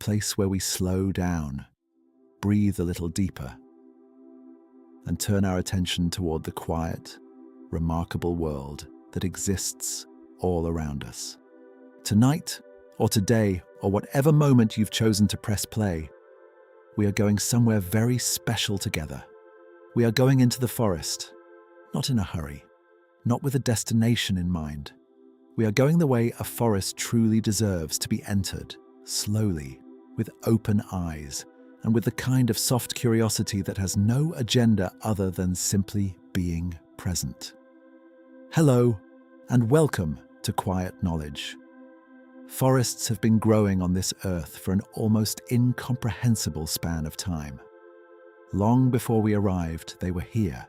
place where we slow down, breathe a little deeper, and turn our attention toward the quiet, remarkable world that exists all around us. Tonight, or today, or whatever moment you've chosen to press play, we are going somewhere very special together. We are going into the forest, not in a hurry, not with a destination in mind. We are going the way a forest truly deserves to be entered, slowly, with open eyes, and with the kind of soft curiosity that has no agenda other than simply being present. Hello, and welcome to Quiet Knowledge. Forests have been growing on this earth for an almost incomprehensible span of time. Long before we arrived, they were here.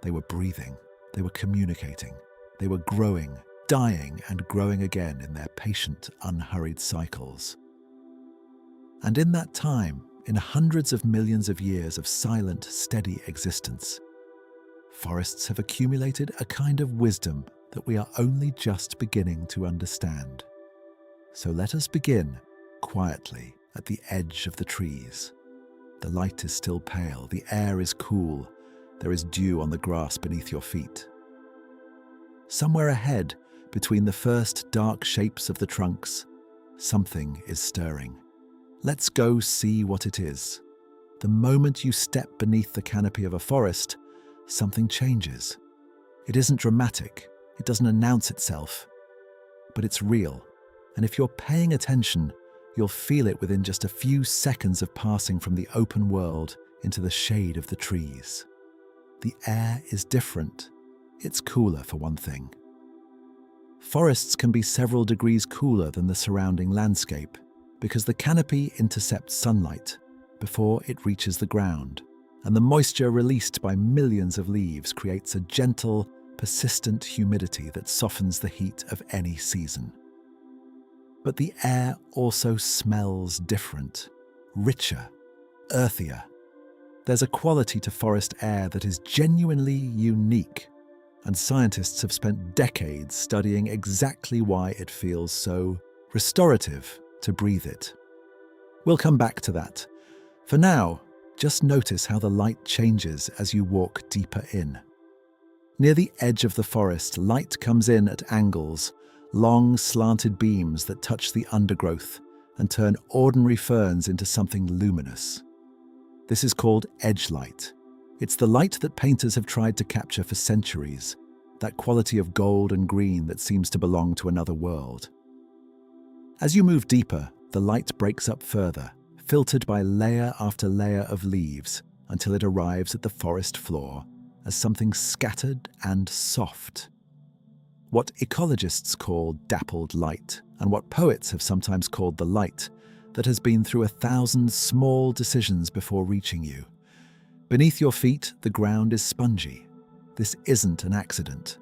They were breathing, they were communicating, they were growing, dying and growing again in their patient, unhurried cycles. And in that time, in hundreds of millions of years of silent, steady existence, forests have accumulated a kind of wisdom that we are only just beginning to understand. So let us begin quietly at the edge of the trees. The light is still pale, the air is cool, there is dew on the grass beneath your feet. Somewhere ahead, between the first dark shapes of the trunks, something is stirring. Let's go see what it is. The moment you step beneath the canopy of a forest, something changes. It isn't dramatic, it doesn't announce itself, but it's real. And if you're paying attention, you'll feel it within just a few seconds of passing from the open world into the shade of the trees. The air is different. It's cooler, for one thing. Forests can be several degrees cooler than the surrounding landscape because the canopy intercepts sunlight before it reaches the ground, and the moisture released by millions of leaves creates a gentle, persistent humidity that softens the heat of any season. But the air also smells different, richer, earthier. There's a quality to forest air that is genuinely unique, and scientists have spent decades studying exactly why it feels so restorative to breathe it. We'll come back to that. For now, just notice how the light changes as you walk deeper in. Near the edge of the forest, light comes in at angles, long slanted beams that touch the undergrowth and turn ordinary ferns into something luminous. This is called edge light. It's the light that painters have tried to capture for centuries, that quality of gold and green that seems to belong to another world. As you move deeper, the light breaks up further, filtered by layer after layer of leaves until it arrives at the forest floor as something scattered and soft. What ecologists call dappled light, and what poets have sometimes called the light that has been through 1,000 small decisions before reaching you. Beneath your feet, the ground is spongy. This isn't an accident.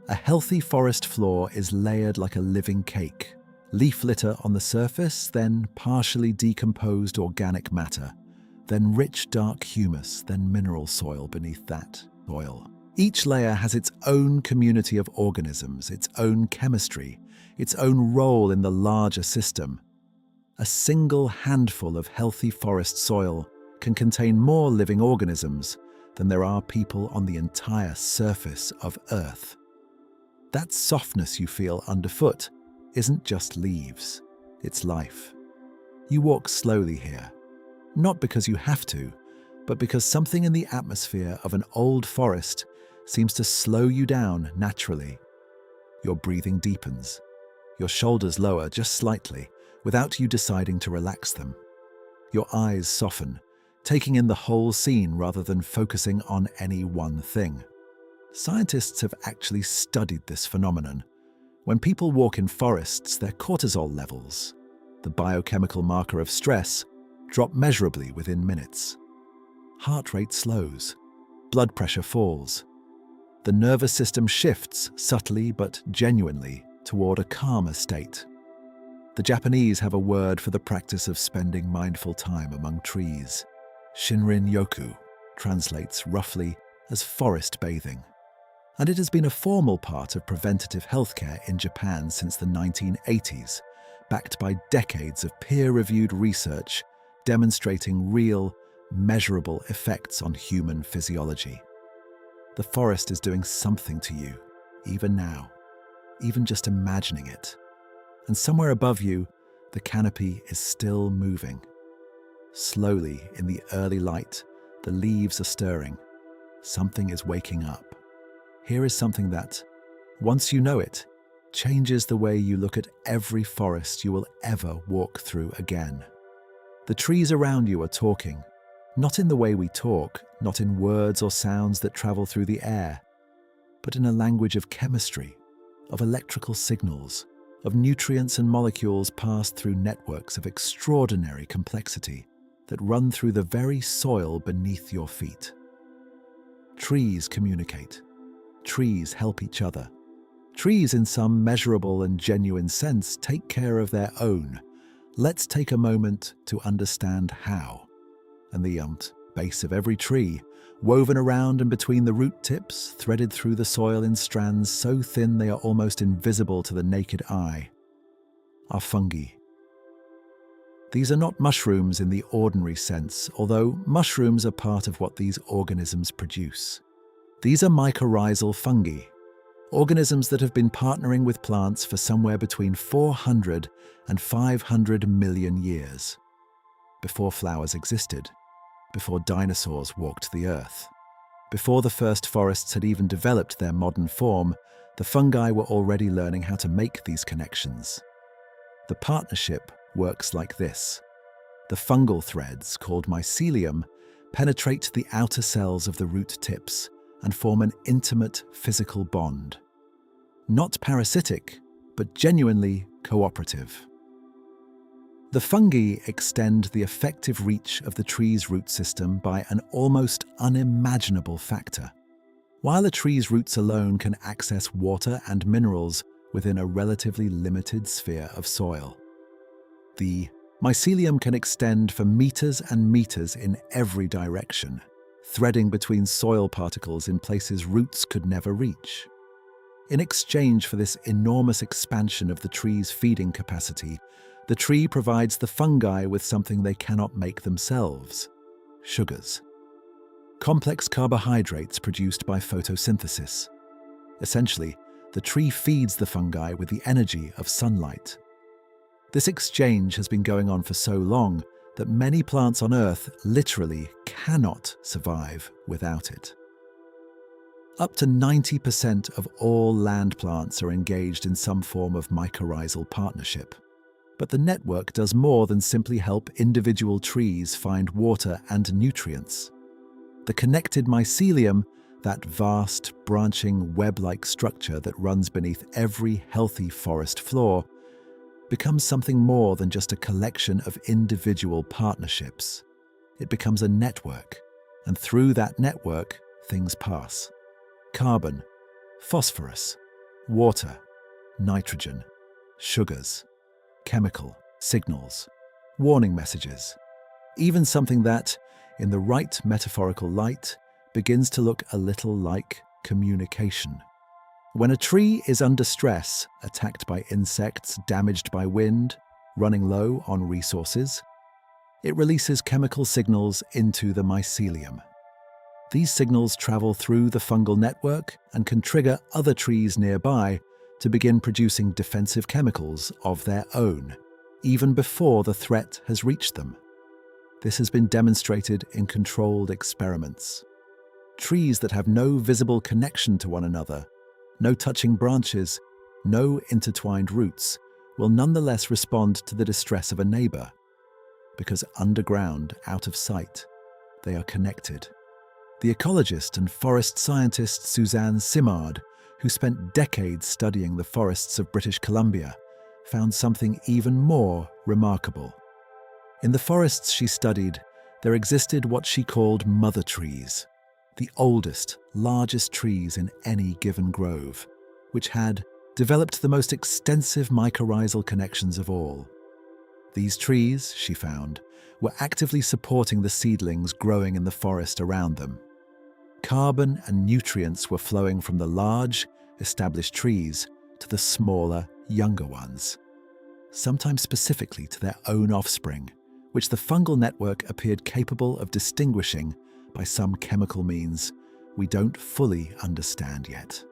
A healthy forest floor is layered like a living cake. Leaf litter on the surface, then partially decomposed organic matter, then rich dark humus, then mineral soil beneath that soil. Each layer has its own community of organisms, its own chemistry, its own role in the larger system. A single handful of healthy forest soil can contain more living organisms than there are people on the entire surface of Earth. That softness you feel underfoot isn't just leaves, it's life. You walk slowly here, not because you have to, but because something in the atmosphere of an old forest seems to slow you down naturally. Your breathing deepens. Your shoulders lower just slightly, without you deciding to relax them. Your eyes soften, taking in the whole scene rather than focusing on any one thing. Scientists have actually studied this phenomenon. When people walk in forests, their cortisol levels, the biochemical marker of stress, drop measurably within minutes. Heart rate slows, blood pressure falls. The nervous system shifts subtly but genuinely toward a calmer state. The Japanese have a word for the practice of spending mindful time among trees. Shinrin-yoku translates roughly as forest bathing. And it has been a formal part of preventative healthcare in Japan since the 1980s, backed by decades of peer-reviewed research demonstrating real, measurable effects on human physiology. The forest is doing something to you, even now, even just imagining it. And somewhere above you, the canopy is still moving. Slowly, in the early light, the leaves are stirring. Something is waking up. Here is something that, once you know it, changes the way you look at every forest you will ever walk through again. The trees around you are talking, not in the way we talk, not in words or sounds that travel through the air, but in a language of chemistry, of electrical signals, of nutrients and molecules passed through networks of extraordinary complexity that run through the very soil beneath your feet. Trees communicate. Trees help each other. Trees, in some measurable and genuine sense, take care of their own. Let's take a moment to understand how. And the base of every tree, woven around and between the root tips, threaded through the soil in strands so thin they are almost invisible to the naked eye, are fungi. These are not mushrooms in the ordinary sense, although mushrooms are part of what these organisms produce. These are mycorrhizal fungi, organisms that have been partnering with plants for somewhere between 400 and 500 million years. Before flowers existed, before dinosaurs walked the earth, before the first forests had even developed their modern form, the fungi were already learning how to make these connections. The partnership works like this. The fungal threads, called mycelium, penetrate the outer cells of the root tips and form an intimate physical bond. Not parasitic, but genuinely cooperative. The fungi extend the effective reach of the tree's root system by an almost unimaginable factor. While a tree's roots alone can access water and minerals within a relatively limited sphere of soil, the mycelium can extend for meters and meters in every direction, threading between soil particles in places roots could never reach. In exchange for this enormous expansion of the tree's feeding capacity, the tree provides the fungi with something they cannot make themselves: sugars. Complex carbohydrates produced by photosynthesis. Essentially, the tree feeds the fungi with the energy of sunlight. This exchange has been going on for so long that many plants on Earth literally cannot survive without it. Up to 90% of all land plants are engaged in some form of mycorrhizal partnership. But the network does more than simply help individual trees find water and nutrients. The connected mycelium, that vast, branching, web-like structure that runs beneath every healthy forest floor, becomes something more than just a collection of individual partnerships. It becomes a network, and through that network, things pass. Carbon, phosphorus, water, nitrogen, sugars, chemical signals, warning messages, even something that, in the right metaphorical light, begins to look a little like communication. When a tree is under stress, attacked by insects, damaged by wind, running low on resources, it releases chemical signals into the mycelium. These signals travel through the fungal network and can trigger other trees nearby to begin producing defensive chemicals of their own, even before the threat has reached them. This has been demonstrated in controlled experiments. Trees that have no visible connection to one another, no touching branches, no intertwined roots, will nonetheless respond to the distress of a neighbor, because underground, out of sight, they are connected. The ecologist and forest scientist Suzanne Simard, who spent decades studying the forests of British Columbia, found something even more remarkable. In the forests she studied, there existed what she called mother trees, the oldest, largest trees in any given grove, which had developed the most extensive mycorrhizal connections of all. These trees, she found, were actively supporting the seedlings growing in the forest around them. Carbon and nutrients were flowing from the large, established trees to the smaller, younger ones. sometimes specifically to their own offspring, which the fungal network appeared capable of distinguishing by some chemical means we don't fully understand yet.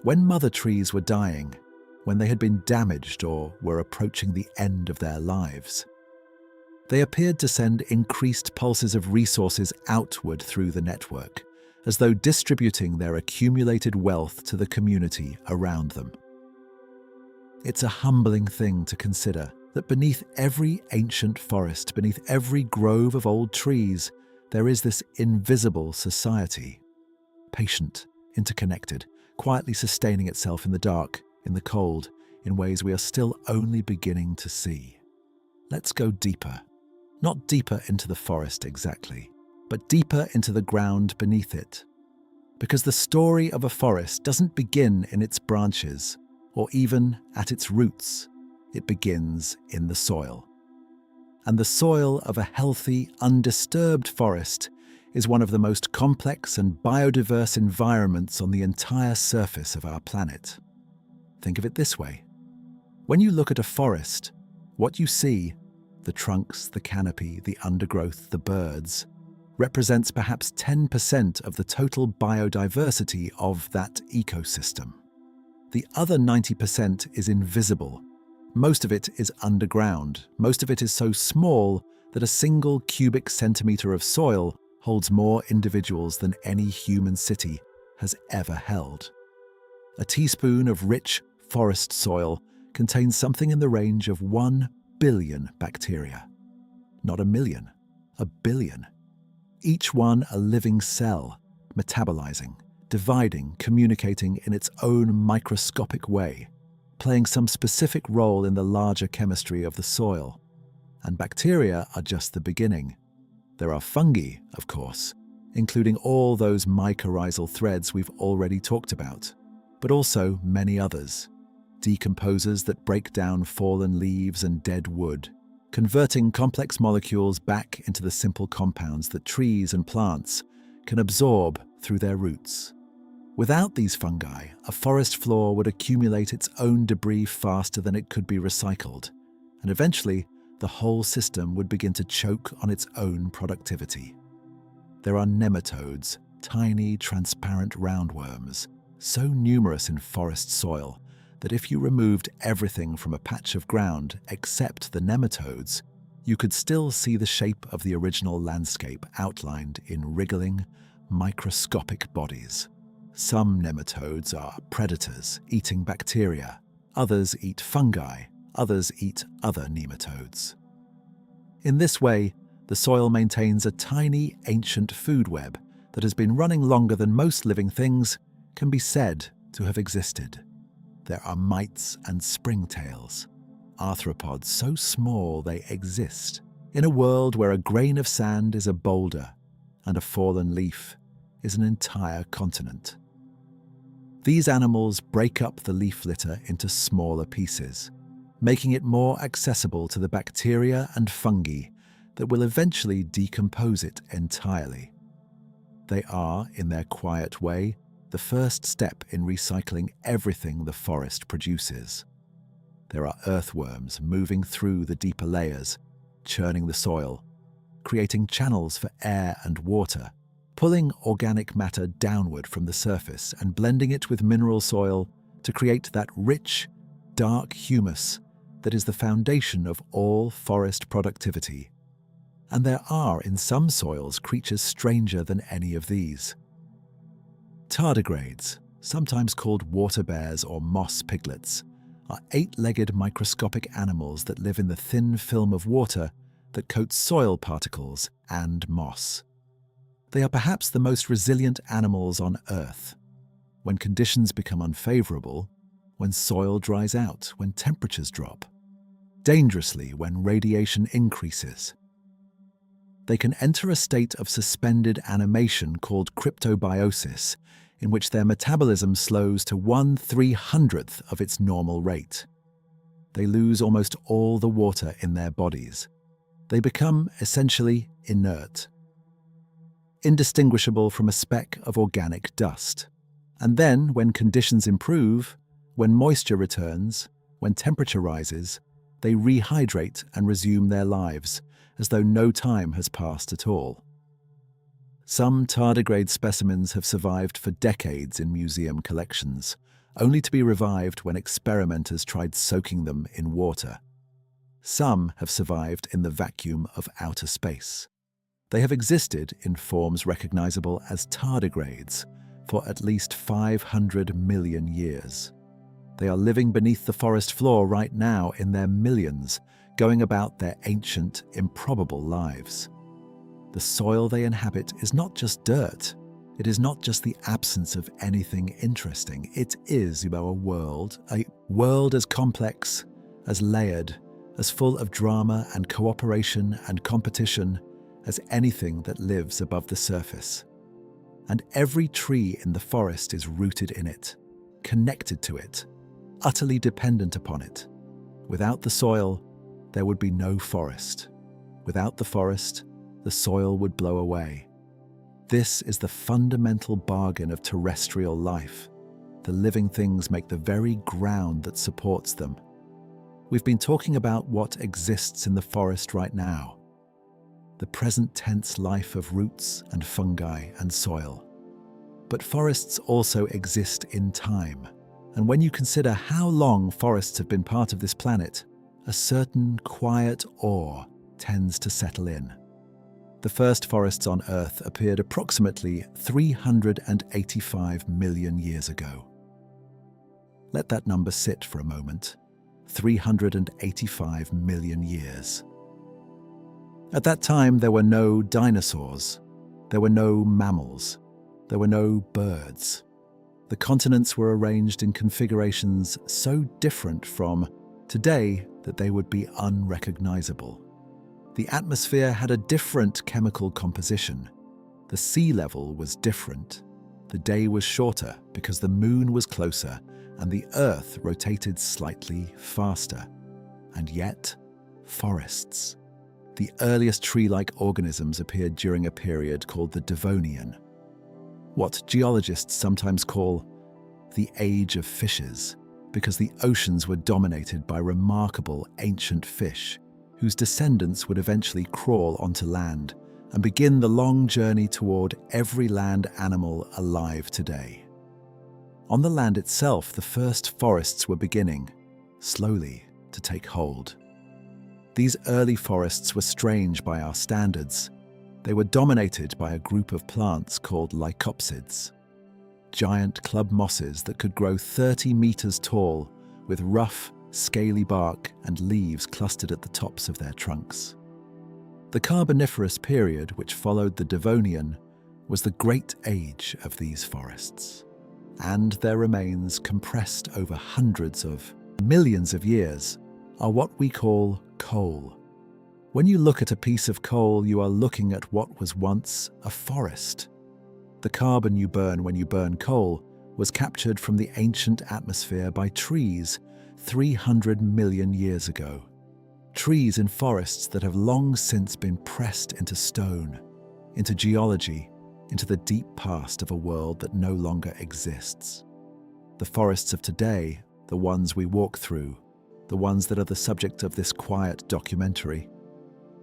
When mother trees were dying, when they had been damaged or were approaching the end of their lives, they appeared to send increased pulses of resources outward through the network, as though distributing their accumulated wealth to the community around them. It's a humbling thing to consider that beneath every ancient forest, beneath every grove of old trees, there is this invisible society, patient, interconnected, quietly sustaining itself in the dark, in the cold, in ways we are still only beginning to see. Let's go deeper. Not deeper into the forest exactly, but deeper into the ground beneath it. Because the story of a forest doesn't begin in its branches, or even at its roots. It begins in the soil. And the soil of a healthy, undisturbed forest is one of the most complex and biodiverse environments on the entire surface of our planet. Think of it this way. When you look at a forest, what you see, the trunks, the canopy, the undergrowth, the birds, represents perhaps 10% of the total biodiversity of that ecosystem. The other 90% is invisible. Most of it is underground. Most of it is so small that a single cubic centimeter of soil holds more individuals than any human city has ever held. A teaspoon of rich forest soil contains something in the range of 1 billion bacteria. Not a million, a billion. Each one a living cell, metabolizing, dividing, communicating in its own microscopic way, playing some specific role in the larger chemistry of the soil. And bacteria are just the beginning. There are fungi, of course, including all those mycorrhizal threads we've already talked about, but also many others. Decomposers that break down fallen leaves and dead wood, converting complex molecules back into the simple compounds that trees and plants can absorb through their roots. Without these fungi, a forest floor would accumulate its own debris faster than it could be recycled, and eventually the whole system would begin to choke on its own productivity. There are nematodes, tiny, transparent roundworms, so numerous in forest soil that if you removed everything from a patch of ground except the nematodes, you could still see the shape of the original landscape outlined in wriggling, microscopic bodies. Some nematodes are predators, eating bacteria. Others eat fungi. Others eat other nematodes. In this way, the soil maintains a tiny, ancient food web that has been running longer than most living things can be said to have existed. There are mites and springtails, arthropods so small they exist, in a world where a grain of sand is a boulder and a fallen leaf is an entire continent. These animals break up the leaf litter into smaller pieces, making it more accessible to the bacteria and fungi that will eventually decompose it entirely. They are, in their quiet way, the first step in recycling everything the forest produces. There are earthworms moving through the deeper layers, churning the soil, creating channels for air and water, pulling organic matter downward from the surface and blending it with mineral soil to create that rich, dark humus that is the foundation of all forest productivity. And there are, in some soils, creatures stranger than any of these. Tardigrades, sometimes called water bears or moss piglets, are 8-legged microscopic animals that live in the thin film of water that coats soil particles and moss. They are perhaps the most resilient animals on Earth. When conditions become unfavorable, when soil dries out, when temperatures drop, dangerously when radiation increases, they can enter a state of suspended animation called cryptobiosis, in which their metabolism slows to 1/300th of its normal rate. They lose almost all the water in their bodies. They become essentially inert, indistinguishable from a speck of organic dust. And then, when conditions improve, when moisture returns, When temperature rises, they rehydrate and resume their lives as though no time has passed at all. Some tardigrade specimens have survived for decades in museum collections, only to be revived when experimenters tried soaking them in water. Some have survived in the vacuum of outer space. They have existed in forms recognizable as tardigrades for at least 500 million years. They are living beneath the forest floor right now in their millions, going about their ancient, improbable lives. The soil they inhabit is not just dirt. It is not just the absence of anything interesting. It is a world as complex, as layered, as full of drama and cooperation and competition as anything that lives above the surface. And every tree in the forest is rooted in it, connected to it, utterly dependent upon it. Without the soil, there would be no forest. Without the forest, the soil would blow away. This is the fundamental bargain of terrestrial life. The living things make the very ground that supports them. We've been talking about what exists in the forest right now, the present tense life of roots and fungi and soil. But forests also exist in time. And when you consider how long forests have been part of this planet, a certain quiet awe tends to settle in. The first forests on Earth appeared approximately 385 million years ago. Let that number sit for a moment. 385 million years. At that time, there were no dinosaurs. There were no mammals. There were no birds. The continents were arranged in configurations so different from today that they would be unrecognizable. The atmosphere had a different chemical composition. The sea level was different. The day was shorter because the moon was closer and the Earth rotated slightly faster. And yet, forests. The earliest tree-like organisms appeared during a period called the Devonian, what geologists sometimes call the Age of Fishes, because the oceans were dominated by remarkable ancient fish whose descendants would eventually crawl onto land and begin the long journey toward every land animal alive today. On the land itself, the first forests were beginning, slowly, to take hold. These early forests were strange by our standards. They were dominated by a group of plants called lycopsids, giant club mosses that could grow 30 meters tall with rough, scaly bark and leaves clustered at the tops of their trunks. The Carboniferous period, which followed the Devonian, was the great age of these forests, and their remains, compressed over hundreds of millions of years, are what we call coal. When you look at a piece of coal, you are looking at what was once a forest. The carbon you burn when you burn coal was captured from the ancient atmosphere by trees 300 million years ago. Trees in forests that have long since been pressed into stone, into geology, into the deep past of a world that no longer exists. The forests of today, the ones we walk through, the ones that are the subject of this quiet documentary,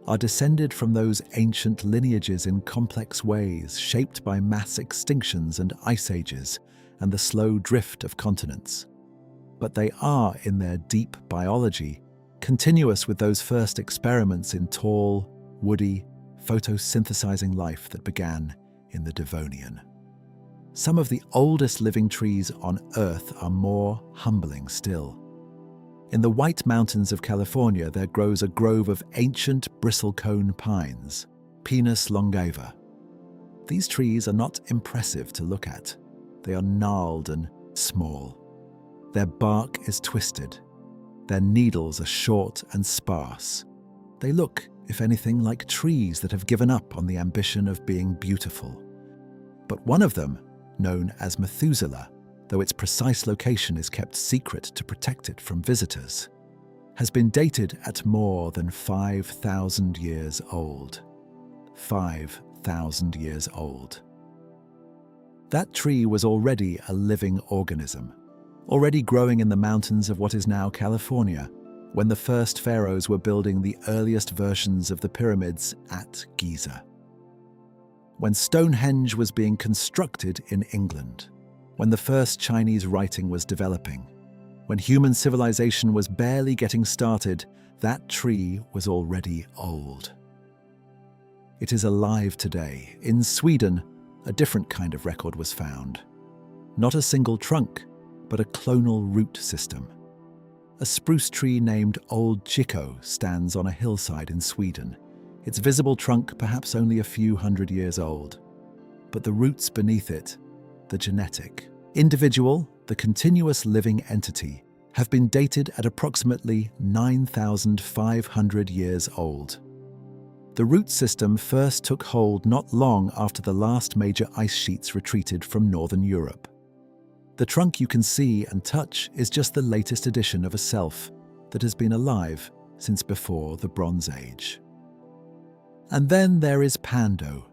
are descended from those ancient lineages in complex ways, shaped by mass extinctions and ice ages and the slow drift of continents. But they are, in their deep biology, continuous with those first experiments in tall, woody, photosynthesizing life that began in the Devonian. Some of the oldest living trees on Earth are more humbling still. In the White Mountains of California, there grows a grove of ancient bristlecone pines, Pinus longeva. These trees are not impressive to look at. They are gnarled and small. Their bark is twisted. Their needles are short and sparse. They look, if anything, like trees that have given up on the ambition of being beautiful. But one of them, known as Methuselah, though its precise location is kept secret to protect it from visitors, has been dated at more than 5,000 years old. 5,000 years old. That tree was already a living organism, already growing in the mountains of what is now California, when the first pharaohs were building the earliest versions of the pyramids at Giza. When Stonehenge was being constructed in England, when the first Chinese writing was developing, when human civilization was barely getting started, that tree was already old. It is alive today. In Sweden, a different kind of record was found. Not a single trunk, but a clonal root system. A spruce tree named Old Chico stands on a hillside in Sweden, its visible trunk perhaps only a few hundred years old. But the roots beneath it, the genetic, individual, the continuous living entity, have been dated at approximately 9,500 years old. The root system first took hold not long after the last major ice sheets retreated from northern Europe. The trunk you can see and touch is just the latest edition of a self that has been alive since before the Bronze Age. And then there is Pando,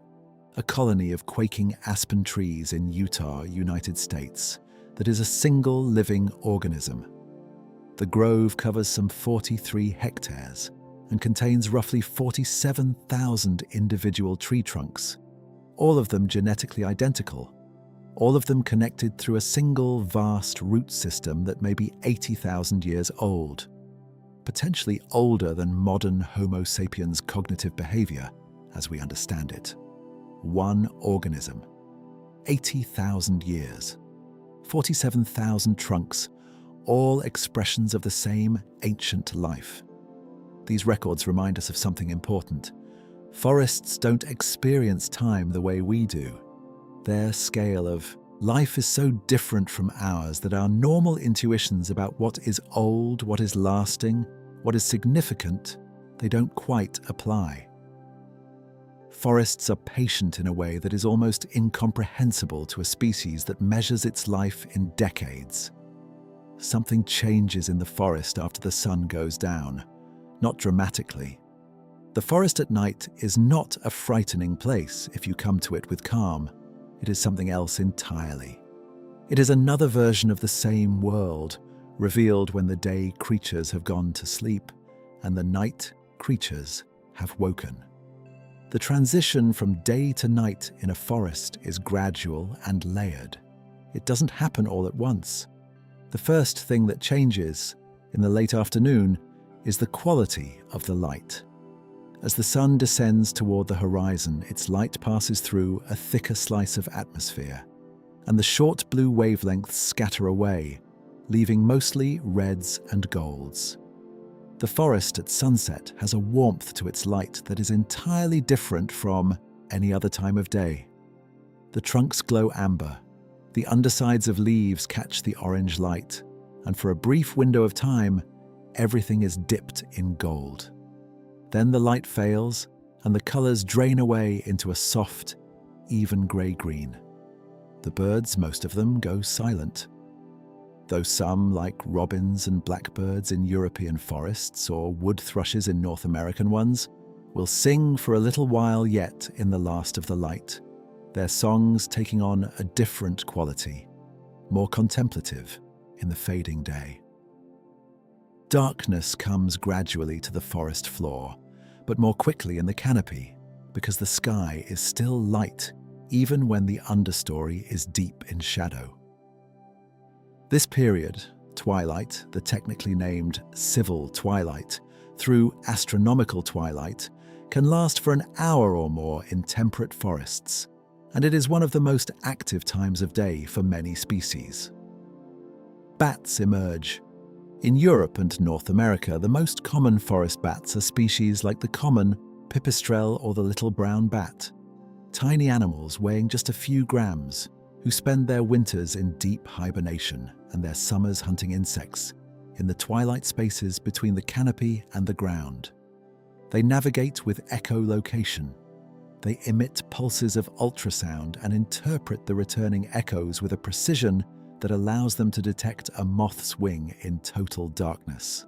a colony of quaking aspen trees in Utah, United States, that is a single living organism. The grove covers some 43 hectares and contains roughly 47,000 individual tree trunks, all of them genetically identical, all of them connected through a single vast root system that may be 80,000 years old, potentially older than modern Homo sapiens' cognitive behavior as we understand it. One organism, 80,000 years, 47,000 trunks, all expressions of the same ancient life. These records remind us of something important. Forests don't experience time the way we do. Their scale of life is so different from ours that our normal intuitions about what is old, what is lasting, what is significant, they don't quite apply. Forests are patient in a way that is almost incomprehensible to a species that measures its life in decades. Something changes in the forest after the sun goes down, not dramatically. The forest at night is not a frightening place if you come to it with calm. It is something else entirely. It is another version of the same world, revealed when the day creatures have gone to sleep and the night creatures have woken. The transition from day to night in a forest is gradual and layered. It doesn't happen all at once. The first thing that changes in the late afternoon is the quality of the light. As the sun descends toward the horizon, its light passes through a thicker slice of atmosphere, and the short blue wavelengths scatter away, leaving mostly reds and golds. The forest at sunset has a warmth to its light that is entirely different from any other time of day. The trunks glow amber, the undersides of leaves catch the orange light, and for a brief window of time, everything is dipped in gold. Then the light fails, and the colors drain away into a soft, even grey-green. The birds, most of them, go silent. Though some, like robins and blackbirds in European forests or wood thrushes in North American ones, will sing for a little while yet in the last of the light, their songs taking on a different quality, more contemplative in the fading day. Darkness comes gradually to the forest floor, but more quickly in the canopy, because the sky is still light even when the understory is deep in shadow. This period, twilight, the technically named civil twilight, through astronomical twilight, can last for an hour or more in temperate forests, and it is one of the most active times of day for many species. Bats emerge. In Europe and North America, the most common forest bats are species like the common pipistrelle or the little brown bat, tiny animals weighing just a few grams, who spend their winters in deep hibernation and their summers hunting insects in the twilight spaces between the canopy and the ground. They navigate with echolocation. They emit pulses of ultrasound and interpret the returning echoes with a precision that allows them to detect a moth's wing in total darkness.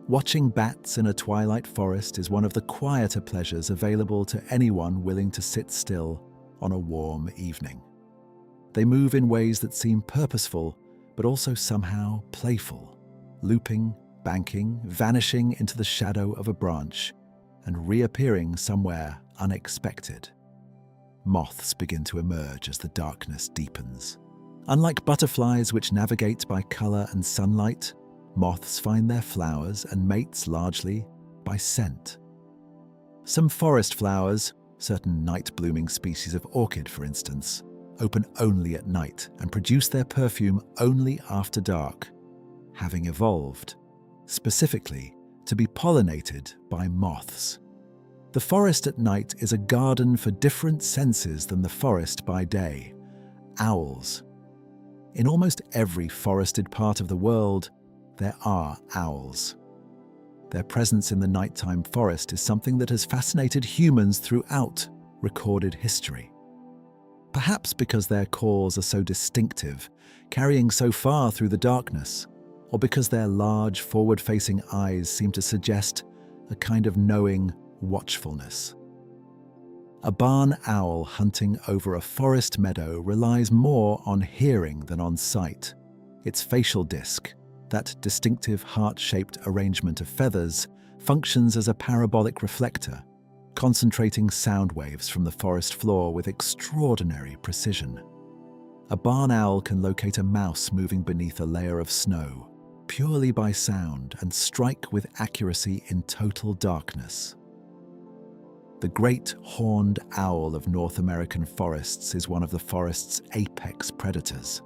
Watching bats in a twilight forest is one of the quieter pleasures available to anyone willing to sit still on a warm evening. They move in ways that seem purposeful, but also somehow playful, looping, banking, vanishing into the shadow of a branch, and reappearing somewhere unexpected. Moths begin to emerge as the darkness deepens. Unlike butterflies which navigate by color and sunlight, moths find their flowers and mates largely by scent. Some forest flowers, certain night-blooming species of orchid for instance, open only at night and produce their perfume only after dark, having evolved, specifically, to be pollinated by moths. The forest at night is a garden for different senses than the forest by day. Owls. In almost every forested part of the world, there are owls. Their presence in the nighttime forest is something that has fascinated humans throughout recorded history. Perhaps because their calls are so distinctive, carrying so far through the darkness, or because their large, forward-facing eyes seem to suggest a kind of knowing watchfulness. A barn owl hunting over a forest meadow relies more on hearing than on sight. Its facial disc, that distinctive heart-shaped arrangement of feathers, functions as a parabolic reflector, concentrating sound waves from the forest floor with extraordinary precision. A barn owl can locate a mouse moving beneath a layer of snow, purely by sound, and strike with accuracy in total darkness. The great horned owl of North American forests is one of the forest's apex predators.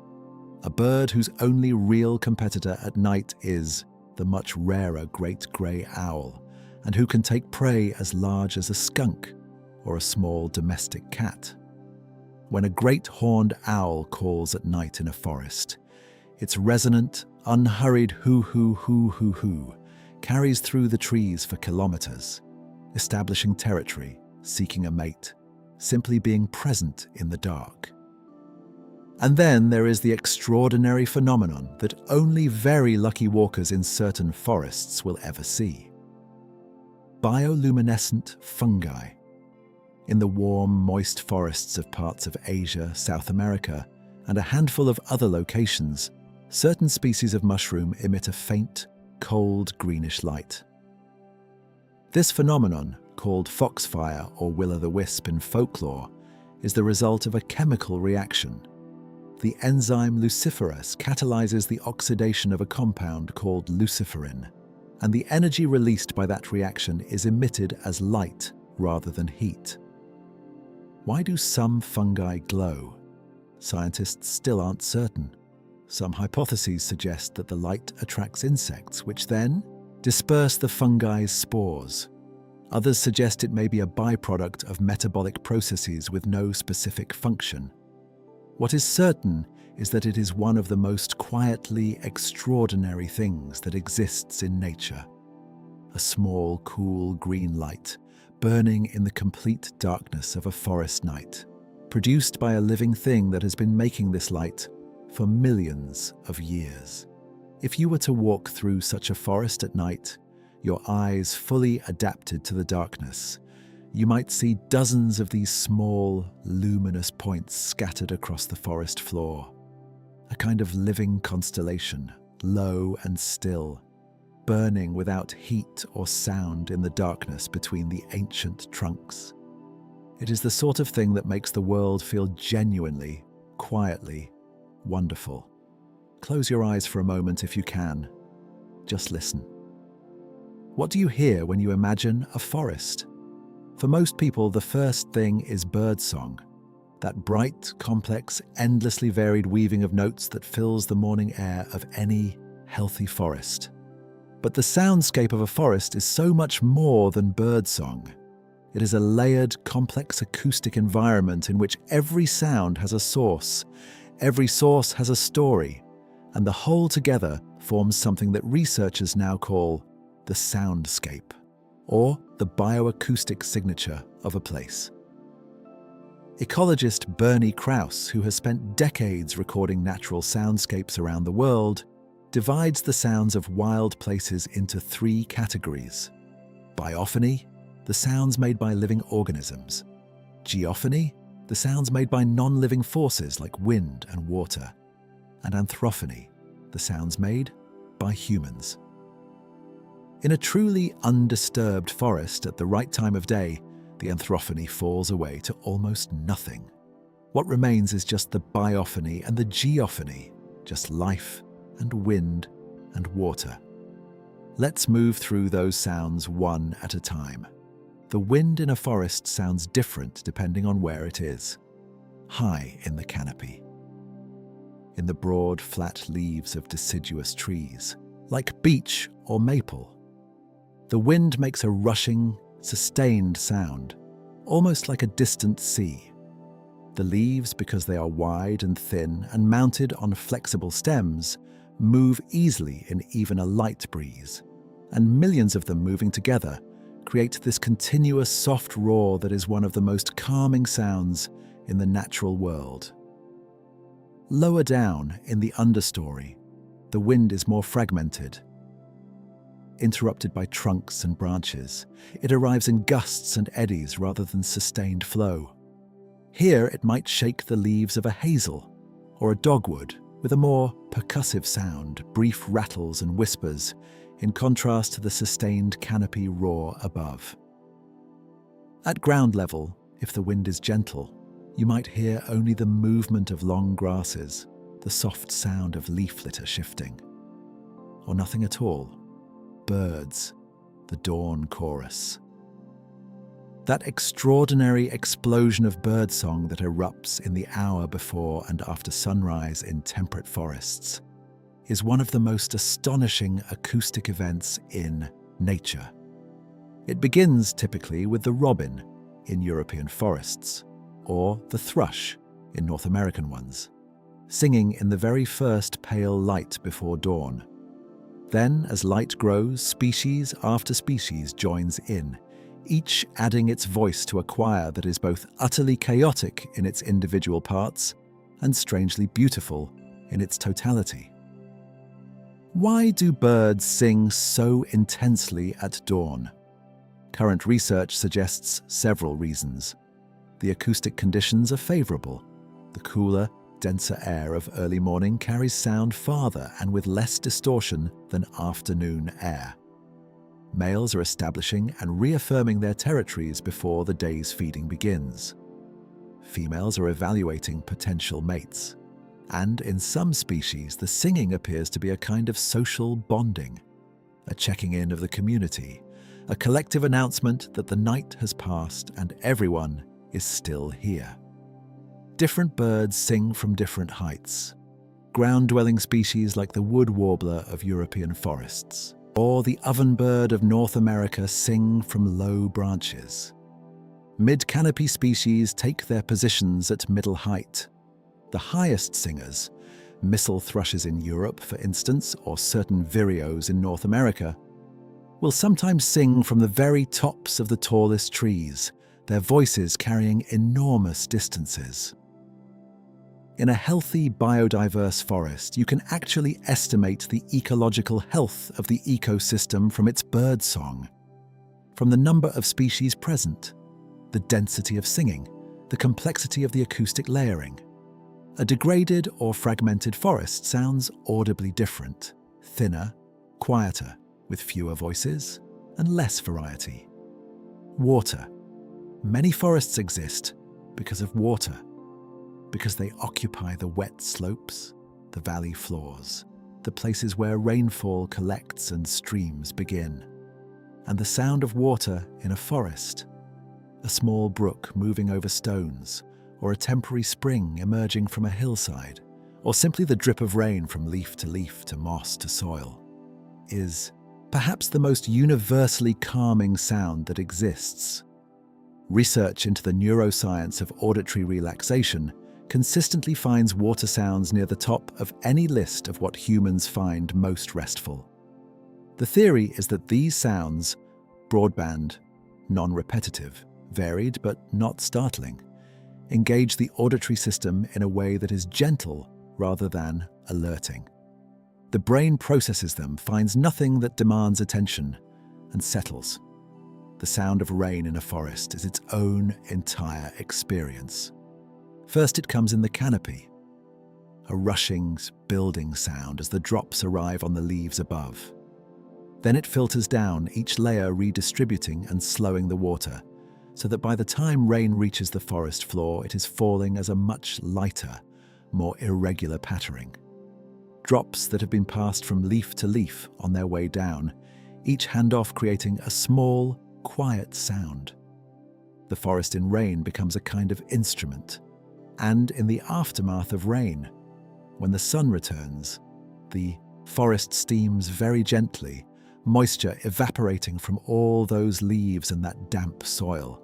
A bird whose only real competitor at night is the much rarer great grey owl, and who can take prey as large as a skunk or a small domestic cat. When a great horned owl calls at night in a forest, its resonant, unhurried hoo-hoo-hoo-hoo-hoo carries through the trees for kilometers, establishing territory, seeking a mate, simply being present in the dark. And then there is the extraordinary phenomenon that only very lucky walkers in certain forests will ever see. Bioluminescent fungi. In the warm, moist forests of parts of Asia, South America, and a handful of other locations, certain species of mushroom emit a faint, cold greenish light. This phenomenon, called foxfire or will-o'-the-wisp in folklore, is the result of a chemical reaction. The enzyme luciferase catalyzes the oxidation of a compound called luciferin, and the energy released by that reaction is emitted as light rather than heat. Why do some fungi glow? Scientists still aren't certain. Some hypotheses suggest that the light attracts insects, which then disperse the fungi's spores. Others suggest it may be a byproduct of metabolic processes with no specific function. What is certain is that it is one of the most quietly extraordinary things that exists in nature. A small, cool green light, burning in the complete darkness of a forest night, produced by a living thing that has been making this light for millions of years. If you were to walk through such a forest at night, your eyes fully adapted to the darkness, you might see dozens of these small, luminous points scattered across the forest floor. A kind of living constellation, low and still, burning without heat or sound in the darkness between the ancient trunks. It is the sort of thing that makes the world feel genuinely, quietly wonderful. Close your eyes for a moment if you can. Just listen. What do you hear when you imagine a forest? For most people, the first thing is birdsong, that bright, complex, endlessly varied weaving of notes that fills the morning air of any healthy forest. But the soundscape of a forest is so much more than birdsong. It is a layered, complex acoustic environment in which every sound has a source, every source has a story, and the whole together forms something that researchers now call the soundscape, or the bioacoustic signature of a place. Ecologist Bernie Krause, who has spent decades recording natural soundscapes around the world, divides the sounds of wild places into three categories. Biophony, the sounds made by living organisms. Geophony, the sounds made by non-living forces like wind and water. And anthrophony, the sounds made by humans. In a truly undisturbed forest at the right time of day, the anthrophony falls away to almost nothing. What remains is just the biophony and the geophony, just life and wind and water. Let's move through those sounds one at a time. The wind in a forest sounds different depending on where it is. High in the canopy, in the broad, flat leaves of deciduous trees, like beech or maple. The wind makes a rushing, sustained sound, almost like a distant sea. The leaves, because they are wide and thin and mounted on flexible stems, move easily in even a light breeze, and millions of them moving together create this continuous soft roar that is one of the most calming sounds in the natural world. Lower down in the understory, the wind is more fragmented. Interrupted by trunks and branches, it arrives in gusts and eddies rather than sustained flow. Here it might shake the leaves of a hazel or a dogwood with a more percussive sound, brief rattles and whispers, in contrast to the sustained canopy roar above. At ground level, if the wind is gentle, you might hear only the movement of long grasses, the soft sound of leaf litter shifting. Or nothing at all. Birds, the dawn chorus. That extraordinary explosion of birdsong that erupts in the hour before and after sunrise in temperate forests is one of the most astonishing acoustic events in nature. It begins typically with the robin in European forests, or the thrush in North American ones, singing in the very first pale light before dawn. Then, as light grows, species after species joins in, each adding its voice to a choir that is both utterly chaotic in its individual parts and strangely beautiful in its totality. Why do birds sing so intensely at dawn? Current research suggests several reasons. The acoustic conditions are favorable. The cooler, denser air of early morning carries sound farther and with less distortion than afternoon air. Males are establishing and reaffirming their territories before the day's feeding begins. Females are evaluating potential mates. And in some species, the singing appears to be a kind of social bonding, a checking in of the community, a collective announcement that the night has passed and everyone is still here. Different birds sing from different heights. Ground-dwelling species like the wood warbler of European forests, or the ovenbird of North America sing from low branches. Mid-canopy species take their positions at middle height. The highest singers, missel thrushes in Europe, for instance, or certain vireos in North America, will sometimes sing from the very tops of the tallest trees, their voices carrying enormous distances. In a healthy, biodiverse forest, you can actually estimate the ecological health of the ecosystem from its birdsong, from the number of species present, the density of singing, the complexity of the acoustic layering. A degraded or fragmented forest sounds audibly different, thinner, quieter, with fewer voices and less variety. Water. Many forests exist because of water, because they occupy the wet slopes, the valley floors, the places where rainfall collects and streams begin. And the sound of water in a forest, a small brook moving over stones, or a temporary spring emerging from a hillside, or simply the drip of rain from leaf to moss to soil, is perhaps the most universally calming sound that exists. Research into the neuroscience of auditory relaxation consistently finds water sounds near the top of any list of what humans find most restful. The theory is that these sounds, broadband, non-repetitive, varied but not startling, engage the auditory system in a way that is gentle rather than alerting. The brain processes them, finds nothing that demands attention, and settles. The sound of rain in a forest is its own entire experience. First it comes in the canopy. a rushing, building sound as the drops arrive on the leaves above. Then it filters down, each layer redistributing and slowing the water, so that by the time rain reaches the forest floor, it is falling as a much lighter, more irregular pattering. Drops that have been passed from leaf to leaf on their way down, each handoff creating a small, quiet sound. The forest in rain becomes a kind of instrument, and in the aftermath of rain, when the sun returns, the forest steams very gently, moisture evaporating from all those leaves and that damp soil.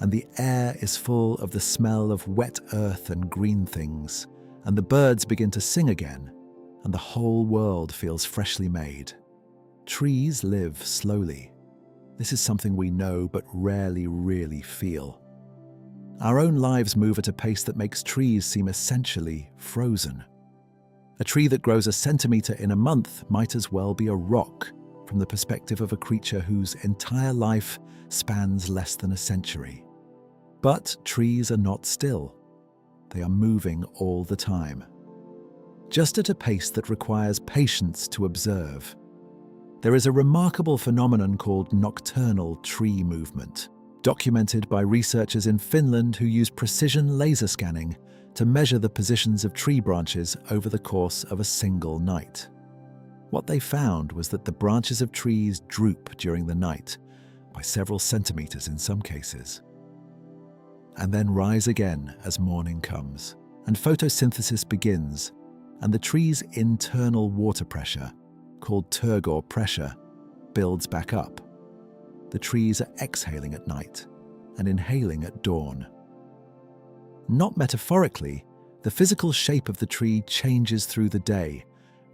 And the air is full of the smell of wet earth and green things, and the birds begin to sing again, and the whole world feels freshly made. Trees live slowly. This is something we know but rarely really feel. Our own lives move at a pace that makes trees seem essentially frozen. A tree that grows a centimetre in a month might as well be a rock from the perspective of a creature whose entire life spans less than a century. But trees are not still. They are moving all the time, just at a pace that requires patience to observe. There is a remarkable phenomenon called nocturnal tree movement, documented by researchers in Finland who use precision laser scanning to measure the positions of tree branches over the course of a single night. What they found was that the branches of trees droop during the night by several centimeters in some cases, and then rise again as morning comes, and photosynthesis begins, and the tree's internal water pressure, called turgor pressure, builds back up. The trees are exhaling at night and inhaling at dawn. Not metaphorically, the physical shape of the tree changes through the day,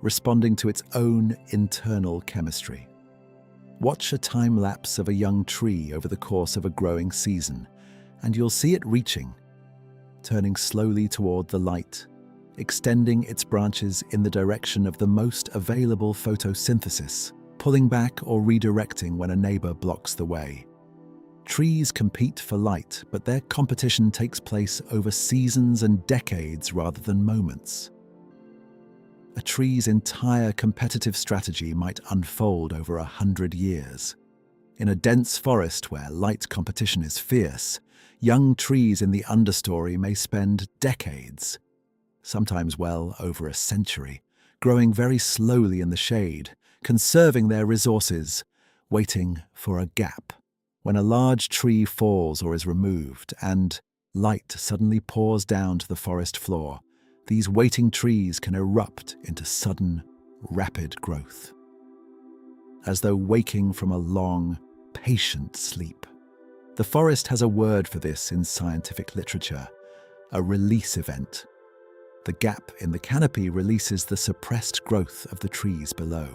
responding to its own internal chemistry. Watch a time lapse of a young tree over the course of a growing season, and you'll see it reaching, turning slowly toward the light, extending its branches in the direction of the most available photosynthesis, pulling back or redirecting when a neighbor blocks the way. Trees compete for light, but their competition takes place over seasons and decades rather than moments. A tree's entire competitive strategy might unfold over 100 years. In a dense forest where light competition is fierce, young trees in the understory may spend decades, sometimes well over a century, growing very slowly in the shade, conserving their resources, waiting for a gap, when a large tree falls or is removed and light suddenly pours down to the forest floor. These waiting trees can erupt into sudden, rapid growth, as though waking from a long, patient sleep. The forest has a word for this in scientific literature: a release event. The gap in the canopy releases the suppressed growth of the trees below.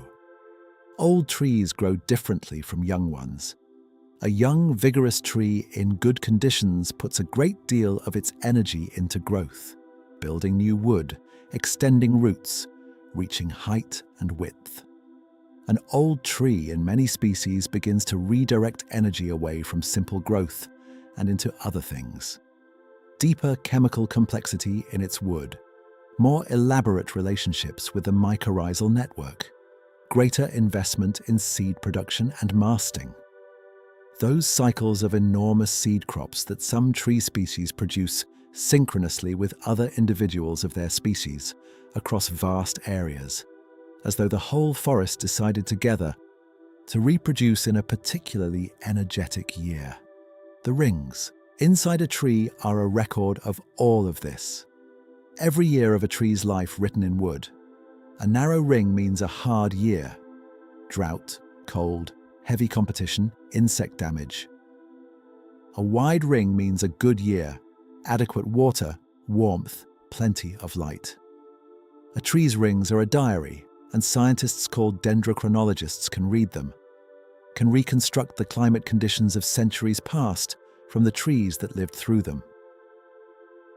Old trees grow differently from young ones. A young, vigorous tree in good conditions puts a great deal of its energy into growth, building new wood, extending roots, reaching height and width. An old tree in many species begins to redirect energy away from simple growth and into other things. Deeper chemical complexity in its wood, more elaborate relationships with the mycorrhizal network, greater investment in seed production and masting. Those cycles of enormous seed crops that some tree species produce synchronously with other individuals of their species across vast areas, as though the whole forest decided together to reproduce in a particularly energetic year. The rings inside a tree are a record of all of this. Every year of a tree's life written in wood. A narrow ring means a hard year: drought, cold, heavy competition, insect damage. A wide ring means a good year: adequate water, warmth, plenty of light. A tree's rings are a diary, and scientists called dendrochronologists can read them, can reconstruct the climate conditions of centuries past from the trees that lived through them.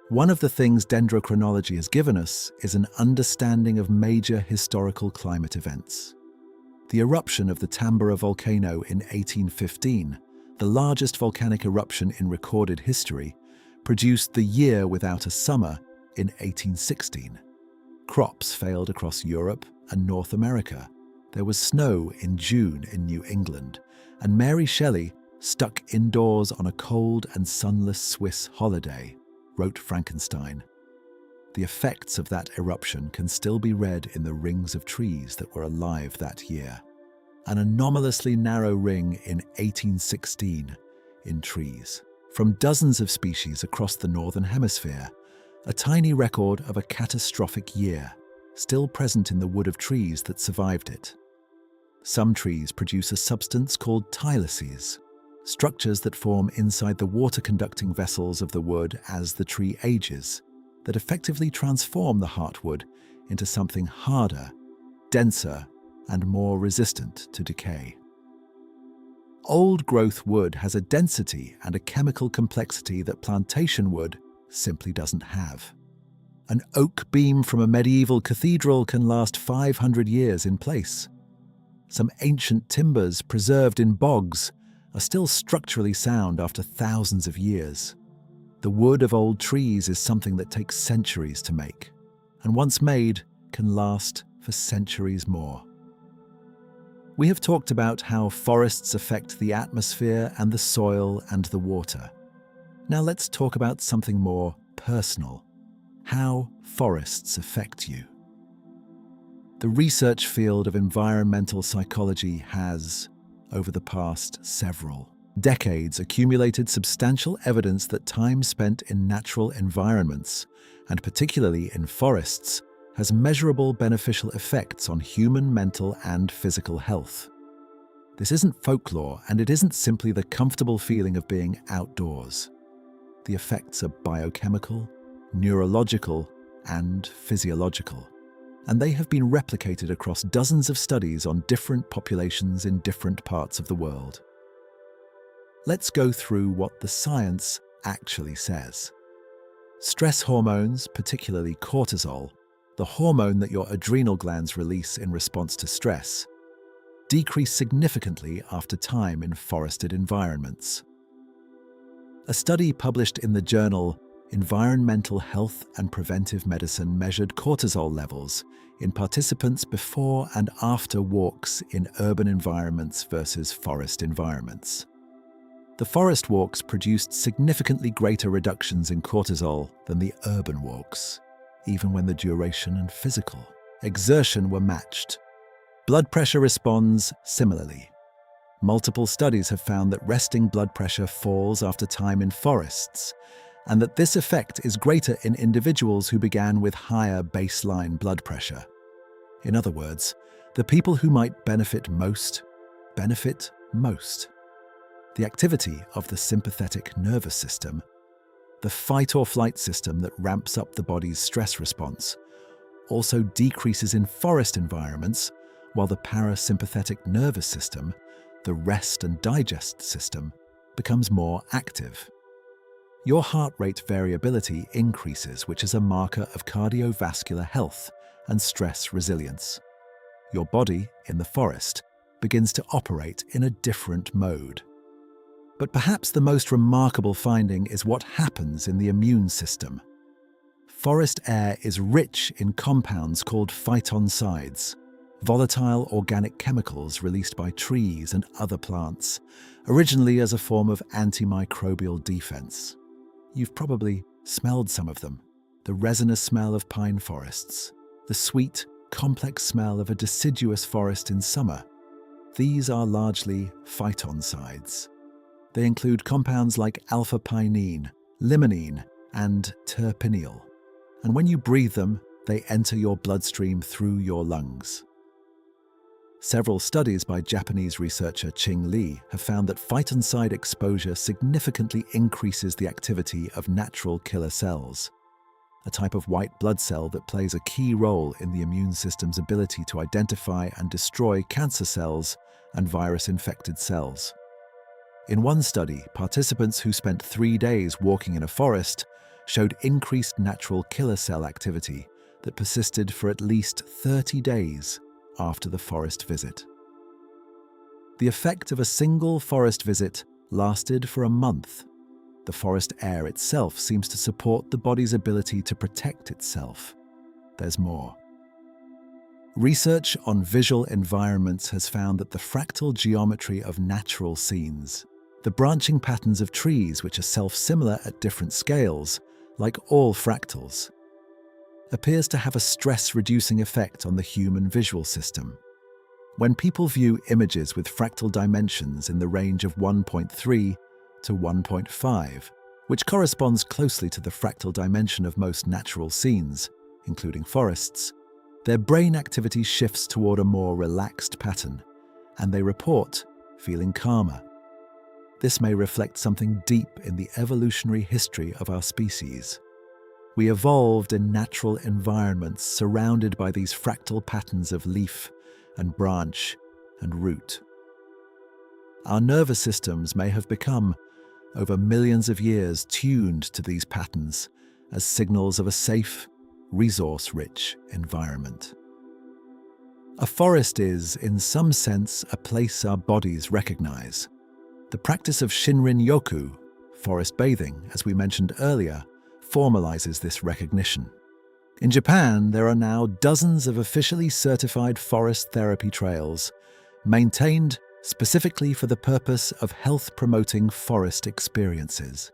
One of the things dendrochronology has given us is an understanding of major historical climate events. The eruption of the Tambora volcano in 1815, the largest volcanic eruption in recorded history, produced the year without a summer in 1816. Crops failed across Europe and North America. There was snow in June in New England, and Mary Shelley, stuck indoors on a cold and sunless Swiss holiday, wrote Frankenstein. The effects of that eruption can still be read in the rings of trees that were alive that year. An anomalously narrow ring in 1816 in trees. From dozens of species across the Northern Hemisphere, a tiny record of a catastrophic year, still present in the wood of trees that survived it. Some trees produce a substance called tyloses, structures that form inside the water-conducting vessels of the wood as the tree ages, that effectively transform the heartwood into something harder, denser, and more resistant to decay. Old-growth wood has a density and a chemical complexity that plantation wood simply doesn't have. An oak beam from a medieval cathedral can last 500 years in place. Some ancient timbers preserved in bogs are still structurally sound after thousands of years. The wood of old trees is something that takes centuries to make, and once made, can last for centuries more. We have talked about how forests affect the atmosphere and the soil and the water. Now let's talk about something more personal: how forests affect you. The research field of environmental psychology has, over the past several decades, accumulated substantial evidence that time spent in natural environments, and particularly in forests, has measurable beneficial effects on human mental and physical health. This isn't folklore, and it isn't simply the comfortable feeling of being outdoors. The effects are biochemical, neurological, and physiological, and they have been replicated across dozens of studies on different populations in different parts of the world. Let's go through what the science actually says. Stress hormones, particularly cortisol, the hormone that your adrenal glands release in response to stress, decrease significantly after time in forested environments. A study published in the journal Environmental Health and Preventive Medicine measured cortisol levels in participants before and after walks in urban environments versus forest environments. The forest walks produced significantly greater reductions in cortisol than the urban walks, even when the duration and physical exertion were matched. Blood pressure responds similarly. Multiple studies have found that resting blood pressure falls after time in forests, and that this effect is greater in individuals who began with higher baseline blood pressure. In other words, the people who might benefit most benefit most. The activity of the sympathetic nervous system, the fight-or-flight system that ramps up the body's stress response, also decreases in forest environments, while the parasympathetic nervous system, the rest and digest system, becomes more active. Your heart rate variability increases, which is a marker of cardiovascular health and stress resilience. Your body, in the forest, begins to operate in a different mode. But perhaps the most remarkable finding is what happens in the immune system. Forest air is rich in compounds called phytoncides, volatile organic chemicals released by trees and other plants, originally as a form of antimicrobial defense. You've probably smelled some of them: the resinous smell of pine forests, the sweet, complex smell of a deciduous forest in summer. These are largely phytoncides. They include compounds like alpha-pinene, limonene, and terpineol. And when you breathe them, they enter your bloodstream through your lungs. Several studies by Japanese researcher Ching Li have found that phytoncide exposure significantly increases the activity of natural killer cells, a type of white blood cell that plays a key role in the immune system's ability to identify and destroy cancer cells and virus-infected cells. In one study, participants who spent 3 days walking in a forest showed increased natural killer cell activity that persisted for at least 30 days after the forest visit. The effect of a single forest visit lasted for a month. The forest air itself seems to support the body's ability to protect itself. there's more. Research on visual environments has found that the fractal geometry of natural scenes, the branching patterns of trees which are self-similar at different scales, like all fractals, appears to have a stress-reducing effect on the human visual system. When people view images with fractal dimensions in the range of 1.3 to 1.5, which corresponds closely to the fractal dimension of most natural scenes, including forests, their brain activity shifts toward a more relaxed pattern, and they report feeling calmer. This may reflect something deep in the evolutionary history of our species. We evolved in natural environments surrounded by these fractal patterns of leaf and branch and root. Our nervous systems may have become, over millions of years, tuned to these patterns as signals of a safe, resource-rich environment. A forest is, in some sense, a place our bodies recognize. The practice of Shinrin-yoku, forest bathing, as we mentioned earlier, formalizes this recognition. In Japan, there are now dozens of officially certified forest therapy trails, maintained specifically for the purpose of health-promoting forest experiences.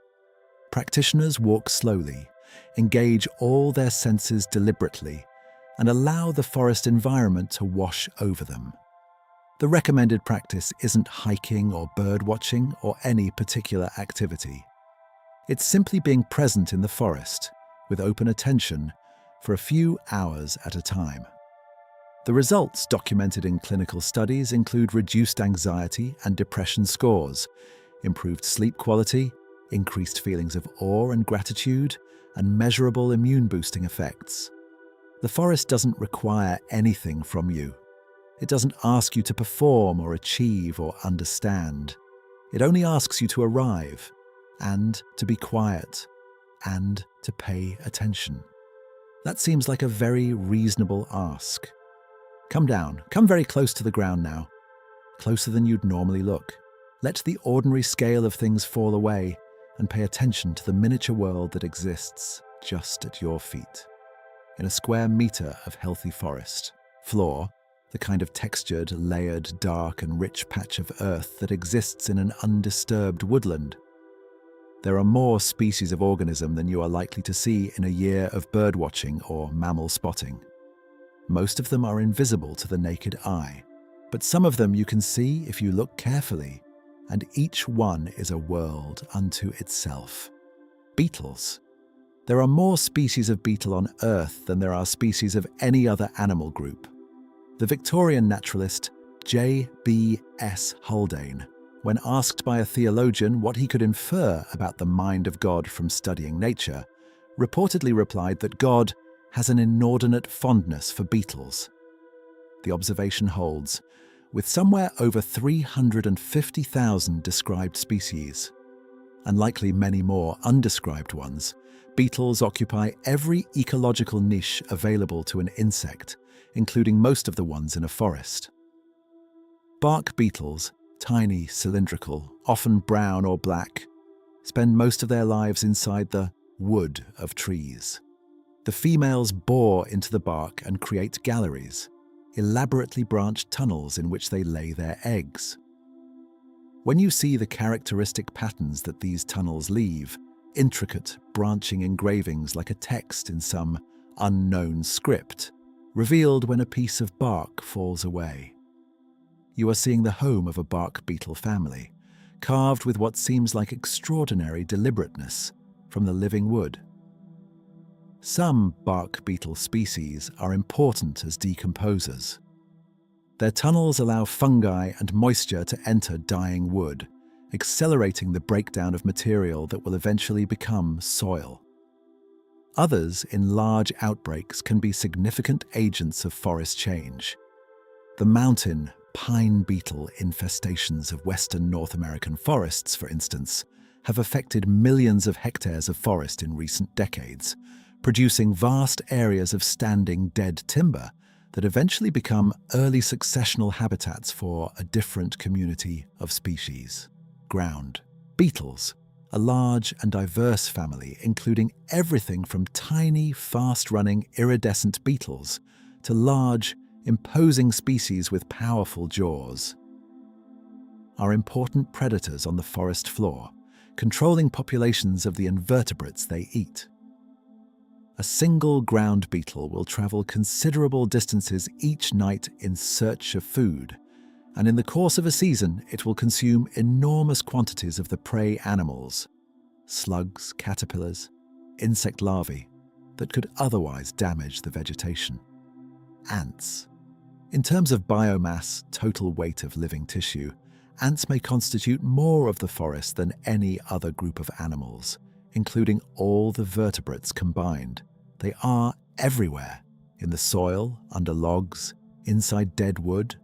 Practitioners walk slowly, engage all their senses deliberately, and allow the forest environment to wash over them. The recommended practice isn't hiking or birdwatching or any particular activity. It's simply being present in the forest, with open attention, for a few hours at a time. The results documented in clinical studies include reduced anxiety and depression scores, improved sleep quality, increased feelings of awe and gratitude, and measurable immune-boosting effects. The forest doesn't require anything from you. It doesn't ask you to perform or achieve or understand. It only asks you to arrive, and to be quiet, and to pay attention. That seems like a very reasonable ask. Come down, come very close to the ground now, closer than you'd normally look. Let the ordinary scale of things fall away and pay attention to the miniature world that exists just at your feet. In a square meter of healthy forest floor, the kind of textured, layered, dark and rich patch of earth that exists in an undisturbed woodland, there are more species of organism than you are likely to see in a year of birdwatching or mammal spotting. Most of them are invisible to the naked eye, but some of them you can see if you look carefully, and each one is a world unto itself. Beetles. There are more species of beetle on Earth than there are species of any other animal group. The Victorian naturalist J.B.S. Haldane, when asked by a theologian what he could infer about the mind of God from studying nature, reportedly replied that God has an inordinate fondness for beetles. The observation holds, with somewhere over 350,000 described species, and likely many more undescribed ones, beetles occupy every ecological niche available to an insect, including most of the ones in a forest. Bark beetles, tiny, cylindrical, often brown or black, spend most of their lives inside the wood of trees. The females bore into the bark and create galleries, elaborately branched tunnels in which they lay their eggs. When you see the characteristic patterns that these tunnels leave, intricate, branching engravings like a text in some unknown script, revealed when a piece of bark falls away. You are seeing the home of a bark beetle family, carved with what seems like extraordinary deliberateness from the living wood. Some bark beetle species are important as decomposers. Their tunnels allow fungi and moisture to enter dying wood, accelerating the breakdown of material that will eventually become soil. Others, in large outbreaks, can be significant agents of forest change. The mountain pine beetle infestations of western North American forests, for instance, have affected millions of hectares of forest in recent decades, producing vast areas of standing dead timber that eventually become early successional habitats for a different community of species. Ground beetles, a large and diverse family including everything from tiny, fast-running iridescent beetles to large, imposing species with powerful jaws. Are important predators on the forest floor, controlling populations of the invertebrates they eat. A single ground beetle will travel considerable distances each night in search of food, and in the course of a season it will consume enormous quantities of the prey animals, slugs, caterpillars, insect larvae, that could otherwise damage the vegetation. Ants. In terms of biomass, total weight of living tissue, ants may constitute more of the forest than any other group of animals, including all the vertebrates combined. They are everywhere, in the soil, under logs, inside dead wood,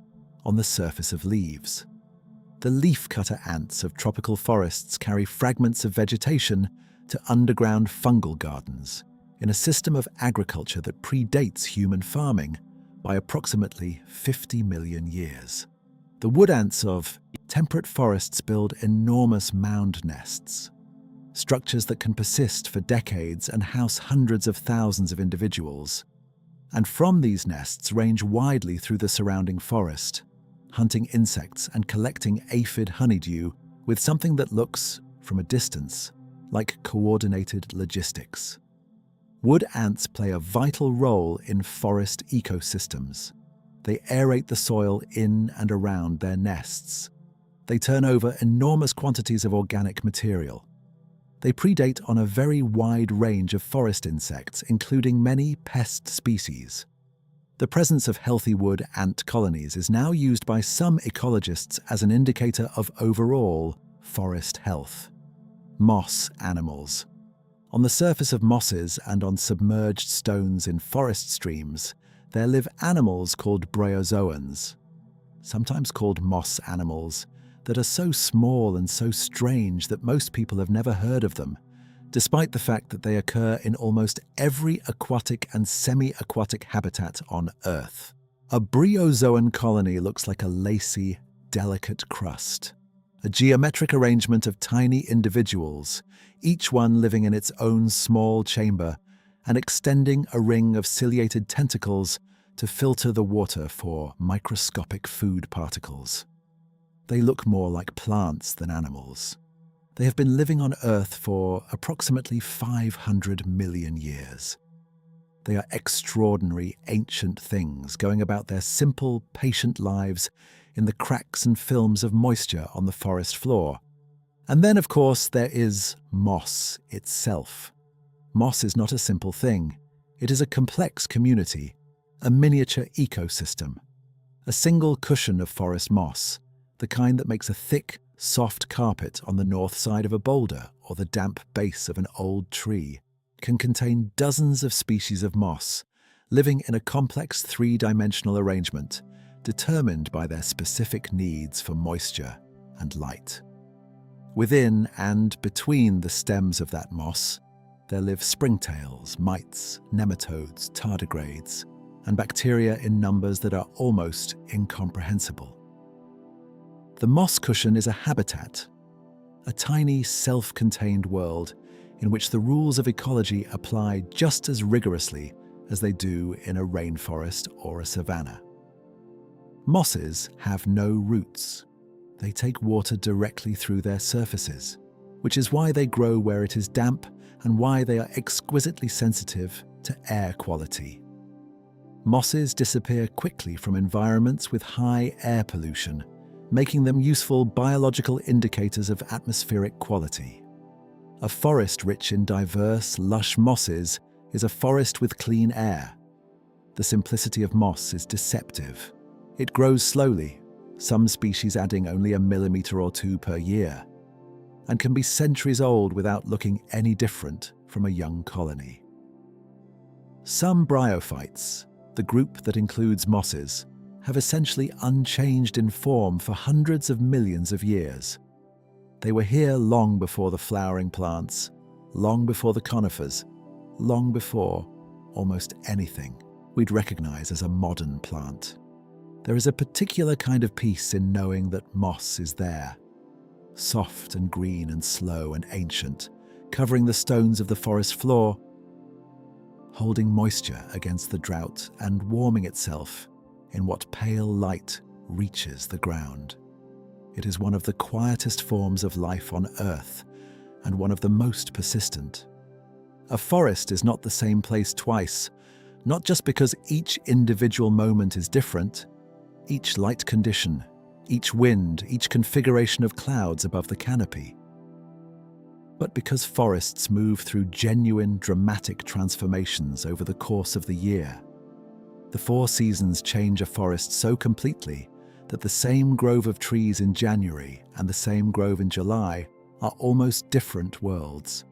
on the surface of leaves. The leafcutter ants of tropical forests carry fragments of vegetation to underground fungal gardens in a system of agriculture that predates human farming by approximately 50 million years. The wood ants of temperate forests build enormous mound nests, structures that can persist for decades and house hundreds of thousands of individuals. And from these nests range widely through the surrounding forest, hunting insects and collecting aphid honeydew with something that looks, from a distance, like coordinated logistics. Wood ants play a vital role in forest ecosystems. They aerate the soil in and around their nests. They turn over enormous quantities of organic material. They predate on a very wide range of forest insects, including many pest species. The presence of healthy wood ant colonies is now used by some ecologists as an indicator of overall forest health. Moss animals. On the surface of mosses and on submerged stones in forest streams, there live animals called bryozoans, sometimes called moss animals, that are so small and so strange that most people have never heard of them, despite the fact that they occur in almost every aquatic and semi-aquatic habitat on Earth. A bryozoan colony looks like a lacy, delicate crust, a geometric arrangement of tiny individuals, each one living in its own small chamber and extending a ring of ciliated tentacles to filter the water for microscopic food particles. They look more like plants than animals. They have been living on Earth for approximately 500 million years. They are extraordinary ancient things going about their simple, patient lives in the cracks and films of moisture on the forest floor. And then, of course, there is moss itself. Moss is not a simple thing. It is a complex community, a miniature ecosystem. A single cushion of forest moss, the kind that makes a thick, soft carpet on the north side of a boulder or the damp base of an old tree, can contain dozens of species of moss, living in a complex three-dimensional arrangement determined by their specific needs for moisture and light. Within and between the stems of that moss, there live springtails, mites, nematodes, tardigrades, and bacteria in numbers that are almost incomprehensible. The moss cushion is a habitat, a tiny self-contained world in which the rules of ecology apply just as rigorously as they do in a rainforest or a savanna. Mosses have no roots. They take water directly through their surfaces, which is why they grow where it is damp and why they are exquisitely sensitive to air quality. Mosses disappear quickly from environments with high air pollution, making them useful biological indicators of atmospheric quality. A forest rich in diverse, lush mosses is a forest with clean air. The simplicity of moss is deceptive. It grows slowly, some species adding only 1 millimeter or 2 per year, and can be centuries old without looking any different from a young colony. Some bryophytes, the group that includes mosses, have essentially unchanged in form for hundreds of millions of years. They were here long before the flowering plants, long before the conifers, long before almost anything we'd recognize as a modern plant. There is a particular kind of peace in knowing that moss is there. soft and green and slow and ancient, covering the stones of the forest floor, holding moisture against the drought and warming itself in what pale light reaches the ground. It is one of the quietest forms of life on Earth and one of the most persistent. A forest is not the same place twice, not just because each individual moment is different, each light condition, each wind, each configuration of clouds above the canopy, but because forests move through genuine, dramatic transformations over the course of the year. The 4 seasons change a forest so completely that the same grove of trees in January and the same grove in July are almost different worlds.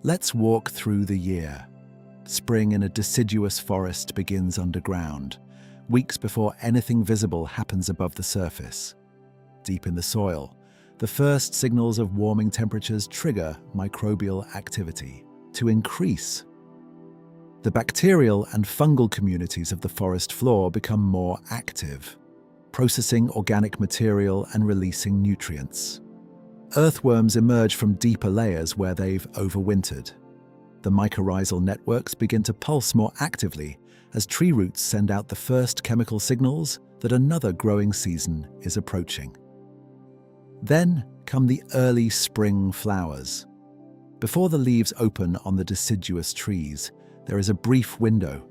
Let's walk through the year. Spring in a deciduous forest begins underground, weeks before anything visible happens above the surface. Deep in the soil, the first signals of warming temperatures trigger microbial activity to increase. The bacterial and fungal communities of the forest floor become more active, processing organic material and releasing nutrients. Earthworms emerge from deeper layers where they've overwintered. The mycorrhizal networks begin to pulse more actively as tree roots send out the first chemical signals that another growing season is approaching. Then come the early spring flowers. Before the leaves open on the deciduous trees, there is a brief window,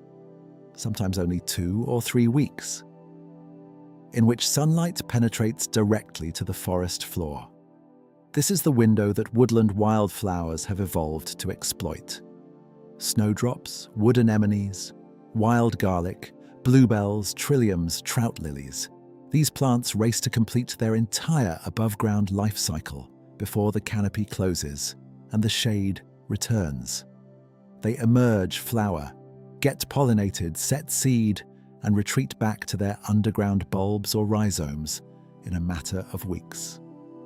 sometimes only 2 or 3 weeks, in which sunlight penetrates directly to the forest floor. This is the window that woodland wildflowers have evolved to exploit. Snowdrops, wood anemones, wild garlic, bluebells, trilliums, trout lilies. These plants race to complete their entire above-ground life cycle before the canopy closes and the shade returns. They emerge, flower, get pollinated, set seed, and retreat back to their underground bulbs or rhizomes in a matter of weeks.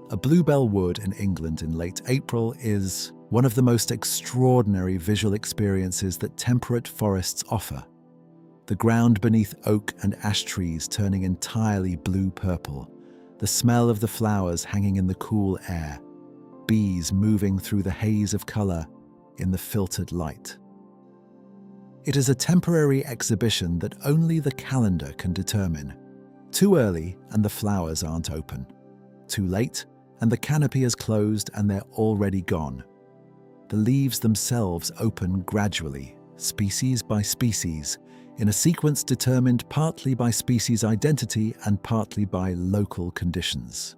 A bluebell wood in England in late April is one of the most extraordinary visual experiences that temperate forests offer. The ground beneath oak and ash trees turning entirely blue-purple, the smell of the flowers hanging in the cool air, bees moving through the haze of color in the filtered light. It is a temporary exhibition that only the calendar can determine. Too early and the flowers aren't open. Too late and the canopy is closed and they're already gone. The leaves themselves open gradually, species by species, in a sequence determined partly by species identity and partly by local conditions.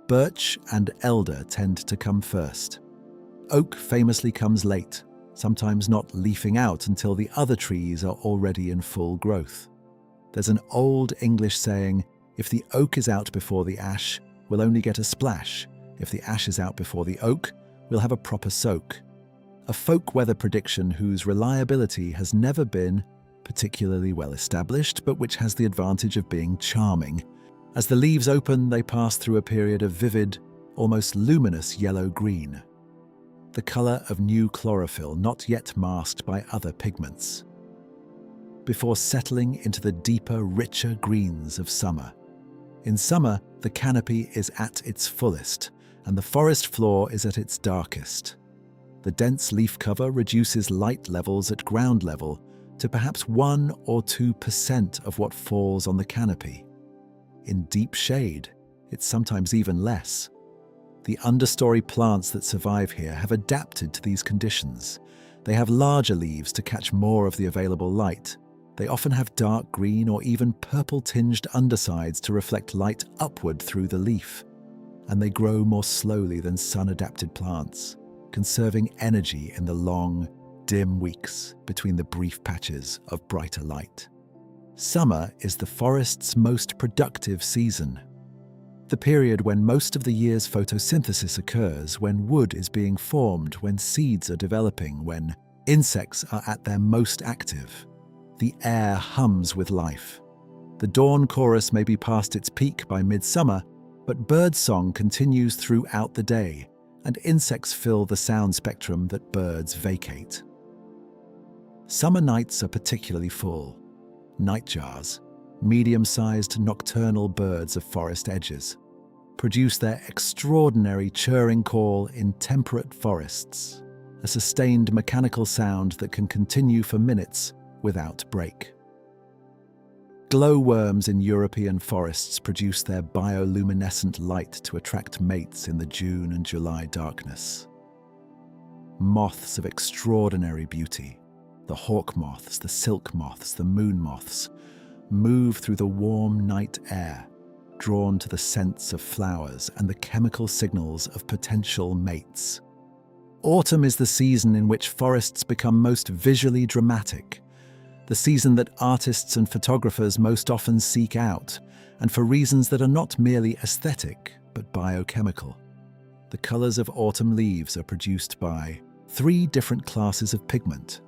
Birch and elder tend to come first. Oak famously comes late, sometimes not leafing out until the other trees are already in full growth. There's an old English saying, if the oak is out before the ash, we'll only get a splash. If the ash is out before the oak, we'll have a proper soak. A folk weather prediction whose reliability has never been particularly well established, but which has the advantage of being charming. As the leaves open, they pass through a period of vivid, almost luminous yellow-green, the color of new chlorophyll not yet masked by other pigments, before settling into the deeper, richer greens of summer. In summer, the canopy is at its fullest, and the forest floor is at its darkest. The dense leaf cover reduces light levels at ground level to perhaps 1 or 2% of what falls on the canopy. In deep shade, it's sometimes even less. The understory plants that survive here have adapted to these conditions. They have larger leaves to catch more of the available light. They often have dark green or even purple-tinged undersides to reflect light upward through the leaf. And they grow more slowly than sun-adapted plants, conserving energy in the long, dim weeks between the brief patches of brighter light. Summer is the forest's most productive season. The period when most of the year's photosynthesis occurs, when wood is being formed, when seeds are developing, when insects are at their most active. The air hums with life. The dawn chorus may be past its peak by midsummer, but birdsong continues throughout the day, and insects fill the sound spectrum that birds vacate. Summer nights are particularly full. Nightjars, medium-sized nocturnal birds of forest edges. produce their extraordinary churring call in temperate forests, a sustained mechanical sound that can continue for minutes without break. Glowworms in European forests produce their bioluminescent light to attract mates in the June and July darkness. Moths of extraordinary beauty, the hawk moths, the silk moths, the moon moths, move through the warm night air, drawn to the scents of flowers and the chemical signals of potential mates. Autumn is the season in which forests become most visually dramatic, the season that artists and photographers most often seek out, and for reasons that are not merely aesthetic, but biochemical. The colors of autumn leaves are produced by 3 different classes of pigment.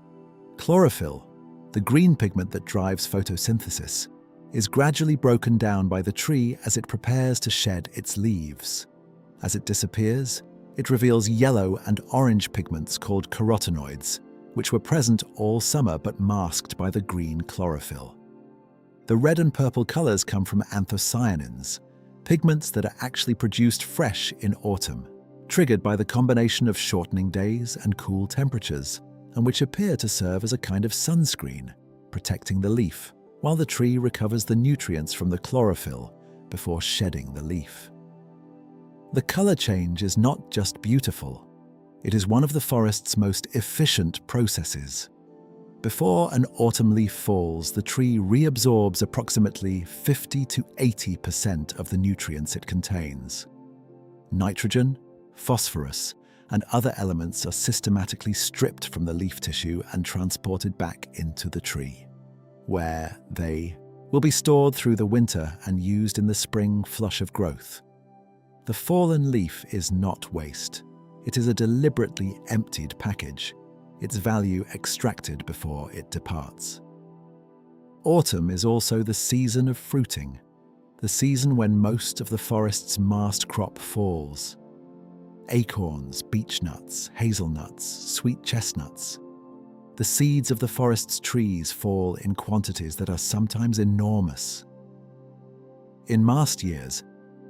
Chlorophyll, the green pigment that drives photosynthesis, is gradually broken down by the tree as it prepares to shed its leaves. As it disappears, it reveals yellow and orange pigments called carotenoids, which were present all summer but masked by the green chlorophyll. The red and purple colors come from anthocyanins, pigments that are actually produced fresh in autumn, triggered by the combination of shortening days and cool temperatures, and which appear to serve as a kind of sunscreen, protecting the leaf, while the tree recovers the nutrients from the chlorophyll before shedding the leaf. The color change is not just beautiful, it is one of the forest's most efficient processes. Before an autumn leaf falls, the tree reabsorbs approximately 50 to 80% of the nutrients it contains. Nitrogen, phosphorus, and other elements are systematically stripped from the leaf tissue and transported back into the tree, where they will be stored through the winter and used in the spring flush of growth. The fallen leaf is not waste. It is a deliberately emptied package, its value extracted before it departs. Autumn is also the season of fruiting, the season when most of the forest's mast crop falls. Acorns, beechnuts, hazelnuts, sweet chestnuts. The seeds of the forest's trees fall in quantities that are sometimes enormous. In mast years,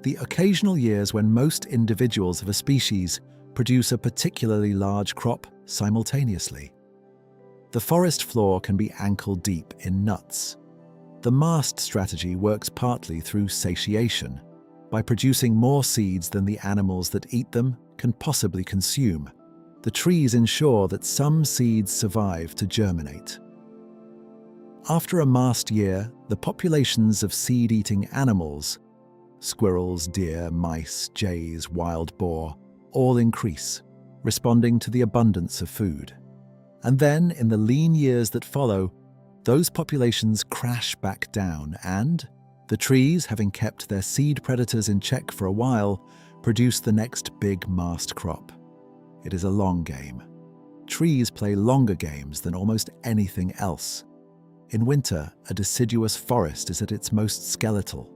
the occasional years when most individuals of a species produce a particularly large crop simultaneously. The forest floor can be ankle-deep in nuts. The mast strategy works partly through satiation, by producing more seeds than the animals that eat them can possibly consume. The trees ensure that some seeds survive to germinate. After a mast year, the populations of seed-eating animals, squirrels, deer, mice, jays, wild boar, all increase, responding to the abundance of food. And then, in the lean years that follow, those populations crash back down and, the trees, having kept their seed predators in check for a while, produce the next big mast crop. It is a long game. Trees play longer games than almost anything else. In winter, a deciduous forest is at its most skeletal.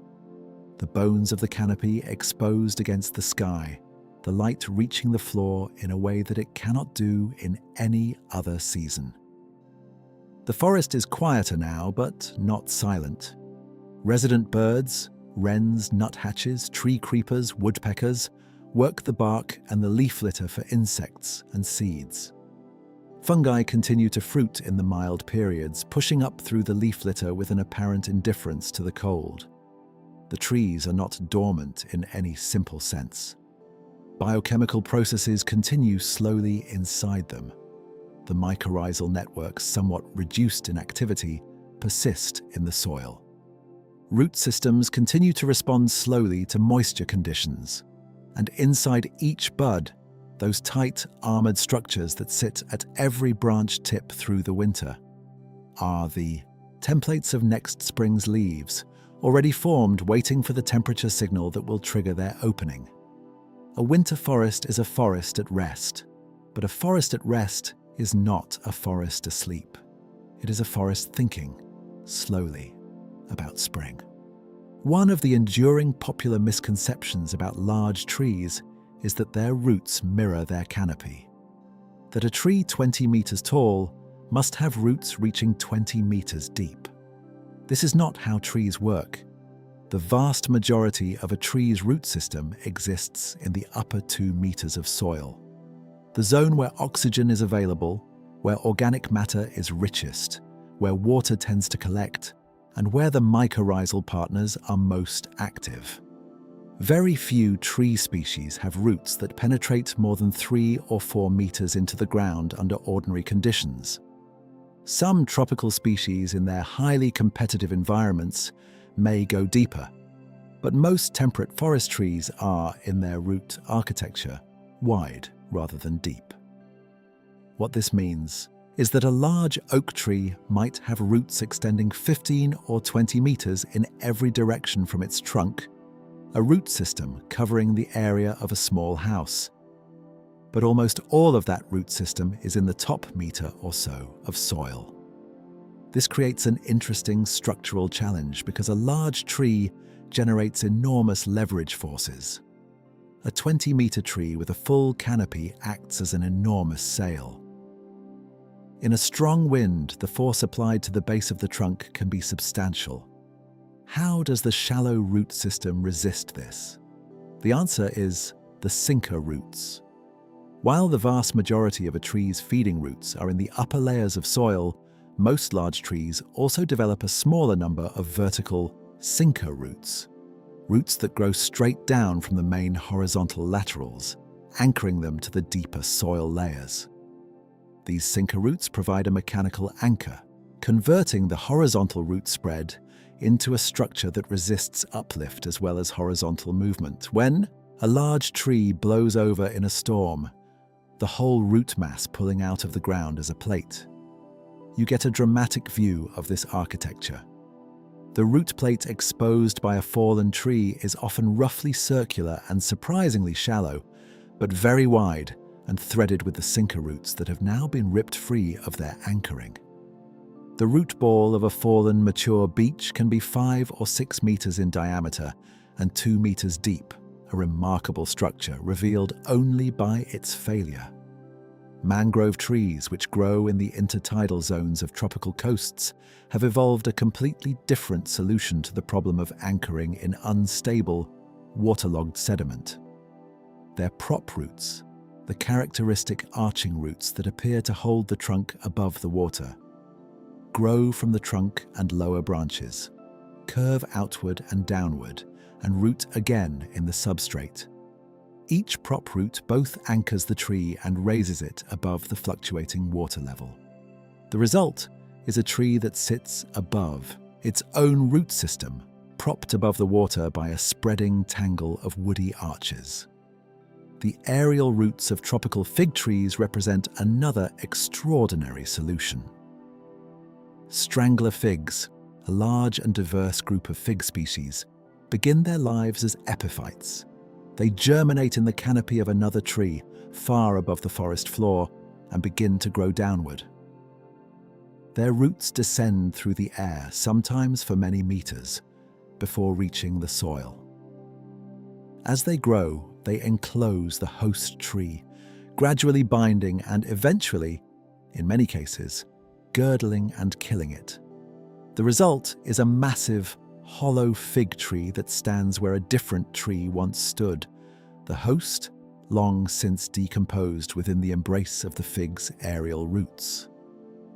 The bones of the canopy exposed against the sky, the light reaching the floor in a way that it cannot do in any other season. The forest is quieter now, but not silent. Resident birds, wrens, nuthatches, tree creepers, woodpeckers, work the bark and the leaf litter for insects and seeds. Fungi continue to fruit in the mild periods, pushing up through the leaf litter with an apparent indifference to the cold. The trees are not dormant in any simple sense. Biochemical processes continue slowly inside them. The mycorrhizal networks, somewhat reduced in activity, persist in the soil. Root systems continue to respond slowly to moisture conditions, and inside each bud, those tight, armored structures that sit at every branch tip through the winter, are the templates of next spring's leaves, already formed, waiting for the temperature signal that will trigger their opening. A winter forest is a forest at rest, but a forest at rest is not a forest asleep. It is a forest thinking, slowly, about spring. One of the enduring popular misconceptions about large trees is that their roots mirror their canopy. That a tree 20 meters tall must have roots reaching 20 meters deep. This is not how trees work. The vast majority of a tree's root system exists in the upper 2 meters of soil, the zone where oxygen is available, where organic matter is richest, where water tends to collect, and where the mycorrhizal partners are most active. Very few tree species have roots that penetrate more than 3 or 4 meters into the ground under ordinary conditions. Some tropical species in their highly competitive environments may go deeper, but most temperate forest trees are, in their root architecture, wide rather than deep. What this means is that a large oak tree might have roots extending 15 or 20 meters in every direction from its trunk, a root system covering the area of a small house. But almost all of that root system is in the top meter or so of soil. This creates an interesting structural challenge because a large tree generates enormous leverage forces. A 20-meter tree with a full canopy acts as an enormous sail. In a strong wind, the force applied to the base of the trunk can be substantial. How does the shallow root system resist this? The answer is the sinker roots. While the vast majority of a tree's feeding roots are in the upper layers of soil, most large trees also develop a smaller number of vertical sinker roots, roots that grow straight down from the main horizontal laterals, anchoring them to the deeper soil layers. These sinker roots provide a mechanical anchor, converting the horizontal root spread into a structure that resists uplift as well as horizontal movement. When a large tree blows over in a storm, the whole root mass pulling out of the ground as a plate, you get a dramatic view of this architecture. The root plate exposed by a fallen tree is often roughly circular and surprisingly shallow, but very wide and threaded with the sinker roots that have now been ripped free of their anchoring. The root ball of a fallen mature beech can be 5 or 6 meters in diameter and 2 meters deep, a remarkable structure revealed only by its failure. Mangrove trees, which grow in the intertidal zones of tropical coasts, have evolved a completely different solution to the problem of anchoring in unstable, waterlogged sediment. Their prop roots, the characteristic arching roots that appear to hold the trunk above the water, grow from the trunk and lower branches, curve outward and downward, and root again in the substrate. Each prop root both anchors the tree and raises it above the fluctuating water level. The result is a tree that sits above its own root system, propped above the water by a spreading tangle of woody arches. The aerial roots of tropical fig trees represent another extraordinary solution. Strangler figs, a large and diverse group of fig species, begin their lives as epiphytes. They germinate in the canopy of another tree, far above the forest floor, and begin to grow downward. Their roots descend through the air, sometimes for many meters, before reaching the soil. As they grow, they enclose the host tree, gradually binding and eventually, in many cases, girdling and killing it. The result is a massive, hollow fig tree that stands where a different tree once stood, the host long since decomposed within the embrace of the fig's aerial roots.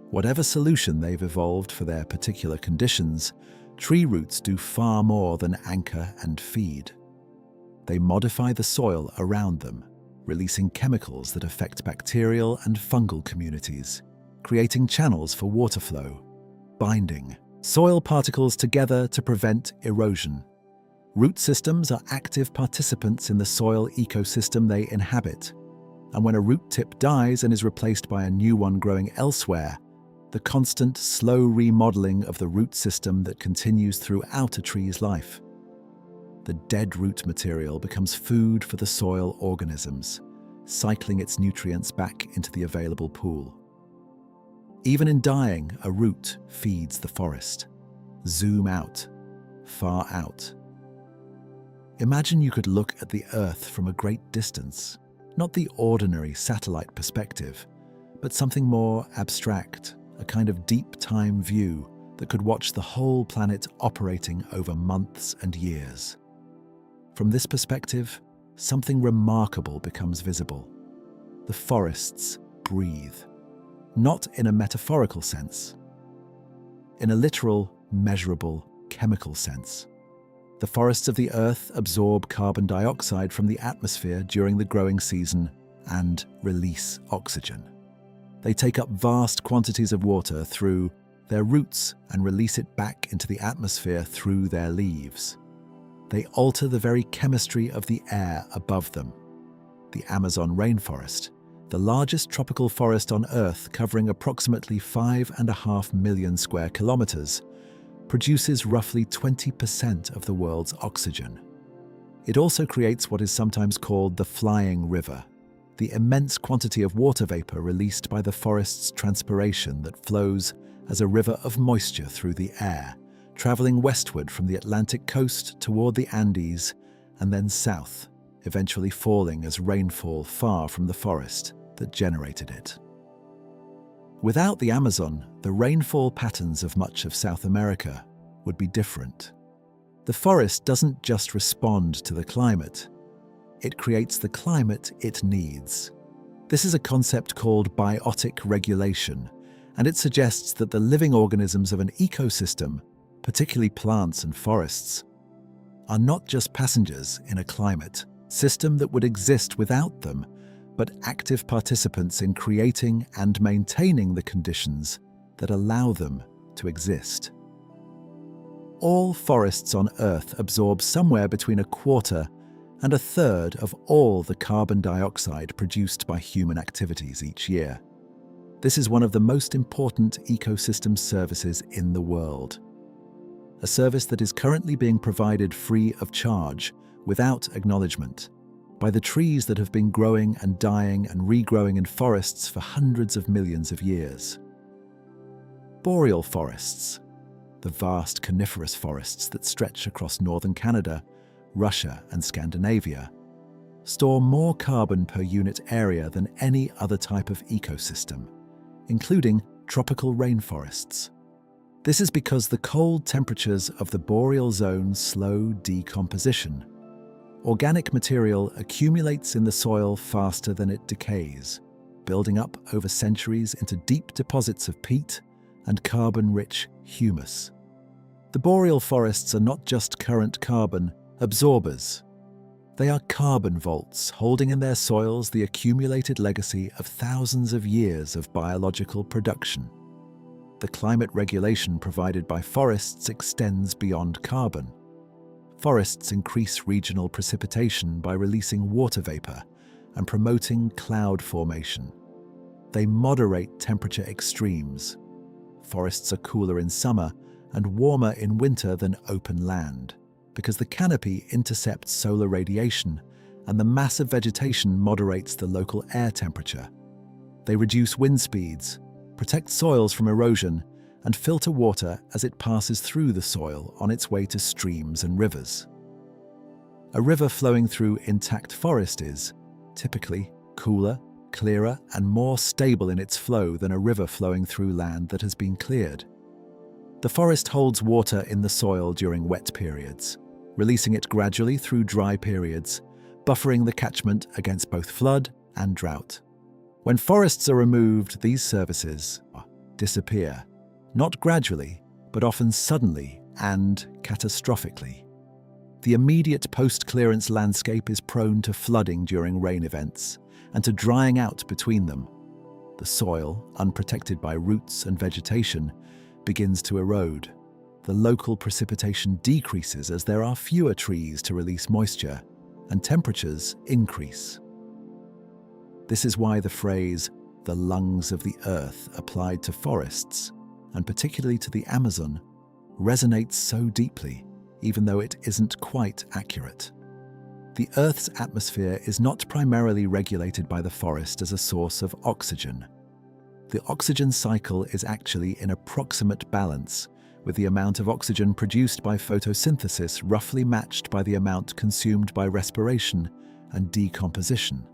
Whatever solution they've evolved for their particular conditions, tree roots do far more than anchor and feed. They modify the soil around them, releasing chemicals that affect bacterial and fungal communities, creating channels for water flow, binding soil particles together to prevent erosion. Root systems are active participants in the soil ecosystem they inhabit, and when a root tip dies and is replaced by a new one growing elsewhere, the constant, slow remodeling of the root system that continues throughout a tree's life. The dead root material becomes food for the soil organisms, cycling its nutrients back into the available pool. Even in dying, a root feeds the forest. Zoom out, far out. Imagine you could look at the Earth from a great distance, not the ordinary satellite perspective, but something more abstract, a kind of deep time view that could watch the whole planet operating over months and years. From this perspective, something remarkable becomes visible. The forests breathe, not in a metaphorical sense, in a literal, measurable, chemical sense. The forests of the Earth absorb carbon dioxide from the atmosphere during the growing season and release oxygen. They take up vast quantities of water through their roots and release it back into the atmosphere through their leaves. They alter the very chemistry of the air above them. The Amazon rainforest, the largest tropical forest on Earth covering approximately 5.5 million square kilometers, produces roughly 20% of the world's oxygen. It also creates what is sometimes called the flying river, the immense quantity of water vapor released by the forest's transpiration that flows as a river of moisture through the air, traveling westward from the Atlantic coast toward the Andes and then south, eventually falling as rainfall far from the forest that generated it. Without the Amazon, the rainfall patterns of much of South America would be different. The forest doesn't just respond to the climate, it creates the climate it needs. This is a concept called biotic regulation, and it suggests that the living organisms of an ecosystem, particularly plants and forests, are not just passengers in a climate system that would exist without them, but active participants in creating and maintaining the conditions that allow them to exist. All forests on Earth absorb somewhere between 1/4 and 1/3 of all the carbon dioxide produced by human activities each year. This is one of the most important ecosystem services in the world. A service that is currently being provided free of charge, without acknowledgement, by the trees that have been growing and dying and regrowing in forests for hundreds of millions of years. Boreal forests, the vast coniferous forests that stretch across northern Canada, Russia and Scandinavia, store more carbon per unit area than any other type of ecosystem, including tropical rainforests. This is because the cold temperatures of the boreal zone slow decomposition. Organic material accumulates in the soil faster than it decays, building up over centuries into deep deposits of peat and carbon-rich humus. The boreal forests are not just current carbon absorbers. They are carbon vaults holding in their soils the accumulated legacy of thousands of years of biological production. The climate regulation provided by forests extends beyond carbon. Forests increase regional precipitation by releasing water vapor and promoting cloud formation. They moderate temperature extremes. Forests are cooler in summer and warmer in winter than open land, because the canopy intercepts solar radiation and the mass of vegetation moderates the local air temperature. They reduce wind speeds, protect soils from erosion, and filter water as it passes through the soil on its way to streams and rivers. A river flowing through intact forest is, typically, cooler, clearer, and more stable in its flow than a river flowing through land that has been cleared. The forest holds water in the soil during wet periods, releasing it gradually through dry periods, buffering the catchment against both flood and drought. When forests are removed, these services disappear, not gradually, but often suddenly and catastrophically. The immediate post-clearance landscape is prone to flooding during rain events and to drying out between them. The soil, unprotected by roots and vegetation, begins to erode. The local precipitation decreases as there are fewer trees to release moisture, and temperatures increase. This is why the phrase, "the lungs of the earth," applied to forests, and particularly to the Amazon, resonates so deeply, even though it isn't quite accurate. The Earth's atmosphere is not primarily regulated by the forest as a source of oxygen. The oxygen cycle is actually in approximate balance, with the amount of oxygen produced by photosynthesis roughly matched by the amount consumed by respiration and decomposition.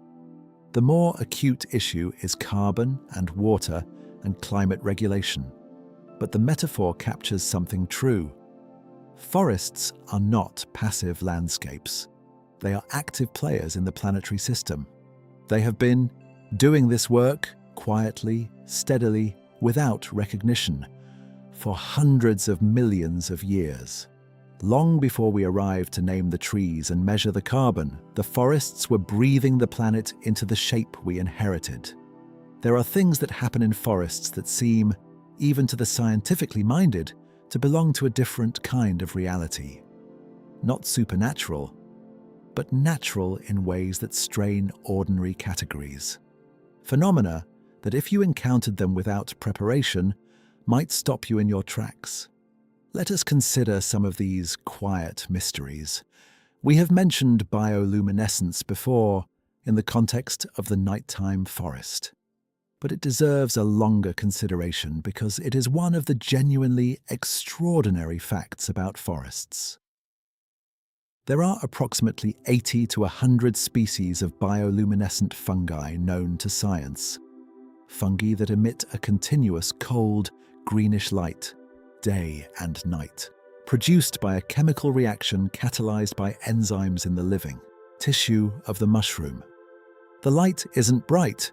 The more acute issue is carbon and water and climate regulation. But the metaphor captures something true. Forests are not passive landscapes. They are active players in the planetary system. They have been doing this work quietly, steadily, without recognition, for hundreds of millions of years. Long before we arrived to name the trees and measure the carbon, the forests were breathing the planet into the shape we inherited. There are things that happen in forests that seem, even to the scientifically minded, to belong to a different kind of reality. Not supernatural, but natural in ways that strain ordinary categories. Phenomena that, if you encountered them without preparation, might stop you in your tracks. Let us consider some of these quiet mysteries. We have mentioned bioluminescence before in the context of the nighttime forest. But it deserves a longer consideration because it is one of the genuinely extraordinary facts about forests. There are approximately 80 to 100 species of bioluminescent fungi known to science. Fungi that emit a continuous cold, greenish light, day and night, produced by a chemical reaction catalyzed by enzymes in the living tissue of the mushroom. The light isn't bright.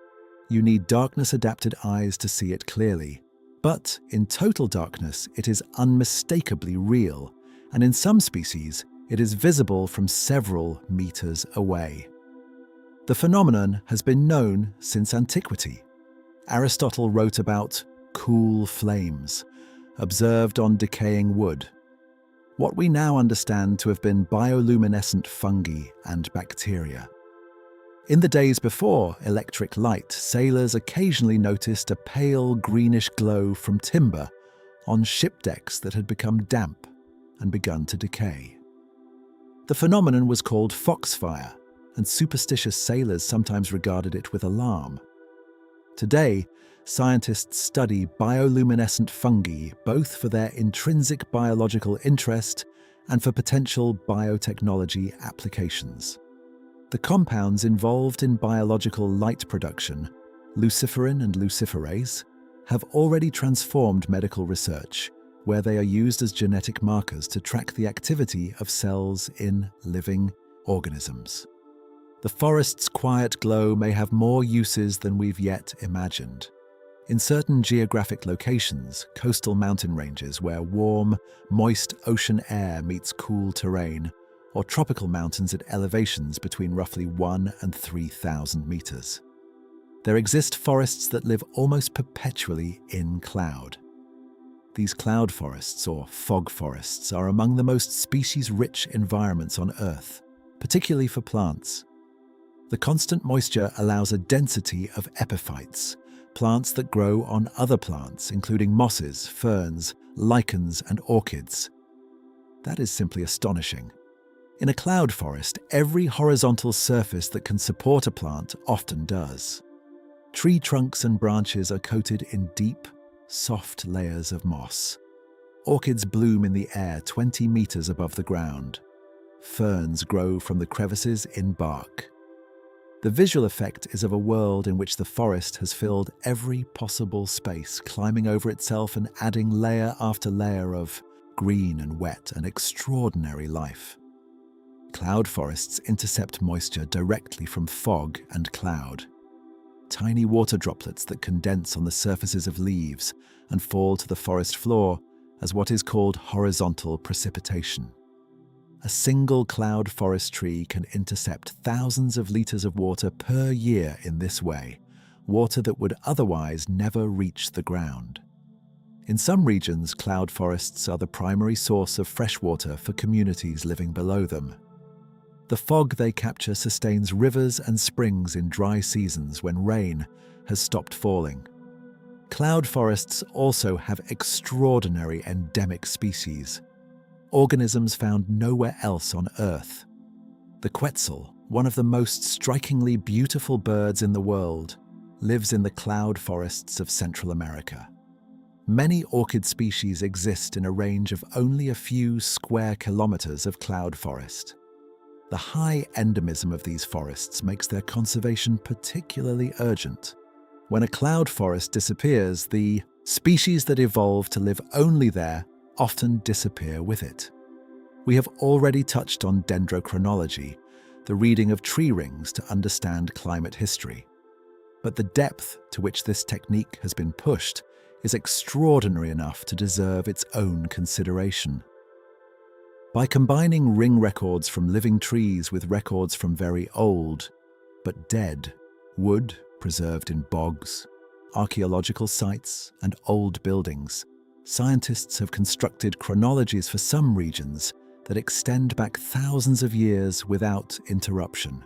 You need darkness-adapted eyes to see it clearly. But in total darkness, it is unmistakably real, and in some species, it is visible from several meters away. The phenomenon has been known since antiquity. Aristotle wrote about cool flames, observed on decaying wood. What we now understand to have been bioluminescent fungi and bacteria. In the days before electric light, sailors occasionally noticed a pale greenish glow from timber on ship decks that had become damp and begun to decay. The phenomenon was called foxfire, and superstitious sailors sometimes regarded it with alarm. Today, scientists study bioluminescent fungi both for their intrinsic biological interest and for potential biotechnology applications. The compounds involved in biological light production, luciferin and luciferase, have already transformed medical research, where they are used as genetic markers to track the activity of cells in living organisms. The forest's quiet glow may have more uses than we've yet imagined. In certain geographic locations, coastal mountain ranges where warm, moist ocean air meets cool terrain, or tropical mountains at elevations between roughly 1,000 and 3,000 meters. There exist forests that live almost perpetually in cloud. These cloud forests, or fog forests, are among the most species-rich environments on Earth, particularly for plants. The constant moisture allows a density of epiphytes, plants that grow on other plants, including mosses, ferns, lichens, and orchids. That is simply astonishing. In a cloud forest, every horizontal surface that can support a plant often does. Tree trunks and branches are coated in deep, soft layers of moss. Orchids bloom in the air 20 meters above the ground. Ferns grow from the crevices in bark. The visual effect is of a world in which the forest has filled every possible space, climbing over itself and adding layer after layer of green and wet and extraordinary life. Cloud forests intercept moisture directly from fog and cloud. Tiny water droplets that condense on the surfaces of leaves and fall to the forest floor as what is called horizontal precipitation. A single cloud forest tree can intercept thousands of liters of water per year in this way, water that would otherwise never reach the ground. In some regions, cloud forests are the primary source of fresh water for communities living below them. The fog they capture sustains rivers and springs in dry seasons when rain has stopped falling. Cloud forests also have extraordinary endemic species, organisms found nowhere else on Earth. The quetzal, one of the most strikingly beautiful birds in the world, lives in the cloud forests of Central America. Many orchid species exist in a range of only a few square kilometers of cloud forest. The high endemism of these forests makes their conservation particularly urgent. When a cloud forest disappears, the Species that evolve to live only there often disappear with it. We have already touched on dendrochronology, the reading of tree rings to understand climate history. But the depth to which this technique has been pushed is extraordinary enough to deserve its own consideration. By combining ring records from living trees with records from very old, but dead, wood preserved in bogs, archaeological sites, and old buildings, scientists have constructed chronologies for some regions that extend back thousands of years without interruption.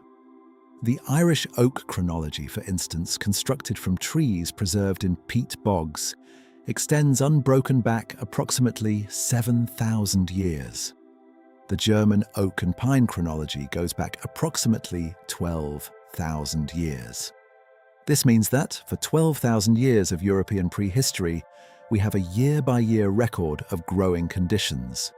The Irish oak chronology, for instance, constructed from trees preserved in peat bogs, extends unbroken back approximately 7,000 years. The German oak and pine chronology goes back approximately 12,000 years. This means that, for 12,000 years of European prehistory, we have a year-by-year record of growing conditions.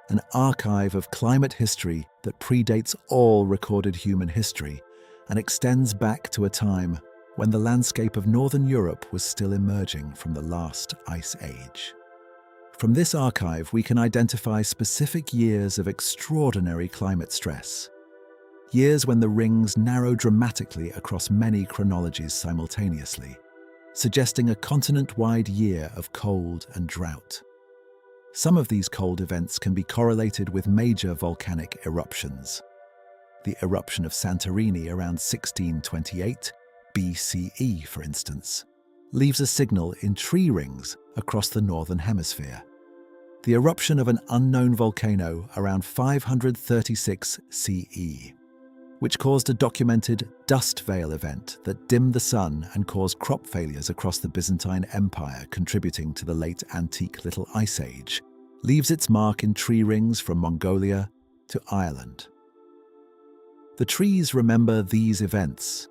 An archive of climate history that predates all recorded human history and extends back to a time when the landscape of Northern Europe was still emerging from the last ice age. From this archive, we can identify specific years of extraordinary climate stress. Years when the rings narrow dramatically across many chronologies simultaneously, suggesting a continent-wide year of cold and drought. Some of these cold events can be correlated with major volcanic eruptions. The eruption of Santorini around 1628 BCE, for instance, leaves a signal in tree rings across the northern hemisphere. The eruption of an unknown volcano around 536 CE, which caused a documented dust veil event that dimmed the sun and caused crop failures across the Byzantine Empire, contributing to the late antique Little Ice Age, leaves its mark in tree rings from Mongolia to Ireland. The trees remember these events.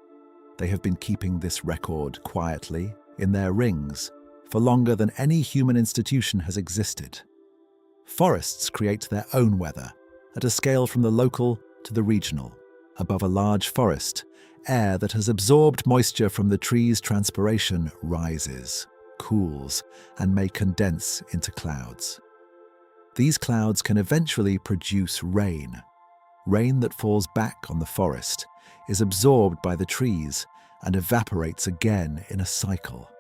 They have been keeping this record quietly in their rings for longer than any human institution has existed. Forests create their own weather at a scale from the local to the regional. Above a large forest, air that has absorbed moisture from the tree's transpiration rises, cools, and may condense into clouds. These clouds can eventually produce rain. Rain that falls back on the forest is absorbed by the trees and evaporates again in a cycle.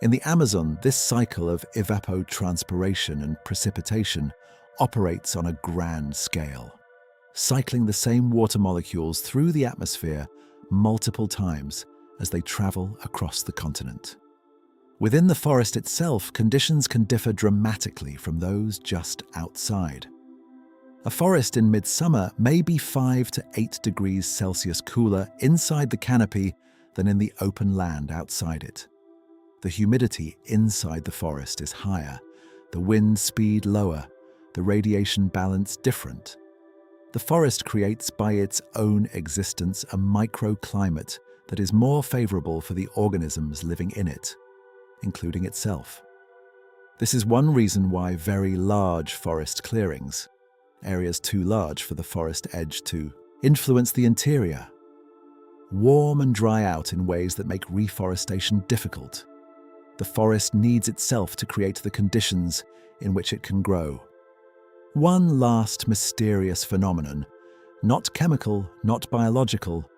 In the Amazon, this cycle of evapotranspiration and precipitation operates on a grand scale, cycling the same water molecules through the atmosphere multiple times as they travel across the continent. Within the forest itself, conditions can differ dramatically from those just outside. A forest in midsummer may be 5 to 8 degrees Celsius cooler inside the canopy than in the open land outside it. The humidity inside the forest is higher, the wind speed lower, the radiation balance different. The forest creates by its own existence a microclimate that is more favorable for the organisms living in it, including itself. This is one reason why very large forest clearings, areas too large for the forest edge to influence the interior, warm and dry out in ways that make reforestation difficult. The forest needs itself to create the conditions in which it can grow. One last mysterious phenomenon, not chemical, not biological,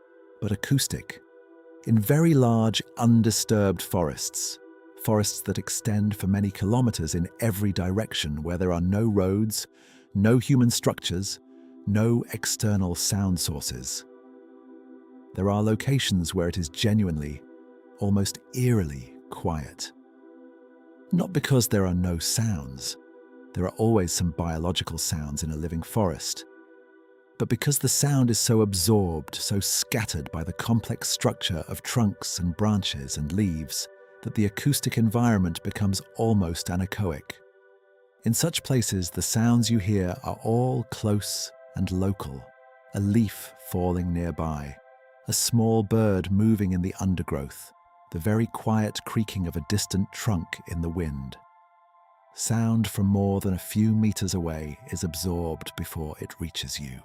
but acoustic. In very large, undisturbed forests that extend for many kilometers in every direction where there are no roads, no human structures, no external sound sources. There are locations where it is genuinely, almost eerily quiet. Not because there are no sounds. There are always some biological sounds in a living forest, but because the sound is so absorbed, so scattered by the complex structure of trunks and branches and leaves, that the acoustic environment becomes almost anechoic. In such places, the sounds you hear are all close and local. A leaf falling nearby, a small bird moving in the undergrowth, the very quiet creaking of a distant trunk in the wind. Sound from more than a few meters away is absorbed before it reaches you.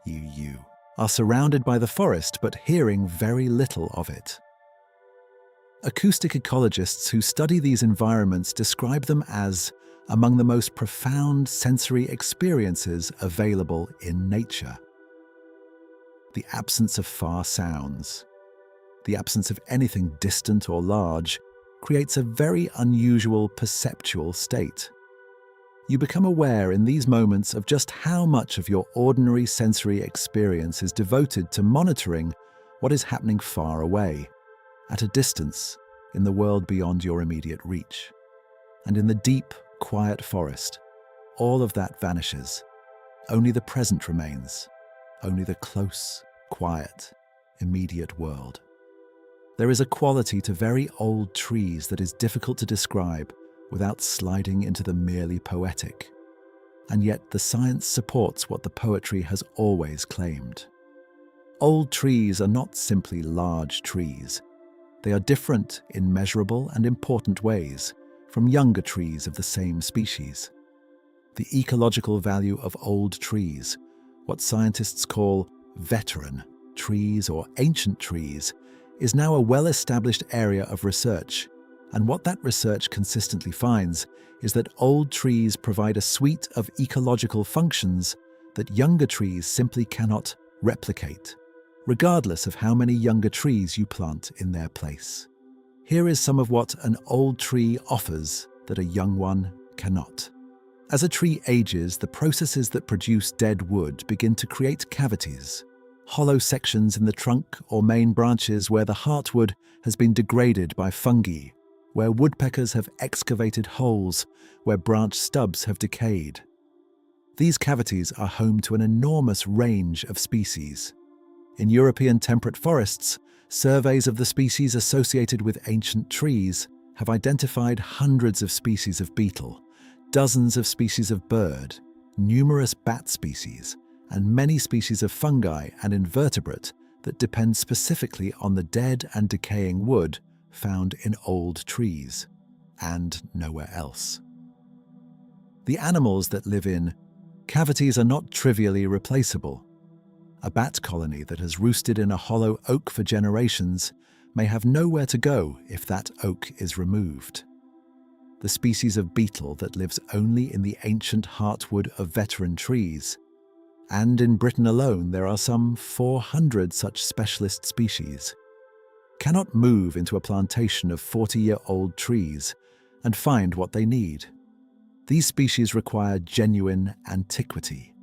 You are surrounded by the forest but hearing very little of it. Acoustic ecologists who study these environments describe them as among the most profound sensory experiences available in nature. The absence of far sounds, the absence of anything distant or large, creates a very unusual perceptual state. You become aware in these moments of just how much of your ordinary sensory experience is devoted to monitoring what is happening far away, at a distance, in the world beyond your immediate reach. And in the deep, quiet forest, all of that vanishes. Only the present remains, only the close, quiet, immediate world. There is a quality to very old trees that is difficult to describe without sliding into the merely poetic. And yet the science supports what the poetry has always claimed. Old trees are not simply large trees. They are different in measurable and important ways from younger trees of the same species. The ecological value of old trees, what scientists call veteran trees or ancient trees, is now a well-established area of research. And what that research consistently finds is that old trees provide a suite of ecological functions that younger trees simply cannot replicate, regardless of how many younger trees you plant in their place. Here is some of what an old tree offers that a young one cannot. As a tree ages, the processes that produce dead wood begin to create cavities, hollow sections in the trunk or main branches where the heartwood has been degraded by fungi, where woodpeckers have excavated holes, where branch stubs have decayed. These cavities are home to an enormous range of species. In European temperate forests, surveys of the species associated with ancient trees have identified hundreds of species of beetle, dozens of species of bird, numerous bat species, and many species of fungi and invertebrate that depend specifically on the dead and decaying wood found in old trees, and nowhere else. The animals that live in cavities are not trivially replaceable. A bat colony that has roosted in a hollow oak for generations may have nowhere to go if that oak is removed. The species of beetle that lives only in the ancient heartwood of veteran trees, and in Britain alone there are some 400 such specialist species, cannot move into a plantation of 40-year-old trees and find what they need. These species require genuine antiquity.